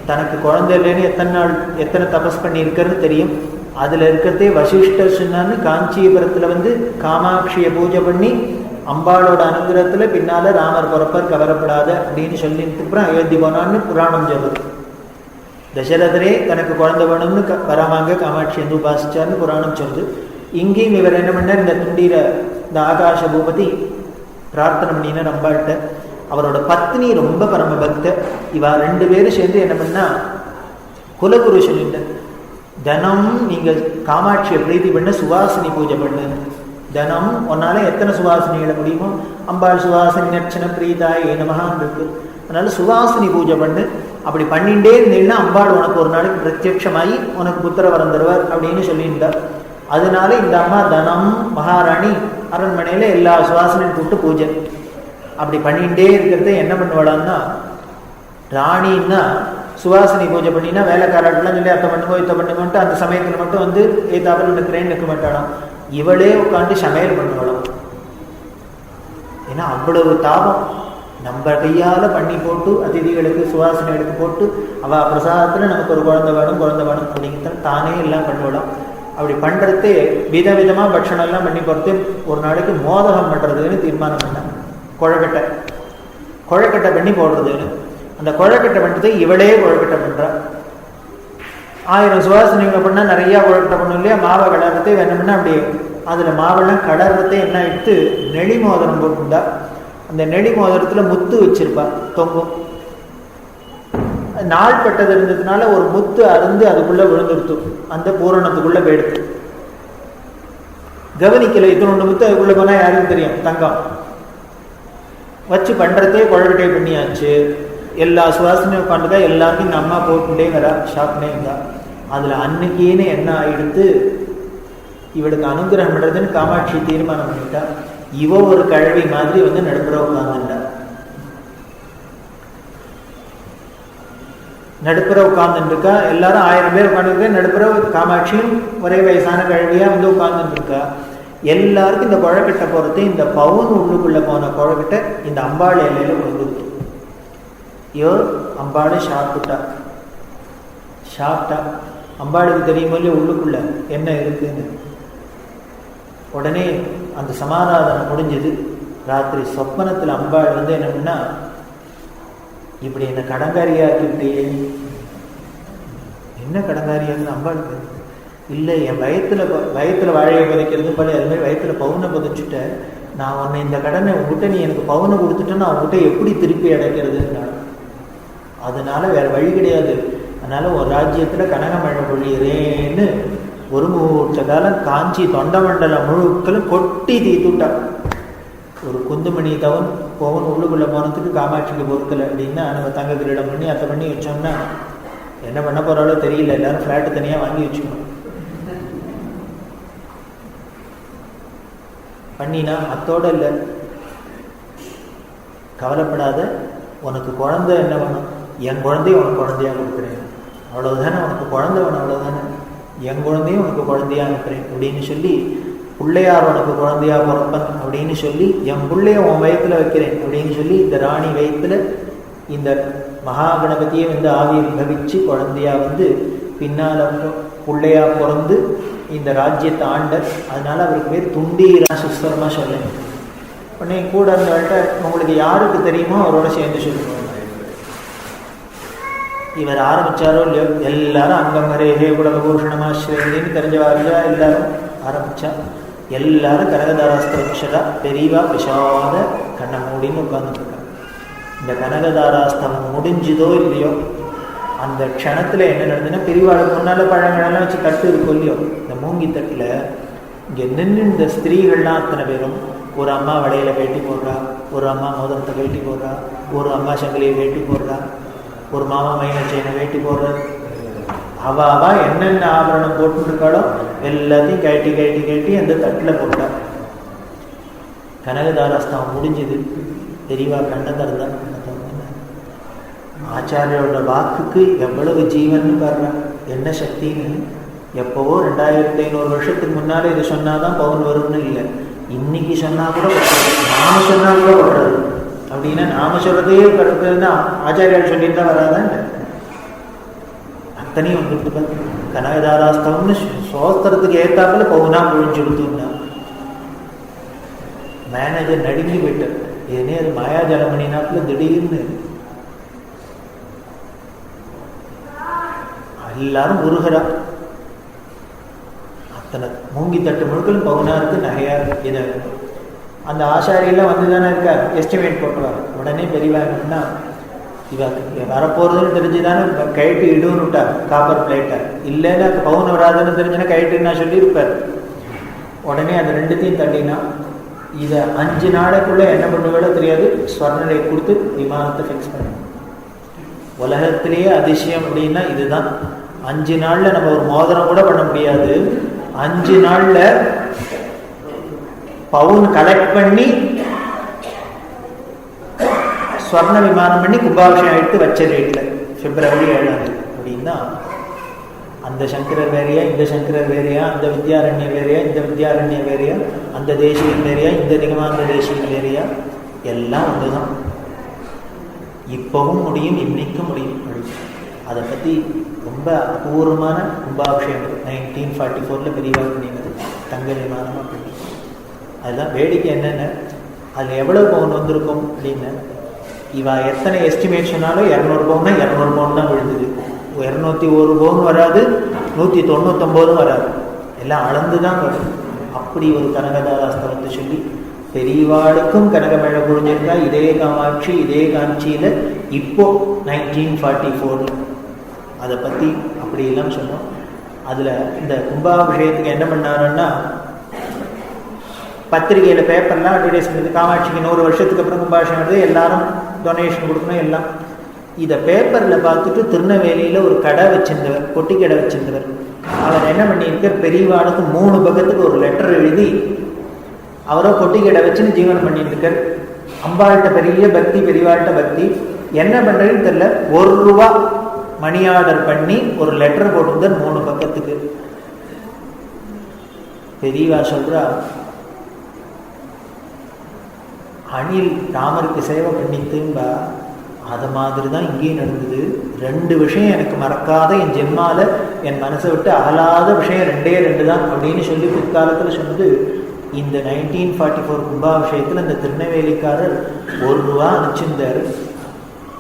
தனக்கு குழந்தை இல்லைன்னு எத்தனை தபஸ் பண்ணி இருக்கிறது தெரியும். அதுல இருக்கிறதே வசிஷ்டர் சொன்னான்னு காஞ்சிபுரத்துல வந்து காமாட்சியை பூஜை பண்ணி அம்பாளோட அனுகிரகத்துல பின்னால ராமர் பிறப்பர் கவரப்படாத அப்படின்னு சொல்லிட்டு அப்புறம் அயோத்தி போனான்னு புராணம் சொல்லுது. தசரதரே தனக்கு குழந்தை வேணும்னு வராமாங்க காமாட்சி வந்து உபாசிச்சார்னு புராணம் சொல்லுது. இங்கேயும் இவர் என்ன பண்ணார், இந்த துண்டீர இந்த ஆகாச பூபதி பிரார்த்தனை பண்ணினார் அம்பாள்கிட்ட. அவரோட பத்னி ரொம்ப பரம பக்த. இவா 2 பேரும் சேர்ந்து என்ன பண்ணா, குலகுரு சொல்லிட்ட, தினம் நீங்க காமாட்சியை பிரீதி பண்ண சுவாசினி பூஜை பண்ணு. தினம் உன்னால எத்தனை சுவாசினிகளை முடியுமோ, அம்பாள் சுவாசினி நட்சண பிரீதாய் நமகான் இருக்கு. அதனால சுவாசினி பூஜை பண்ணு. அப்படி பண்ணிட்டே இருந்தீங்கன்னா அம்பாள் உனக்கு ஒரு நாளைக்கு பிரத்யட்சமாயி உனக்கு புத்திர வரம் தருவார் அப்படின்னு சொல்லியிருந்தார். அதனால இந்த அம்மா தனம் மகாராணி அரண்மனையில எல்லா சுவாசனையும் கூப்பிட்டு பூஜை அப்படி பண்ணிகிட்டே இருக்கிறத என்ன பண்ணுவாளான்னா, ராணின்னா சுவாசினி பூஜை பண்ணினா வேலைக்காரர்கள்லாம் சொல்லி அத்தை பண்ணுங்கோ இத்தை பண்ணுங்கன்ட்டு அந்த சமயத்தில் மட்டும் வந்து ஏதாவில் நிற்கிறேன்னு நிற்க மாட்டாளாம். இவளே உட்காந்து சமையல் பண்ணுவாளாம். ஏன்னா அவ்வளவு தாபம். நம்ம கையால் பண்ணி போட்டு அதிதிகளுக்கு சுவாசனை எடுத்து போட்டு அவள் பிரசாதத்தில் நமக்கு ஒரு குழந்தை வேணும் அப்படிங்கிறத தானே எல்லாம் பண்ணுவாளாம். அப்படி பண்ணுறதே விதவிதமாக பட்சணம் எல்லாம் பண்ணி போகிறது. ஒரு நாளைக்கு மோதகம் பண்ணுறதுன்னு தீர்மானம் பண்ணாங்க. குழக்கட்டை பண்ணி போடுறதுன்னு. அந்த குழக்கட்டை பண்ணுறது இவளே குழக்கட்டை பண்ணுறா. 1000 சுவாசனைகளை பண்ணால் நிறையா குழக்கட்டை பண்ணும் இல்லையா. மாவை கலர்றதே வேணும்னா அப்படி அதில் மாவெல்லாம் கடறதே என்ன எடுத்து நெளி மோதிரம் போட்டுண்டா. அந்த நெளி மோதிரத்தில் முத்து வச்சிருப்பா, தொங்கும். நாள்பட்டது இருந்ததுனால ஒரு முத்து அருந்து அதுக்குள்ள விழுந்துடுத்து, அந்த பூரணத்துக்குள்ள போயிடுத்து. கவனிக்கல, இதனொன்று முத்து அதுக்குள்ள போனால் யாருக்கும் தெரியும், தங்கம் வச்சு பண்ணுறதே குழக்கட்டை பண்ணியாச்சு. எல்லா சுவாசனையும் உட்காந்துக்கா எல்லாருக்கும் இந்த அம்மா போட்டுட்டே வரா, ஷாப்னே இருந்தா. அதில் அன்னைக்கேன்னு என்ன ஆயிடுத்து, இவளுக்கு அனுகிரகம் பண்ணுறதுன்னு காமாட்சி தீர்மானம் பண்ணிட்டா. இவ ஒரு கழவி மாதிரி வந்து நடுப்புற உட்கார்ந்துட்டா. நடுப்புற உட்கார்ந்துருக்கா. எல்லாரும் 1000 பேர் உட்காந்துருக்க. நடுப்புற காமாட்சியும் ஒரே வயசான கழவியா வந்து உட்கார்ந்துருக்கா. எல்லாருக்கும் இந்த குழக்கட்டை போறது, இந்த பவுன் உள்ளுக்குள்ள போன குழக்கட்டை இந்த அம்பாள் இலையில விழுந்துருக்கு. ஐயோ, அம்பாளை சாப்பிட்டா. அம்பாளுக்கு தெரியுமோ இல்லையோ உள்ளுக்குள்ள என்ன இருக்குன்னு. உடனே அந்த சமாராதனம் முடிஞ்சது. ராத்திரி சொப்பனத்தில் அம்பாள் வந்து என்னன்னா, இப்படி என்ன கடங்காரியாக்கிட்டே. என்ன கடங்காரியாக்குன்னு அம்பாளுக்கு இல்லை, என் வயத்துல வாழையை புதைக்கிறது போல அது மாதிரி வயத்துல பவுனை புதைச்சுட்ட. நான் உன்னை இந்த கடனை உங்ககிட்ட நீ எனக்கு பவுனை கொடுத்துட்டேன்னா அவங்ககிட்ட எப்படி திருப்பி அடைக்கிறதுன்னு. அதனால வேற வழி கிடையாது. அதனால ஒரு ராஜ்யத்துல கனகமழை பொழியிறேன்னு ஒரு மூச்ச காலம் காஞ்சி தொண்டமண்டலம் முழுக்களும் கொட்டி தீத்துட்டா. ஒரு குந்துமணி தவன் பவுன் உள்ளுக்குள்ள போனதுக்கு காமாட்சிக்கு பொறுக்கலை அப்படின்னா நம்ம தங்க கிரீடம் பண்ணி அதை பண்ணி வச்சோம்னா என்ன பண்ண போறாலோ தெரியல. எல்லாரும் ஃப்ளாட்டு தனியாக வாங்கி வச்சுக்கணும். பண்ணினா அத்தோடு இல்லை, கவலைப்படாத, உனக்கு குழந்தை என்ன வேணும், என் குழந்தைய உனக்கு குழந்தையாக கொடுக்குறேன், அவ்வளவுதானே. உனக்கு குழந்தை வேணும், அவ்வளவுதானே. என் குழந்தையும் உனக்கு குழந்தையாக அனுப்புறேன் அப்படின்னு சொல்லி, பிள்ளையார் உனக்கு குழந்தையா பிறப்பன் அப்படின்னு சொல்லி, என் பிள்ளைய உன் வயத்துல வைக்கிறேன் அப்படின்னு சொல்லி இந்த ராணி வயத்துல இந்த மகாகணபதியை வந்து ஆவிர்வவிச்சு குழந்தையா வந்து பின்னால பிள்ளையா பிறந்து இந்த ராஜ்யத்தை ஆண்டர். அதனால அவருக்கு பேர் துண்டீரா. சுஸ்வரமா சொல்லுங்க. உடனே கூட இருந்தவள்கிட்ட உங்களுக்கு யாருக்கு தெரியுமோ அவரோட சேர்ந்து சொல்லுவாங்க. இவர் ஆரம்பிச்சாரோ இல்லையோ, எல்லாரும் அங்கமரே ஹே குலபூஷணமாஸ்ரேன்னு தெரிஞ்சவாரியா எல்லாரும் ஆரம்பிச்சா. எல்லாரும் கனகதாராஸ்தவா பெரியவா விஷாத கண்ணை மூடின்னு உட்கார்ந்துருக்காங்க. இந்த கனகதாராஸ்தவம் முடிஞ்சுதோ இல்லையோ, அந்த க்ஷணத்துல என்ன நடந்ததுன்னா, பெரியவாளுக்கு முன்னால பழங்களெல்லாம் வச்சு தட்டு இருக்கும் இல்லையோ, இந்த மூங்கி தட்டுல இங்க நின்று இந்த ஸ்திரீகள்லாம் அத்தனை பேரும் ஒரு அம்மா வளையல கட்டி போடுறா, ஒரு அம்மா மோதிரத்தை கட்டி போடுறா, ஒரு அம்மா சங்கிலியை வேட்டி போடுறா, ஒரு மாமா மைன செயினை வேட்டி போடுற. அவ என்னென்ன ஆபரணம் போட்டுருக்காளோ எல்லாத்தையும் கட்டி கட்டி கட்டி அந்த தட்டில் போட்டா. கனகதாராஸ்தவம் முடிஞ்சது. தெரியவா கண்ணை திறந்தா. ஆச்சாரியோட வாக்குக்கு எவ்வளவு ஜீவன் பாருங்க, என்ன சக்தின்னு. எப்போவோ 2500 வருஷத்துக்கு முன்னாலே இது சொன்னாதான் பவுன் வரும்னு இல்லை, இன்னைக்கு சொன்னா கூட நாம சொன்னா கூட வர்றது. அப்படின்னா நாம சொல்றதையே படுறதுன்னா ஆச்சாரியால் சொல்லிட்டு தான் வராதான். அத்தனையும் வந்துட்டு கனகதாராஸ்தவம்னு சோஸ்திரத்துக்கு ஏத்தாப்புல பவுனா பொழிஞ்சு கொடுத்துருந்தா. மேனேஜர் நடுங்கி போயிட்டார். ஏன்னே அது மாயாஜலமணி நாட்டில் திடீர்னு எல்லாரும் உருகிறா. அத்தனை மூங்கி தட்டு முழுக்களும் பவுனா இருக்கு, நகையா இருக்கு. அந்த ஆசாரியெல்லாம் வந்து தானே இருக்கார், எஸ்டிமேட் போட்டுவார். உடனே பெரியவாங்கன்னா இவ வரப்போறதுன்னு தெரிஞ்சுதானே கைட்டு இடுன்னு விட்டார் காப்பர் பிளேட்டை. இல்லைன்னா பவுன் வராதுன்னு தெரிஞ்சுன்னா கைட்டுன்னு நான் சொல்லியிருப்பார். உடனே அது ரெண்டுத்தையும் தள்ளினா இதை 5 நாளைக்குள்ள என்ன பண்ணுவேளோ தெரியாது, ஸ்வர்ணரை கொடுத்து விமானத்தை ஃபிக்ஸ் பண்ண. உலகத்திலேயே அதிசயம் அப்படின்னா இதுதான். 5 நாள்ல நம்ம ஒரு மோதிரம் கூட பண்ண முடியாது. 5 நாள்ல பவுன் கலெக்ட் பண்ணி ஸ்வர்ண விமானம் பண்ணி கும்பாபிஷேகம் எடுத்து வச்ச ரேட்ல பிப்ரவரி 7 அப்படின்னா அந்த சங்கரர் வேறையா, இந்த சங்கரர் வேறையா, அந்த வித்யாரண்யம் வேறையா, இந்த வித்யாரண்யம் வேறையா, அந்த தேசியம் வேறையா, இந்த நிகமாந்த தேசியம் வேறையா, எல்லாம் ஒன்றுதான். இப்பவும் முடியும், இன்னைக்கும் முடியும். அதை பற்றி ரொம்ப அபூர்வமான கும்பாபிஷேகம் 1944 பெரியவா பண்ணினது, தங்க விமானம் அப்படின்னு. அதுதான் வேடிக்கை. என்னென்ன அதில் எவ்வளோ பவுன் வந்திருக்கும் அப்படின்னு இவா எத்தனை எஸ்டிமேட் சொன்னாலும் 200 பவுன்னா 200 பவுன் தான் விழுந்தது. 201 பவுன் வராது, 199 வராது, எல்லாம் அளந்து தான் வரும். அப்படி ஒரு கனகதாராஸ்தவத்தை சொல்லி பெரியவாளுக்கும் கனகமழை பொழிஞ்சிருக்கா. இதே காமாட்சி இதே காஞ்சியில் இப்போ 1944 அதை பற்றி அப்படியெல்லாம் சொன்னோம். அதில் இந்த கும்பாபிஷேகத்துக்கு என்ன பண்ணாருன்னா, பத்திரிகையில் பேப்பர்லாம் அட்வர்டைஸ்மெண்ட், காமாட்சிக்கு 100 வருஷத்துக்கு அப்புறம் கும்பாபிஷேகம் வந்து எல்லாரும் டொனேஷன் கொடுக்கணும் எல்லாம். இதை பேப்பரில் பார்த்துட்டு திருநெல்வேலியில் ஒரு கடை வச்சிருந்தவர், பொட்டி கடை வச்சிருந்தவர், அவர் என்ன பண்ணியிருக்கார், பெரியவாளுக்கு 3 பக்கத்துக்கு ஒரு லெட்டர் எழுதி அவரோ பொட்டி கடை வச்சுன்னு ஜீவனம் பண்ணிட்டு இருக்கார். அம்பாள்கிட்ட பெரிய பக்தி, பெரியவாள்கிட்ட பக்தி. என்ன பண்ணுறதுன்னு தெரியல, 1 ரூபா மணி ஆர்டர் பண்ணி ஒரு லெட்டர் போட்டிருந்தார் 3 பக்கத்துக்கு. பெரியவா சொல்றா, அணில் ராமருக்கு சேவை பண்ணித்தும்பா, அது மாதிரி தான் இங்கேயும் நடந்தது. 2 விஷயம் எனக்கு மறக்காத, என் ஜென்மால என் மனசை விட்டு அகலாத விஷயம் 2 தான் அப்படின்னு சொல்லி பிற்காலத்தில் சொன்னது. இந்த 1944 கும்பாபிஷேகத்தில் இந்த திருநெல்வேலிக்காரர் 1 ரூபா அனுப்பிச்சிருந்தார்.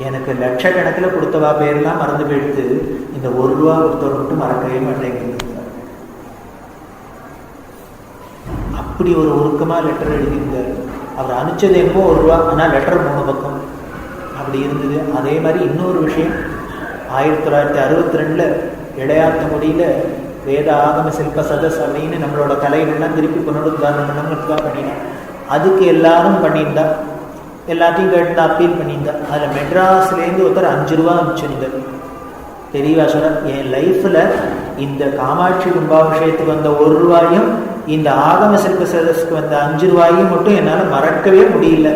எனக்கு லட்சக்கணக்கில் கொடுத்தவா பேரெல்லாம் மறந்து போயிடுத்து, இந்த 1 ரூபா கொடுத்தவர் மட்டும் மறக்கவே மாட்டேங்குது. அப்படி ஒரு உருக்கமாக லெட்டர் எழுதியிருந்தார். அவர் அனுப்பிச்சது என்னமோ 1 ரூபா, ஆனால் லெட்டர் 3 பக்கம் அப்படி இருந்தது. அதே மாதிரி இன்னொரு விஷயம், 1962 இளையாத்தங்குடியில் வேத ஆகம சில்ப சதஸ் அப்படின்னு நம்மளோட கலைகள்லாம் திருப்பி புனருத்தாரணம் பண்ணணுங்கிறதுக்காக பண்ணினேன். அதுக்கு எல்லாரும் பண்ணியிருந்தா, எல்லாத்தையும் கேட்டு அப்பீல் பண்ணியிருந்தா. அதில் மெட்ராஸ்லேருந்து ஒருத்தர் 5 ரூபா அனுப்பிச்சிருந்தார். தெரியவா சொல்ற, என் லைஃப்பில் இந்த காமாட்சி கும்பாபிஷேகத்துக்கு வந்த 1 ரூபாயும் இந்த ஆகம சில்ப சதஸ்க்கு வந்த 5 ரூபாயும் மட்டும் என்னால் மறக்கவே முடியல.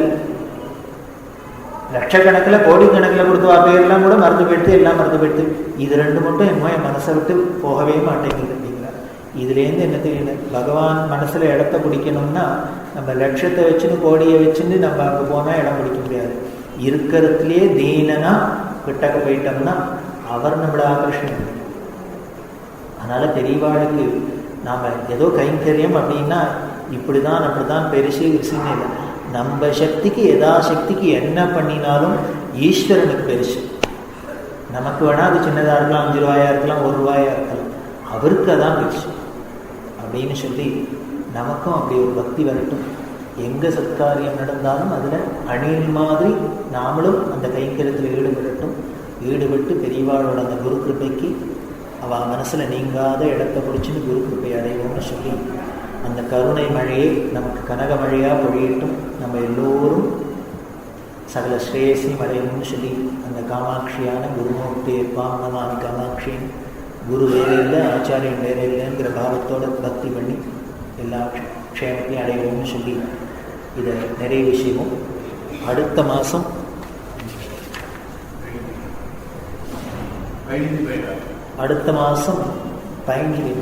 லட்சக்கணக்கில் கோடிக்கணக்கில் கொடுத்தவா பேரெல்லாம் கூட மறந்து போயிடுத்து, எல்லாம் மறந்து போயிடுத்து. இது 2 மட்டும் என்னமோ என் மனசை விட்டு போகவே மாட்டேங்குது அப்படிங்கிறார். இதுலேருந்து என்ன தெரியல, பகவான் மனசில் இடத்த பிடிக்கணும்னா நம்ம லட்சத்தை வச்சுன்னு கோடியை வச்சுன்னு நம்ம அங்கே போனால் இடம் பிடிக்க முடியாது. இருக்கிறதுலேயே தீனனா கிட்டக்க போயிட்டோம்னா அவர் நம்மளை ஆகர்ஷணம். அதனால் பெரியவாளுக்கு நாம் ஏதோ கைங்கரியம் அப்படின்னா இப்படி தான் அப்படி தான் பெருசு விசுன்னு இல்லை. நம்ம சக்திக்கு யதாசக்திக்கு என்ன பண்ணினாலும் ஈஸ்வரனுக்கு பெருசு. நமக்கு வேணா அது சின்னதாக இருக்கலாம், 5 ரூபாயா இருக்கலாம், 1 ரூபாயா இருக்கலாம், அவருக்கு அதான் பெருசு அப்படின்னு சொல்லி நமக்கும் அப்படி ஒரு பக்தி வரட்டும். எங்கே சத்காரியம் நடந்தாலும் அதில் அணில் மாதிரி நாமளும் அந்த கைங்கரியத்தில் ஈடுபடட்டும். ஈடுபட்டு பெரியவாளோட அந்த குரு கிருப்பைக்கு அவள் மனசில் நீங்காத இடத்தை பிடிச்சின்னு குரு கிருப்பை அடைவோம்னு சொல்லி அந்த கருணை மழையே நமக்கு கனக மழையாக பொழியட்டும். நம்ம எல்லோரும் சகல ஸ்ரேயஸையும் அடையணும்னு சொல்லி அந்த காமாட்சியான குருமூர்த்தி பாவனமான காமாட்சியின் குரு வேற இல்லை, ஆச்சாரியன் வேற இல்லைங்கிற பாவத்தோட பக்தி பண்ணி எல்லா க்ஷேமத்தையும் அடையணும்னு சொல்லி இதை நிறைவு செய்வோம். அடுத்த மாதம் பதினஞ்சு